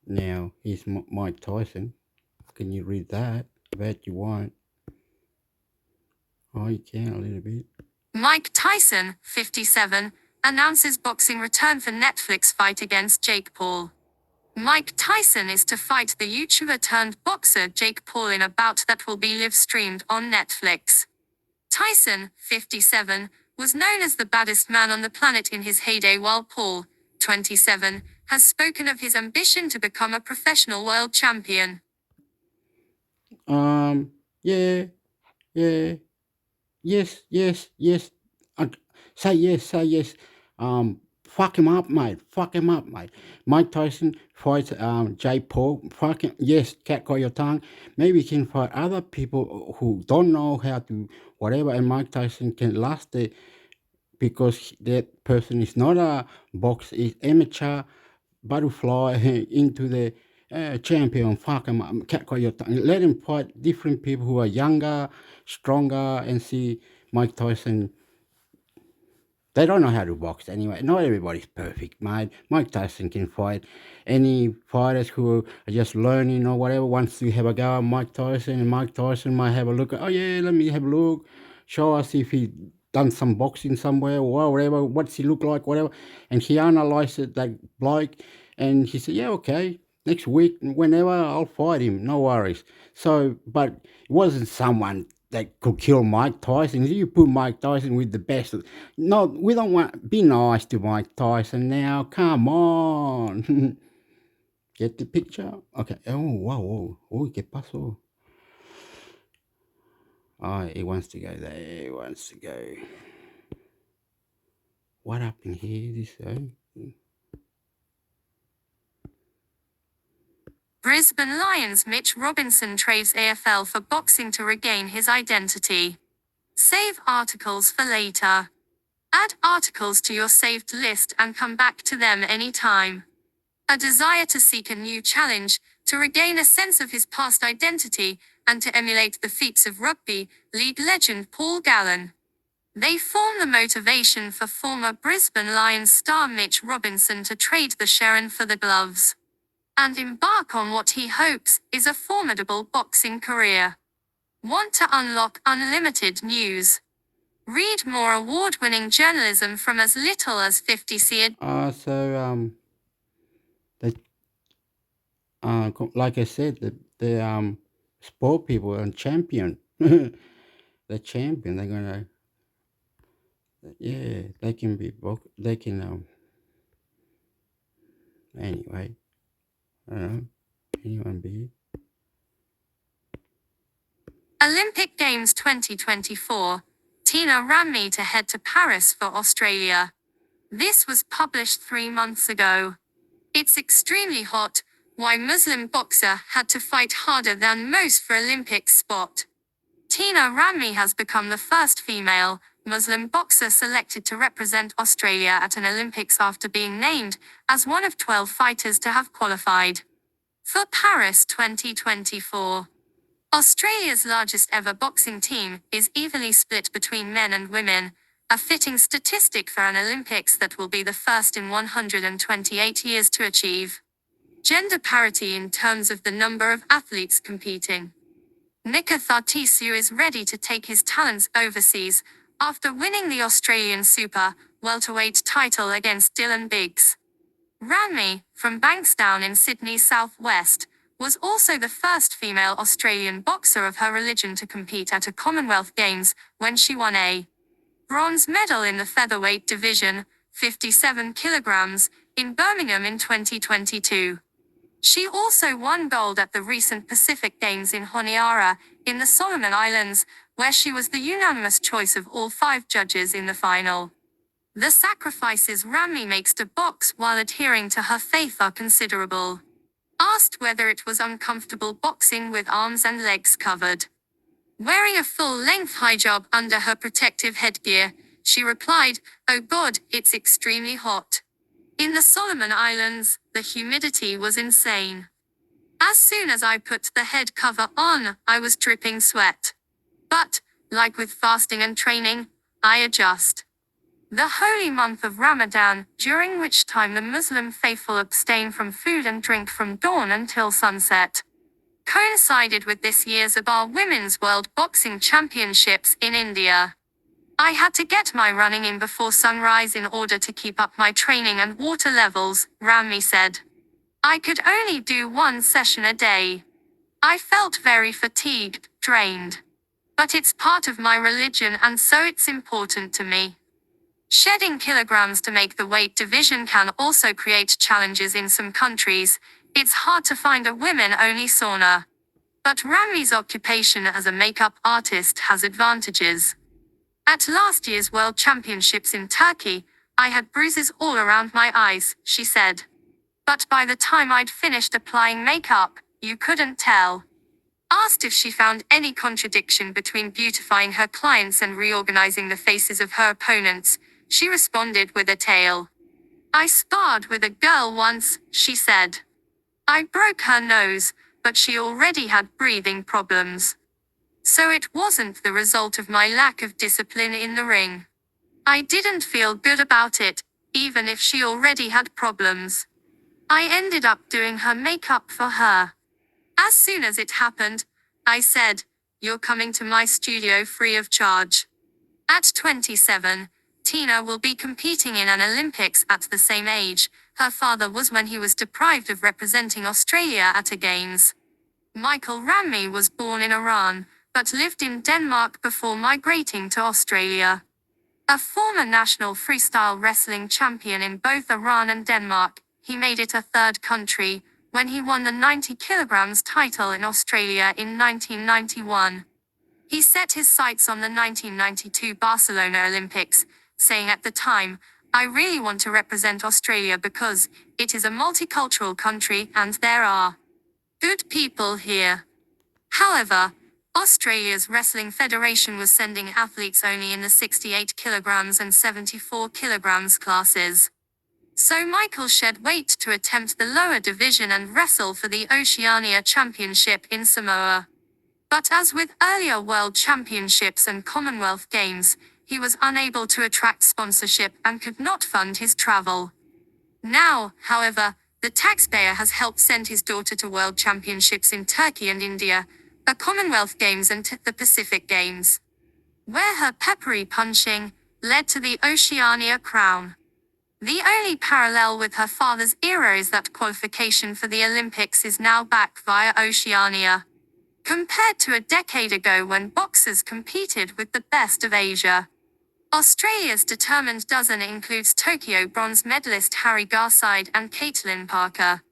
Now, he's Mike Tyson. Can you read that? I bet you won't. Oh, you can a little bit.
Mike Tyson, 57, announces boxing return for Netflix fight against Jake Paul. Mike Tyson is to fight the YouTuber-turned-boxer Jake Paul in a bout that will be live-streamed on Netflix. Tyson, 57, was known as the baddest man on the planet in his heyday, while Paul, 27, has spoken of his ambition to become a professional world champion.
Yeah. Yes. Say yes. Fuck him up, mate. Mike Tyson fights Jake Paul. Fuck him. Yes, cat call your tongue. Maybe he can fight other people who don't know how to whatever, and Mike Tyson can last it because that person is not a boxer, is amateur, butterfly into the champion. Fuck him up. Cat call your tongue. Let him fight different people who are younger, stronger, and see Mike Tyson. They don't know how to box anyway. Not everybody's perfect, mate. Mike Tyson can fight any fighters who are just learning or whatever, wants to have a go at Mike Tyson, and Mike Tyson might have a look at, oh yeah, let me have a look, show us if he done some boxing somewhere or whatever, what's he look like, whatever. And he analysed it, that bloke, and he said, yeah, okay, next week, whenever, I'll fight him, no worries. So, but it wasn't someone that could kill Mike Tyson. You put Mike Tyson with the best. No, we don't want. Be nice to Mike Tyson now. Come on. Get the picture? Okay. Oh, wow. Oh, ¿qué pasó? Oh, he wants to go there. He wants to go. What happened here? This
Brisbane Lions Mitch Robinson trades AFL for boxing to regain his identity. Save articles for later. Add articles to your saved list and come back to them anytime. A desire to seek a new challenge, to regain a sense of his past identity, and to emulate the feats of rugby league legend Paul Gallen. They form the motivation for former Brisbane Lions star Mitch Robinson to trade the Sharon for the gloves and embark on what he hopes is a formidable boxing career. Want to unlock unlimited news? Read more award-winning journalism from as little as 50 cents.
Like I said, the sport people are champion. The champion. They're gonna. Yeah, they can be. They can. Anyway. I don't know. Anyone be?
Olympic Games 2024. Tina Ramey to head to Paris for Australia. This was published 3 months ago. It's extremely hot. Why Muslim boxer had to fight harder than most for Olympic spot. Tina Ramey has become the first female Muslim boxer selected to represent Australia at an Olympics after being named as one of 12 fighters to have qualified for Paris 2024. Australia's largest ever boxing team is evenly split between men and women, a fitting statistic for an Olympics that will be the first in 128 years to achieve gender parity in terms of the number of athletes competing. Nika Thartisu is ready to take his talents overseas after winning the Australian Super welterweight title against Dylan Biggs. Ramey, from Bankstown in Sydney's southwest, was also the first female Australian boxer of her religion to compete at a Commonwealth Games when she won a bronze medal in the featherweight division, 57 kilograms, in Birmingham in 2022. She also won gold at the recent Pacific Games in Honiara, in the Solomon Islands, where she was the unanimous choice of all 5 judges in the final. The sacrifices Rami makes to box while adhering to her faith are considerable. Asked whether it was uncomfortable boxing with arms and legs covered, wearing a full-length hijab under her protective headgear, she replied, "Oh God, it's extremely hot." In the Solomon Islands, the humidity was insane. As soon as I put the head cover on, I was dripping sweat. But, like with fasting and training, I adjust. The holy month of Ramadan, during which time the Muslim faithful abstain from food and drink from dawn until sunset, coincided with this year's ABBA Women's World Boxing Championships in India. I had to get my running in before sunrise in order to keep up my training and water levels, Rami said. I could only do 1 session a day. I felt very fatigued, drained. But it's part of my religion and so it's important to me. Shedding kilograms to make the weight division can also create challenges in some countries. It's hard to find a women-only sauna. But Rami's occupation as a makeup artist has advantages. At last year's World Championships in Turkey, I had bruises all around my eyes, she said. But by the time I'd finished applying makeup, you couldn't tell. Asked if she found any contradiction between beautifying her clients and reorganizing the faces of her opponents, she responded with a tale. I sparred with a girl once, she said. I broke her nose, but she already had breathing problems. So it wasn't the result of my lack of discipline in the ring. I didn't feel good about it, even if she already had problems. I ended up doing her makeup for her. As soon as it happened, I said, "You're coming to my studio free of charge." At 27, Tina will be competing in an Olympics at the same age her father was when he was deprived of representing Australia at a Games. Michael Rami was born in Iran, but lived in Denmark before migrating to Australia. A former national freestyle wrestling champion in both Iran and Denmark, he made it a 3rd country, when he won the 90 kilograms title in Australia in 1991. He set his sights on the 1992 Barcelona Olympics, saying at the time, "I really want to represent Australia because it is a multicultural country and there are good people here." However, Australia's Wrestling Federation was sending athletes only in the 68 kilograms and 74 kilograms classes. So Michael shed weight to attempt the lower division and wrestle for the Oceania Championship in Samoa. But as with earlier World Championships and Commonwealth Games, he was unable to attract sponsorship and could not fund his travel. Now, however, the taxpayer has helped send his daughter to World Championships in Turkey and India, the Commonwealth Games and the Pacific Games, where her peppery punching led to the Oceania crown. The only parallel with her father's era is that qualification for the Olympics is now back via Oceania, compared to a decade ago when boxers competed with the best of Asia. Australia's determined dozen includes Tokyo bronze medalist Harry Garside and Caitlin Parker,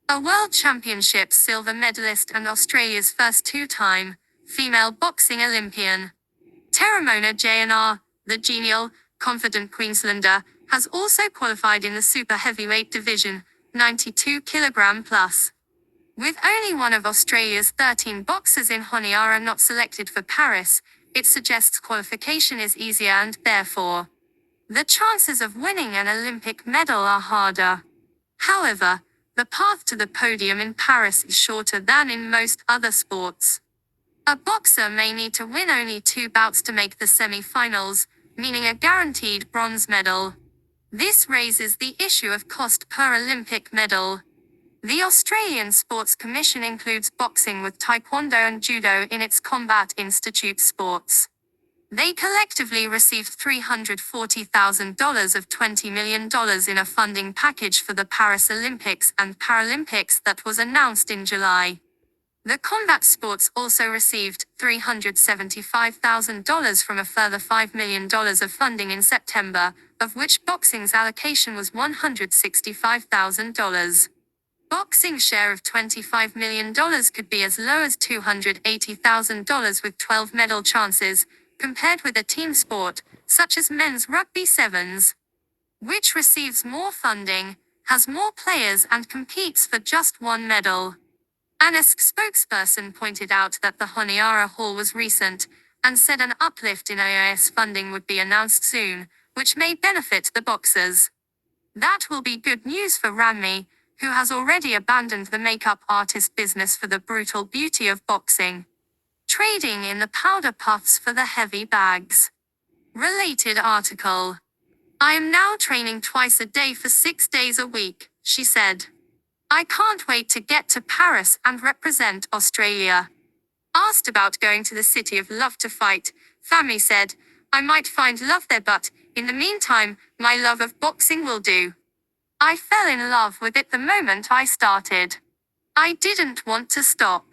a World Championships silver medalist and Australia's first 2-time female boxing Olympian. Terramona JNR, the genial, confident Queenslander, has also qualified in the super heavyweight division, 92 kg plus. With only one of Australia's 13 boxers in Honiara not selected for Paris, it suggests qualification is easier and therefore, the chances of winning an Olympic medal are harder. However, the path to the podium in Paris is shorter than in most other sports. A boxer may need to win only 2 bouts to make the semi-finals, meaning a guaranteed bronze medal. This raises the issue of cost per Olympic medal. The Australian Sports Commission includes boxing with Taekwondo and Judo in its Combat Institute sports. They collectively received $340,000 of $20 million in a funding package for the Paris Olympics and Paralympics that was announced in July. The combat sports also received $375,000 from a further $5 million of funding in September, of which boxing's allocation was $165,000. Boxing's share of $25 million could be as low as $280,000 with 12 medal chances, compared with a team sport, such as men's rugby sevens, which receives more funding, has more players and competes for just one medal. An ISK spokesperson pointed out that the Honiara haul was recent, and said an uplift in AIS funding would be announced soon, which may benefit the boxers. That will be good news for Rami, who has already abandoned the makeup artist business for the brutal beauty of boxing, trading in the powder puffs for the heavy bags. Related article. I am now training twice a day for 6 days a week, she said. I can't wait to get to Paris and represent Australia. Asked about going to the City of Love to fight, Fami said, I might find love there, but, in the meantime, my love of boxing will do. I fell in love with it the moment I started. I didn't want to stop.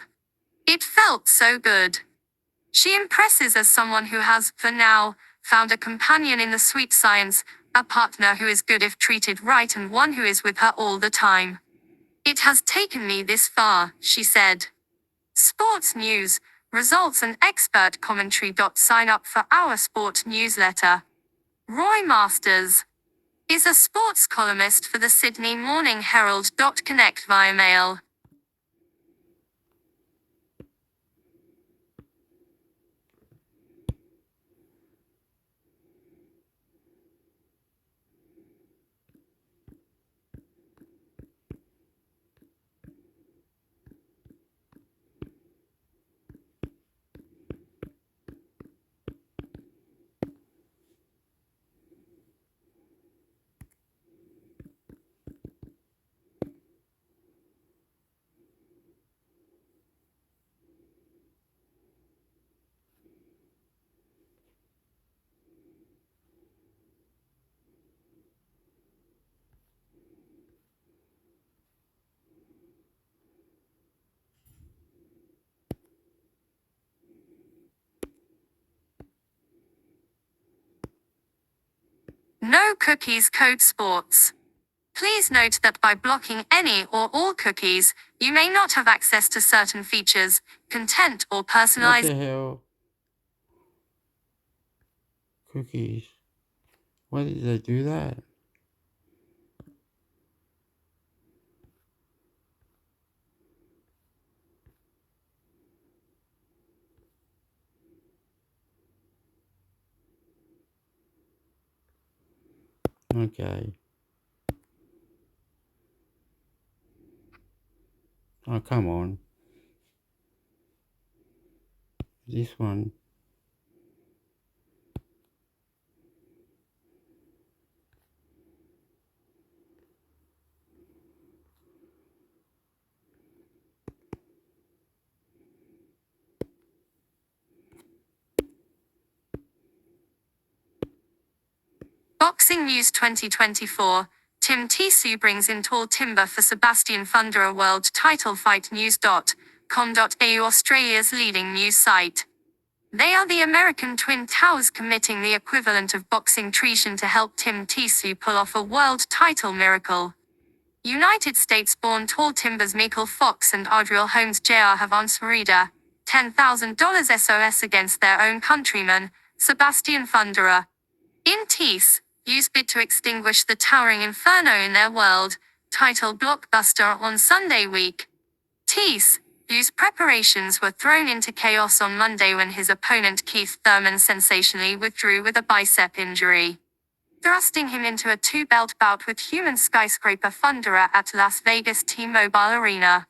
It felt so good. She impresses as someone who has, for now, found a companion in the sweet science, a partner who is good if treated right and one who is with her all the time. It has taken me this far, she said. Sports news, results and expert commentary. Sign up for our sport newsletter. Roy Masters is a sports columnist for the Sydney Morning Herald. Connect via mail. No cookies. Code Sports. Please note that by blocking any or all cookies, you may not have access to certain features, content, or
What
personalized.
the hell? Cookies. Why did they do that? Okay. Oh, come on. This one.
Boxing News 2024, Tim Tszyu brings in tall timber for Sebastian Fundora. World title fight news.com.au, Australia's leading news site. They are the American Twin Towers committing the equivalent of boxing treason to help Tim Tszyu pull off a world title miracle. United States-born tall timbers Michael Fox and Adriel Holmes Jr. have on Sarida $10,000 SOS against their own countryman, Sebastian Fundora. In Tszyu's bid to extinguish the towering inferno in their world title blockbuster on Sunday week. Tszyu's preparations were thrown into chaos on Monday when his opponent Keith Thurman sensationally withdrew with a bicep injury, thrusting him into a two-belt bout with human skyscraper Fundora at Las Vegas T-Mobile Arena.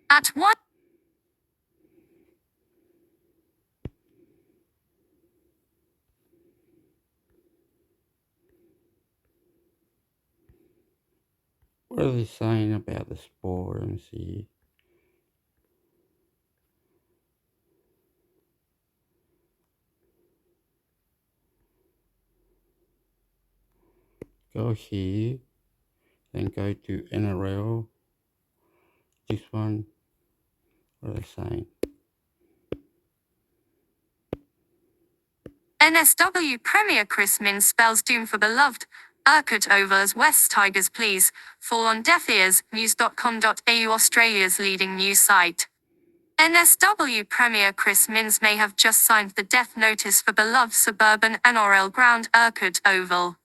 At one
What are they saying about the sport? Let me see. Go here, then go to NRL. This one, What are they saying?
NSW Premier Chris Minns spells doom for beloved Urquhart Oval as West Tigers please fall on deaf ears. News.com.au, Australia's leading news site. NSW Premier Chris Minns may have just signed the death notice for beloved suburban NRL ground Urquhart Oval.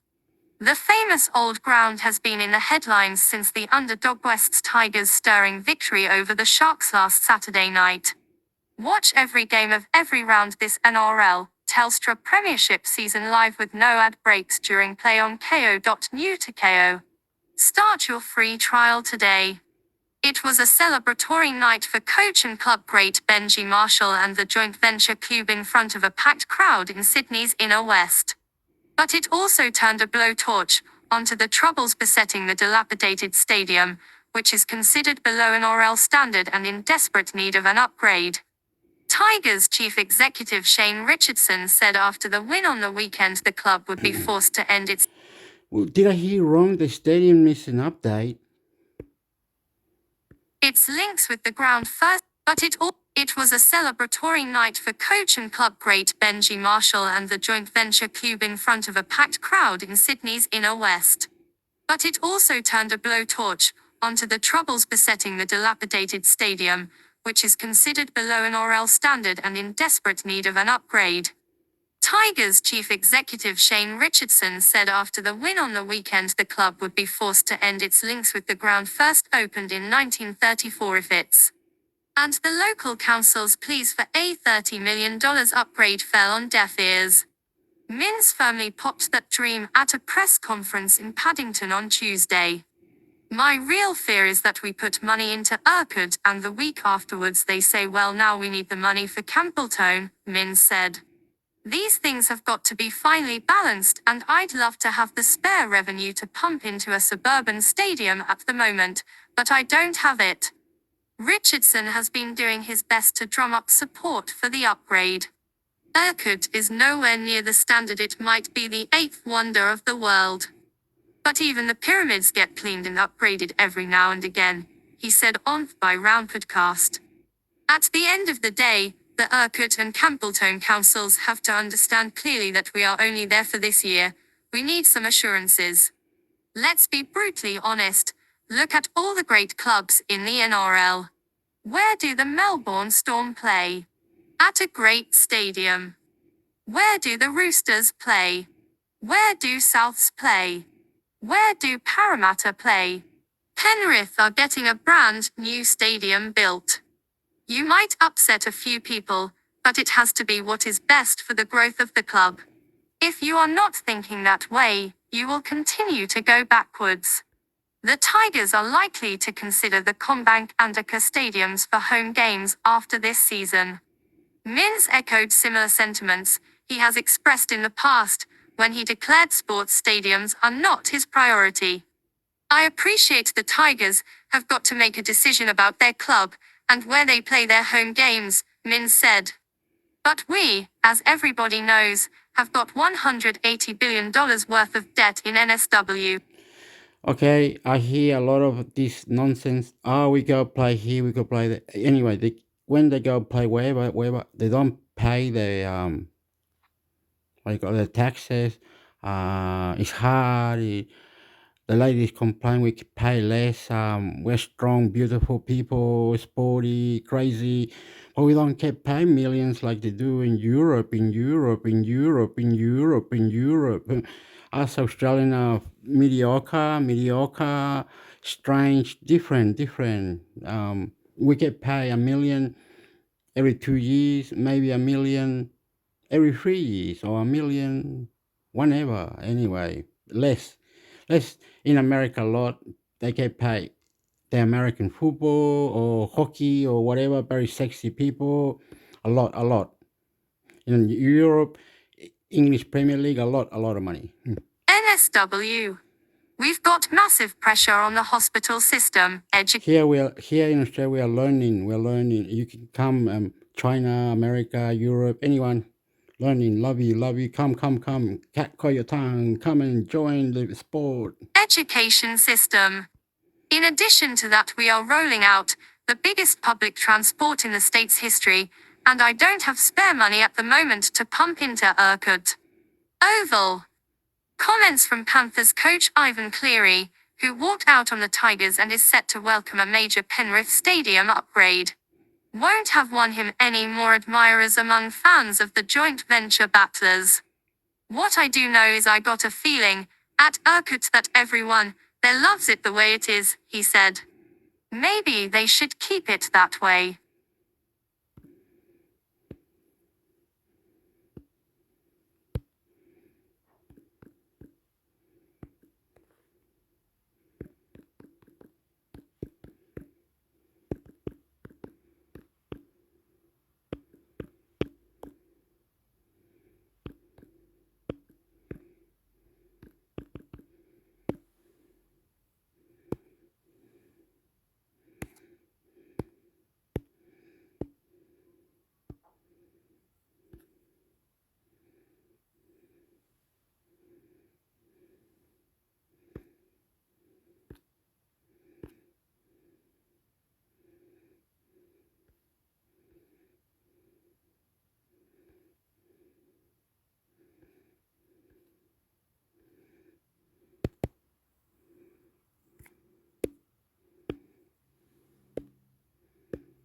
The famous old ground has been in the headlines since the underdog West Tigers' stirring victory over the Sharks last Saturday night. Watch every game of every round this NRL Telstra Premiership season live with no ad breaks during play on ko.new to ko. Start your free trial today. It was a celebratory night for coach and club great Benji Marshall and the joint venture club in front of a packed crowd in Sydney's inner west. But it also turned a blowtorch onto the troubles besetting the dilapidated stadium, which is considered below NRL standard and in desperate need of an upgrade. Tigers chief executive Shane Richardson said after the win on the weekend the club would be forced to end its...
Well, did I hear wrong? The stadium needs an update.
its links with the ground first, but it was a celebratory night for coach and club great Benji Marshall and the joint venture club in front of a packed crowd in Sydney's inner west. But it also turned a blowtorch onto the troubles besetting the dilapidated stadium, which is considered below NRL standard and in desperate need of an upgrade. Tigers chief executive Shane Richardson said after the win on the weekend the club would be forced to end its links with the ground first opened in 1934 if it's... And the local council's pleas for a $30 million upgrade fell on deaf ears. Minns firmly popped that dream at a press conference in Paddington on Tuesday. My real fear is that we put money into Urquhart and the week afterwards they say well now we need the money for Campbelltown, Minns said. These things have got to be finely balanced and I'd love to have the spare revenue to pump into a suburban stadium at the moment, but I don't have it. Richardson has been doing his best to drum up support for the upgrade. Urquhart is nowhere near the standard it might be the eighth wonder of the world. But even the pyramids get cleaned and upgraded every now and again, he said on by Round Podcast. At the end of the day, the Urquhart and Campbelltown councils have to understand clearly that we are only there for this year. We need some assurances. Let's be brutally honest. Look at all the great clubs in the NRL. Where do the Melbourne Storm play? At a great stadium. Where do the Roosters play? Where do Souths play? Where do Parramatta play? Penrith are getting a brand new stadium built. You might upset a few people, but it has to be what is best for the growth of the club. If you are not thinking that way, you will continue to go backwards. The Tigers are likely to consider the CommBank and Andaka stadiums for home games after this season. Minns echoed similar sentiments he has expressed in the past, when he declared sports stadiums are not his priority. I appreciate the Tigers have got to make a decision about their club and where they play their home games, Minns said. But we, as everybody knows, have got $180 billion worth of debt in NSW.
Okay, I hear a lot of this nonsense. Oh, we go play here, we go play there. Anyway, when they go play wherever, they don't pay the the taxes. It's hard. The ladies complain we pay less. We're strong, beautiful people, sporty, crazy, but we don't get paid millions like they do in Europe. Us Australian are mediocre, strange, different. We get paid $1 million every 2 years, maybe $1 million every 3 years, or $1 million whenever. Anyway, less in America a lot. They get paid the American football or hockey or whatever, very sexy people, a lot. In Europe, English Premier League, a lot of money.
NSW. We've got massive pressure on the hospital system.
Here in Australia we are learning. You can come, China, America, Europe, anyone. Learning, love you, come, call your tongue, come and join the sport.
Education system. In addition to that, we are rolling out the biggest public transport in the state's history, and I don't have spare money at the moment to pump into Irkut. Oval. Comments from Panthers coach Ivan Cleary, who walked out on the Tigers and is set to welcome a major Penrith Stadium upgrade. Won't have won him any more admirers among fans of the joint venture battlers. What I do know is I got a feeling, at Irkut, that everyone there loves it the way it is, he said. Maybe they should keep it that way.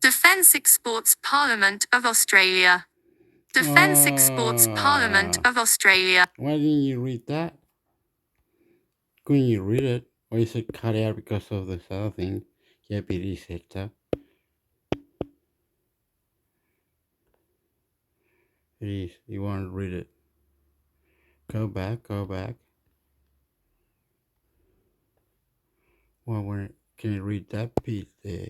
Defence Exports Parliament of Australia. Defence Exports Parliament of Australia.
Why didn't you read that? Couldn't you read it? Or is it cut out because of this other thing? Yep, it is, Hector. It is. You want to read it? Go back. Well, can you read that piece there?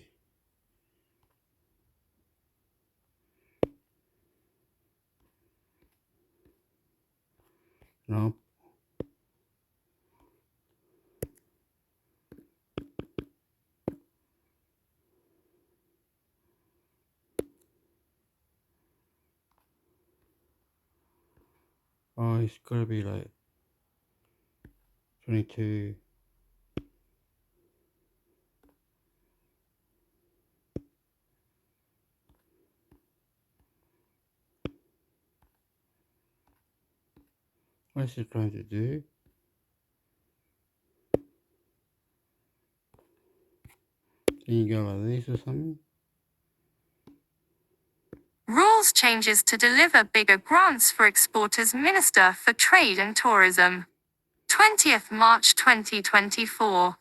No. Oh, it's gotta be like 22. What is it trying to do? Can you go like this or something?
Rules changes to deliver bigger grants for exporters. Minister for Trade and Tourism. 20th March 2024.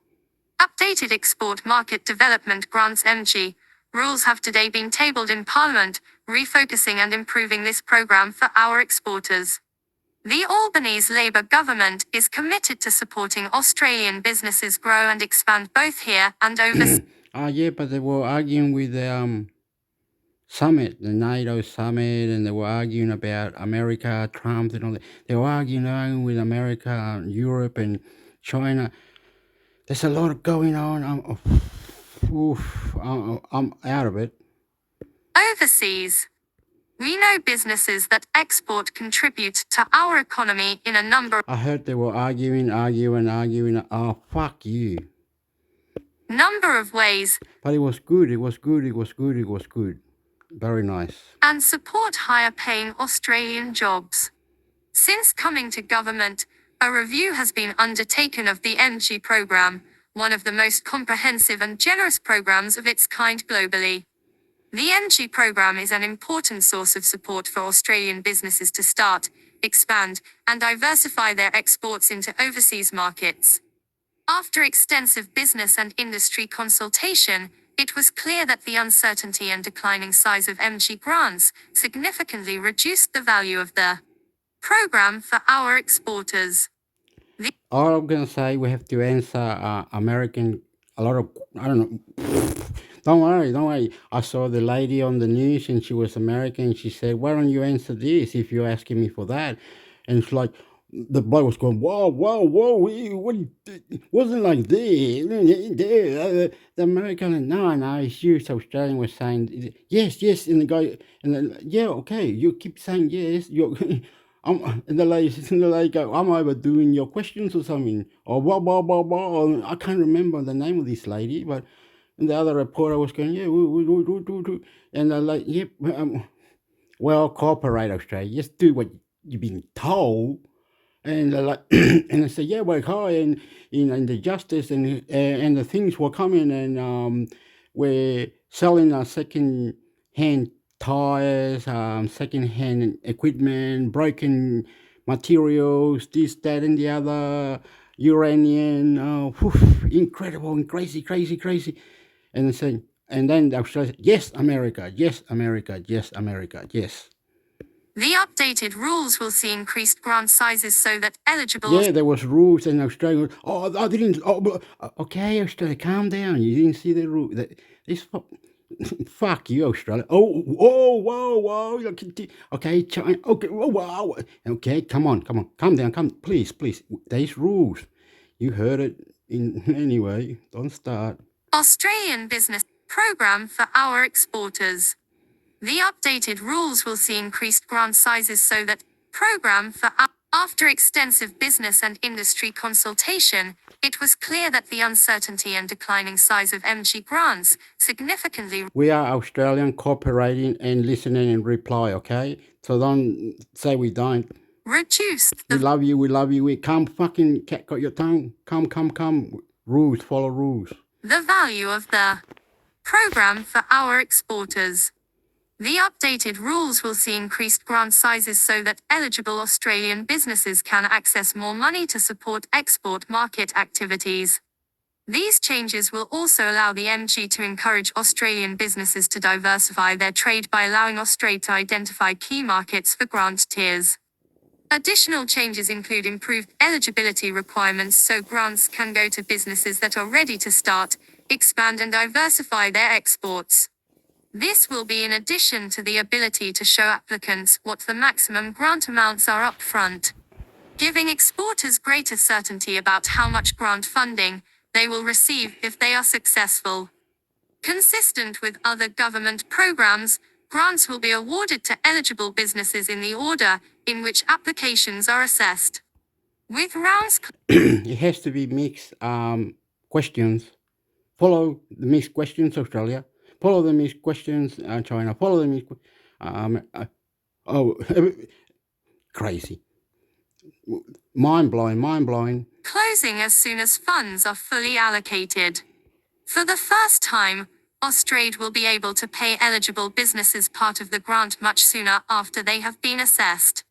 Updated Export Market Development Grants (MG) rules have today been tabled in Parliament, refocusing and improving this program for our exporters. The Albanese Labour government is committed to supporting Australian businesses grow and expand both here and overseas.
Yeah, but they were arguing with the summit, the NATO summit, and they were arguing about America, Trump, and all that. They were arguing with America, Europe, and China. There's a lot going on. I'm out of it.
Overseas. We know businesses that export contribute to our economy in a number
I heard they were arguing. Oh, fuck you.
of ways,
But it was good. Very nice.
and support higher paying Australian jobs. Since coming to government, a review has been undertaken of the MG program, one of the most comprehensive and generous programs of its kind globally. The MG program is an important source of support for Australian businesses to start, expand, and diversify their exports into overseas markets. After extensive business and industry consultation, it was clear that the uncertainty and declining size of MG grants significantly reduced the value of the program for our exporters.
All I'm gonna say, we have to answer American. A lot of I don't know. Don't worry. I saw the lady on the news, and she was American. She said, "Why don't you answer this if you're asking me for that?" And it's like the bloke was going, "Whoa! What? Wasn't like this." The American, no, it's you. So Australian was saying, "Yes," and the guy, and then, "Yeah, okay." You keep saying yes. You're. And the lady go, "I'm overdoing your questions or something." Or blah. I can't remember the name of this lady, but And the other reporter was going, yeah, and they're like, yep, well, cooperate, Australia. Just do what you've been told. And they're like, and they say, yeah, we're high, and the justice and the things were coming, and we're selling second-hand tires, second-hand equipment, broken materials, this, that, and the other, uranium, incredible and crazy. And they say, and then Australia said, yes, America, yes, America, yes, America, yes.
The updated rules will see increased grant sizes so that eligible.
Yeah, there was rules in Australia. Oh, I didn't. Okay, Australia, calm down. You didn't see the rule. This fuck you, Australia. Whoa. Okay, China. Okay, wow. Okay, come on, calm down, please. There's rules. You heard it anyway. Don't start.
Australian business program for our exporters. The updated rules will see increased grant sizes so that program for after extensive business and industry consultation, it was clear that the uncertainty and declining size of MG grants significantly.
We are Australian, cooperating and listening and reply, okay? So don't say we don't.
Reduced
We love you. We come fucking cat got your tongue. Come. Rules, follow rules.
The value of the program for our exporters. The updated rules will see increased grant sizes so that eligible Australian businesses can access more money to support export market activities. These changes will also allow the MG to encourage Australian businesses to diversify their trade by allowing Australia to identify key markets for grant tiers. Additional changes include improved eligibility requirements so grants can go to businesses that are ready to start, expand and diversify their exports. This will be in addition to the ability to show applicants what the maximum grant amounts are up front, giving exporters greater certainty about how much grant funding they will receive if they are successful. Consistent with other government programs, grants will be awarded to eligible businesses in the order in which applications are assessed. With rounds,
it has to be mixed questions. Follow the mixed questions, Australia. Follow the mixed questions, China. Follow the mixed. Crazy. Mind blowing.
Closing as soon as funds are fully allocated. For the first time, Austrade will be able to pay eligible businesses part of the grant much sooner after they have been assessed.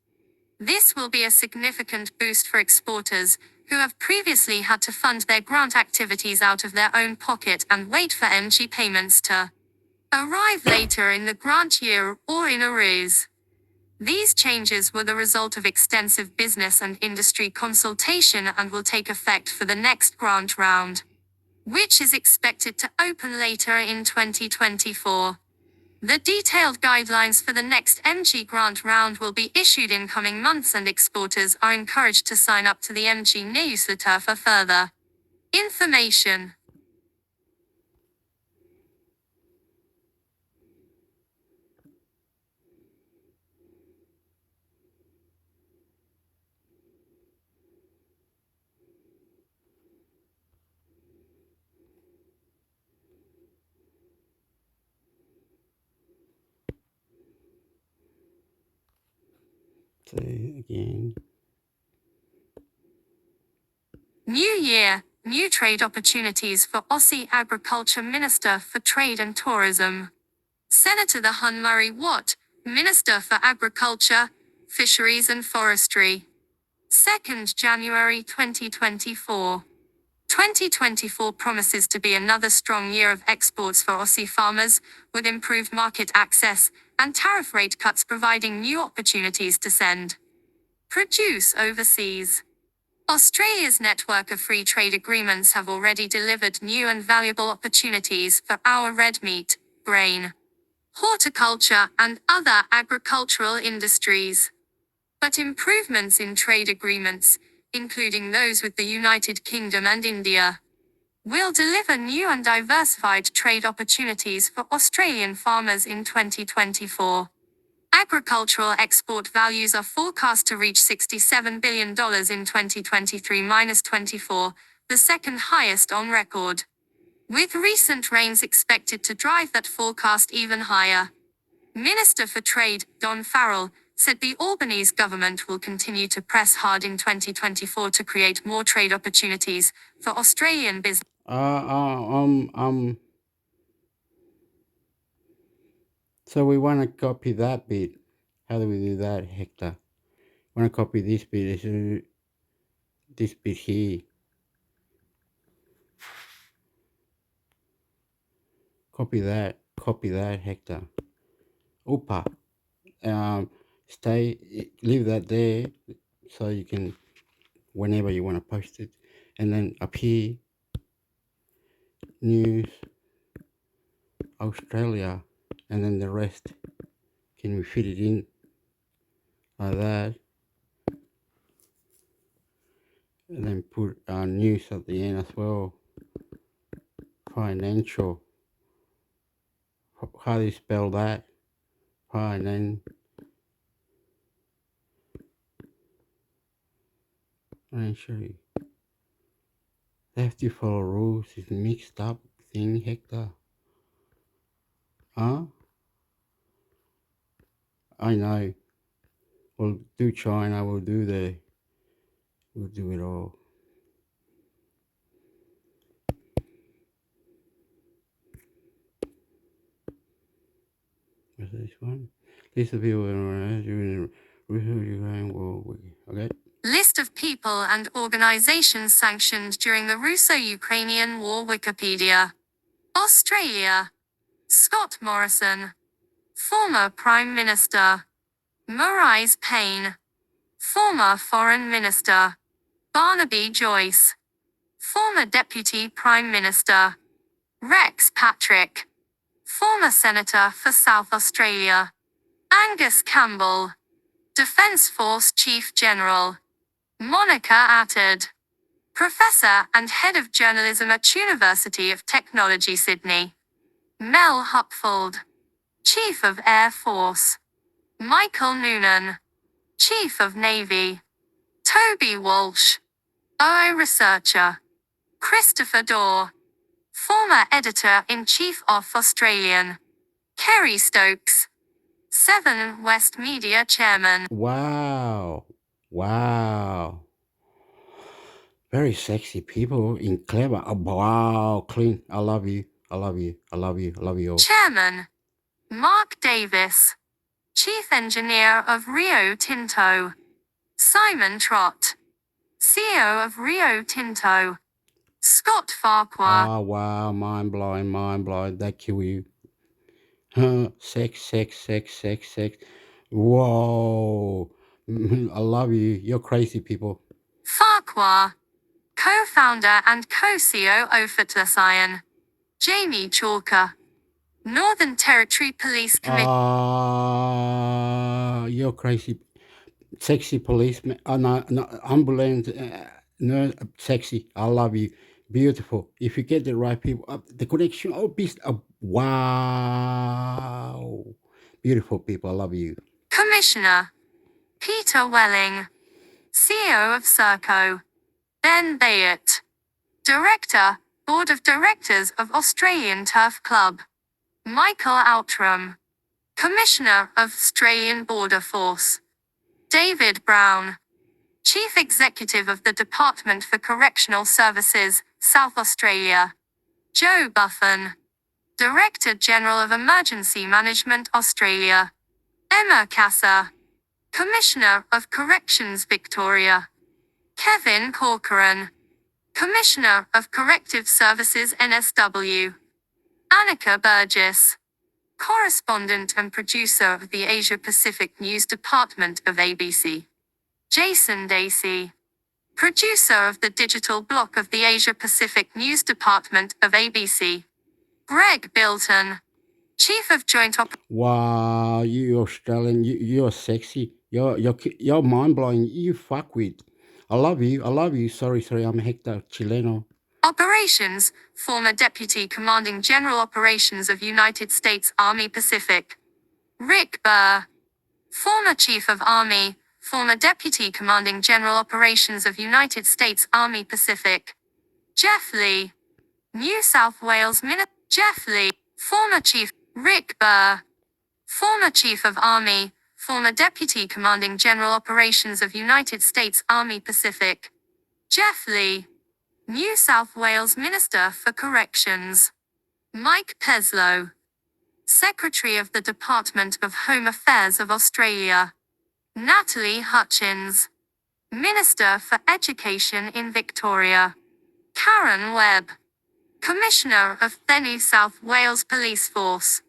This will be a significant boost for exporters, who have previously had to fund their grant activities out of their own pocket and wait for MG payments to arrive later in the grant year or in arrears. These changes were the result of extensive business and industry consultation and will take effect for the next grant round, which is expected to open later in 2024. The detailed guidelines for the next MG grant round will be issued in coming months, and exporters are encouraged to sign up to the MG newsletter for further information.
Say again.
New year, new trade opportunities for Aussie Agriculture Minister for Trade and Tourism. Senator the Hun Murray Watt, Minister for Agriculture, Fisheries and Forestry. 2nd January 2024. 2024 promises to be another strong year of exports for Aussie farmers, with improved market access and tariff rate cuts providing new opportunities to send produce overseas. Australia's network of free trade agreements have already delivered new and valuable opportunities for our red meat, grain, horticulture and other agricultural industries. But improvements in trade agreements, including those with the United Kingdom and India, will deliver new and diversified trade opportunities for Australian farmers in 2024. Agricultural export values are forecast to reach $67 billion in 2023-24, the second highest on record. with recent rains expected to drive that forecast even higher. Minister for Trade, Don Farrell, said the Albanese government will continue to press hard in 2024 to create more trade opportunities for Australian business.
So we want to copy that bit. How do we do that, Hector? Want to copy this bit? This bit here. Copy that, Hector. Opa. Leave that there so you can, whenever you want to post it. And then up here, news, Australia, and then the rest. Can we fit it in like that? And then put news at the end as well. Financial. How do you spell that? Financially. They have to follow rules. It's mixed up thing, Hector. Huh? I know. We'll do China. We'll do it all. What's this one? List of people okay.
List of people and organizations sanctioned during the Russo-Ukrainian War. Wikipedia. Australia. Scott Morrison. Former Prime Minister. Marise Payne. Former Foreign Minister. Barnaby Joyce. Former Deputy Prime Minister. Rex Patrick. Former Senator for South Australia. Angus Campbell. Defence Force Chief General. Monica Attard. Professor and Head of Journalism at University of Technology Sydney. Mel Hupfold. Chief of Air Force. Michael Noonan. Chief of Navy. Toby Walsh. OO Researcher. Christopher Dorr. Former Editor-in-Chief of Australian. Kerry Stokes. 7 West Media Chairman.
Wow. Very sexy people in clever. Oh, wow, clean. I love you all.
Chairman. Mark Davis. Chief Engineer of Rio Tinto. Simon Trott. CEO of Rio Tinto. Scott Farquhar.
Oh, wow, mind blowing. That kill you. Sex. Whoa. I love you. You're crazy people.
Farquhar. Co-founder and co-CEO Ophatlasayan. Jamie Chalker. Northern Territory Police Commissioner.
You're crazy. Sexy policeman. No, ambulance. No, sexy. I love you. Beautiful. If you get the right people, the connection. Wow. Beautiful people. I love you.
Commissioner. Peter Welling. CEO of Serco. Ben Bayett. Director, Board of Directors of Australian Turf Club. Michael Outram. Commissioner of Australian Border Force. David Brown. Chief Executive of the Department for Correctional Services, South Australia. Joe Buffon. Director General of Emergency Management Australia. Emma Casser. Commissioner of Corrections Victoria. Kevin Corcoran. Commissioner of Corrective Services NSW. Annika Burgess. Correspondent and producer of the Asia Pacific News Department of ABC. Jason Dacey. Producer of the digital block of the Asia Pacific News Department of ABC. Greg Bilton. Chief of Joint
Wow, you Australian, you're sexy. You're mind blowing. You fuck with. I love you. Sorry. I'm Hector Chileno.
Operations, former Deputy Commanding General Operations of United States Army Pacific. Rick Burr. Former Chief of Army, former Deputy Commanding General Operations of United States Army Pacific. Jeff Lee. New South Wales Minister Jeff Lee, former Chief Rick Burr, former Chief of Army, former Deputy Commanding General Operations of United States Army Pacific. Jeff Lee, New South Wales Minister for Corrections. Mike Peslow, Secretary of the Department of Home Affairs of Australia. Natalie Hutchins, Minister for Education in Victoria. Karen Webb, Commissioner of the New South Wales Police Force.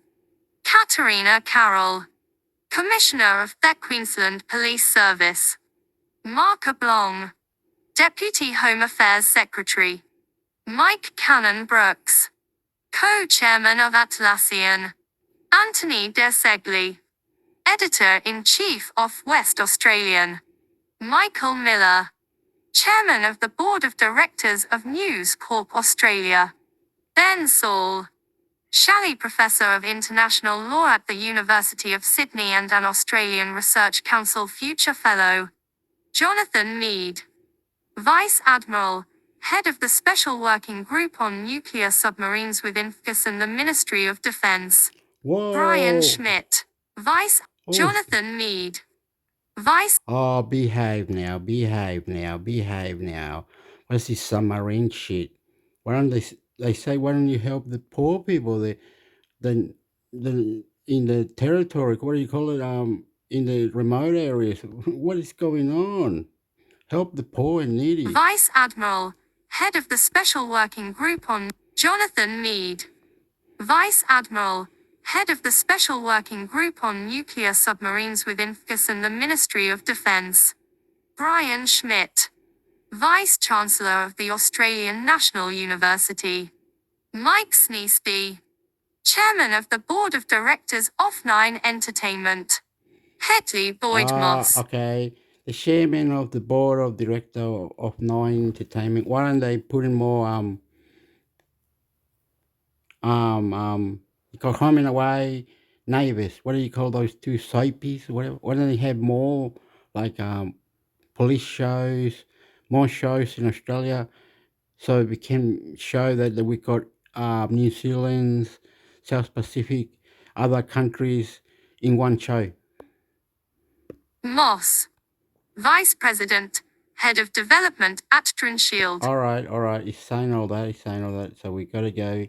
Katarina Carroll, Commissioner of the Queensland Police Service. Mark Oblong, Deputy Home Affairs Secretary. Mike Cannon-Brooks, Co-Chairman of Atlassian. Anthony Desegli, Editor-in-Chief of West Australian. Michael Miller, Chairman of the Board of Directors of News Corp Australia. Ben Saul, Shalley Professor of International Law at the University of Sydney and an Australian Research Council Future Fellow. Jonathan Mead, Vice Admiral, Head of the Special Working Group on Nuclear Submarines within FCAS and the Ministry of Defence.
Whoa.
Brian Schmidt, Vice.
Oh.
Jonathan Mead, Vice.
Oh, behave now. What's this submarine shit? Why don't they say, why don't you help the poor people, the in the territory, what do you call it, in the remote areas? What is going on? Help the poor and needy.
Vice Admiral, Head of the Special Working Group on. Jonathan Mead, Vice Admiral, Head of the Special Working Group on Nuclear Submarines within FCAS and the Ministry of Defence. Brian Schmidt, Vice Chancellor of the Australian National University. Mike Sneesby, Chairman of the Board of Directors of Nine Entertainment. Hedley Boyd Moss.
Okay. The chairman of the board of director of Nine Entertainment. Why don't they put in more Coming Away, Neighbours? What do you call those two soapies? Whatever. Why don't they have more like police shows, more shows in Australia, so we can show that we got New Zealand, South Pacific, other countries in one show.
Moss, Vice President, Head of Development at Trinshield.
All right. He's saying all that. So we got to go.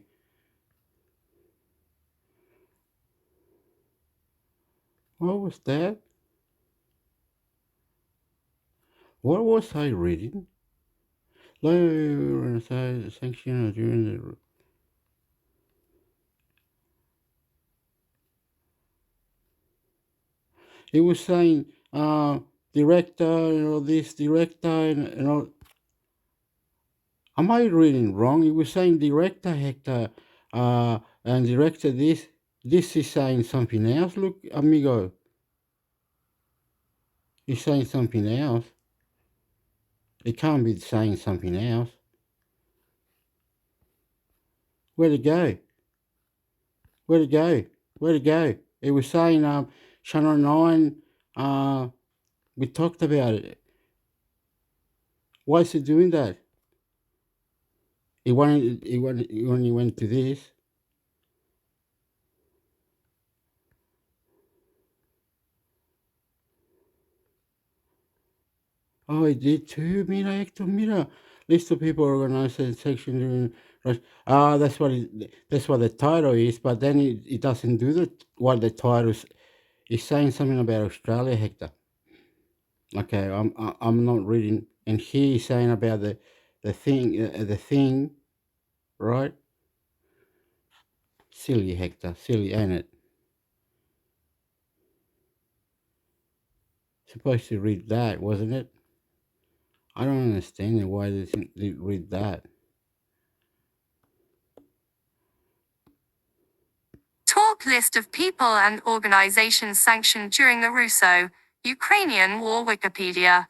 What was that? What was I reading? Low sanction during the. It was saying director, this director, and all. Am I reading wrong? It was saying director Hector, and director this. This is saying something else. Look, amigo. It's saying something else. It can't be saying something else. Where'd it go? It was saying Channel 9, we talked about it. Why is it doing that? It only went to this. Oh, it did too. Mira. List of people organized in section during. That's what the title is. But then it doesn't do what the title is. It's saying something about Australia, Hector. Okay, I'm not reading. And here he's saying about the thing, right? Silly, Hector. Silly, ain't it? Supposed to read that, wasn't it? I don't understand why they didn't read that.
Talk list of people and organizations sanctioned during the Russo-Ukrainian War. Wikipedia.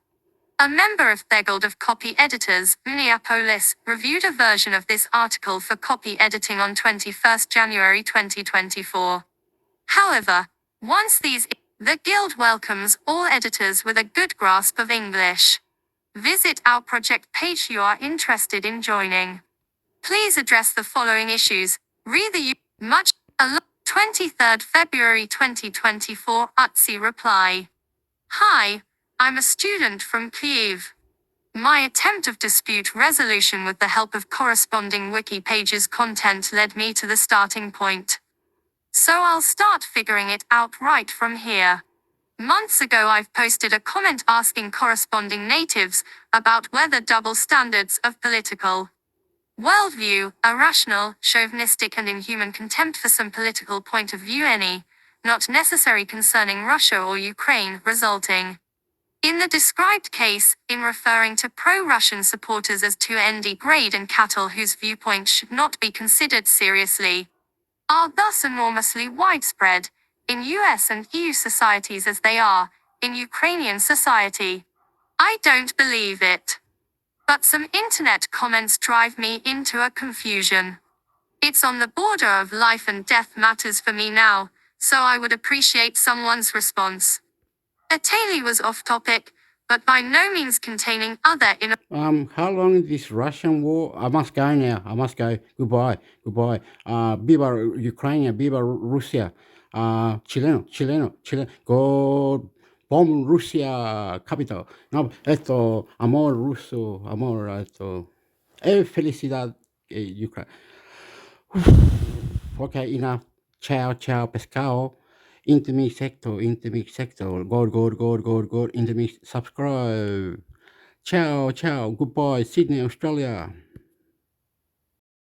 A member of the Guild of Copy Editors, Minneapolis, reviewed a version of this article for copy editing on 21 January 2024. However, the Guild welcomes all editors with a good grasp of English. Visit our project page if you are interested in joining. Please address the following issues. Read the much 23rd February 2024 Utsi reply. Hi, I'm a student from Kyiv. My attempt of dispute resolution with the help of corresponding wiki pages content led me to the starting point. So I'll start figuring it out right from here. Months ago I've posted a comment asking corresponding natives about whether double standards of political worldview, irrational, chauvinistic and inhuman contempt for some political point of view not necessary concerning Russia or Ukraine, resulting in the described case, in referring to pro-Russian supporters as to ND grade and cattle whose viewpoints should not be considered seriously, are thus enormously widespread, in US and EU societies as they are, in Ukrainian society. I don't believe it. But some internet comments drive me into a confusion. It's on the border of life and death matters for me now, so I would appreciate someone's response. Atali was off topic, but by no means containing other in.
How long is this Russian war? I must go now. I must go. Goodbye. Goodbye. Viva Ukraine, viva Russia. Chileno. God, bomb Russia capital. No, amor ruso, amor, felicidad, Ukraine. Okay, enough. Ciao, pescado. Intermix sector. God. Intermix, subscribe. Ciao. Goodbye, Sydney, Australia.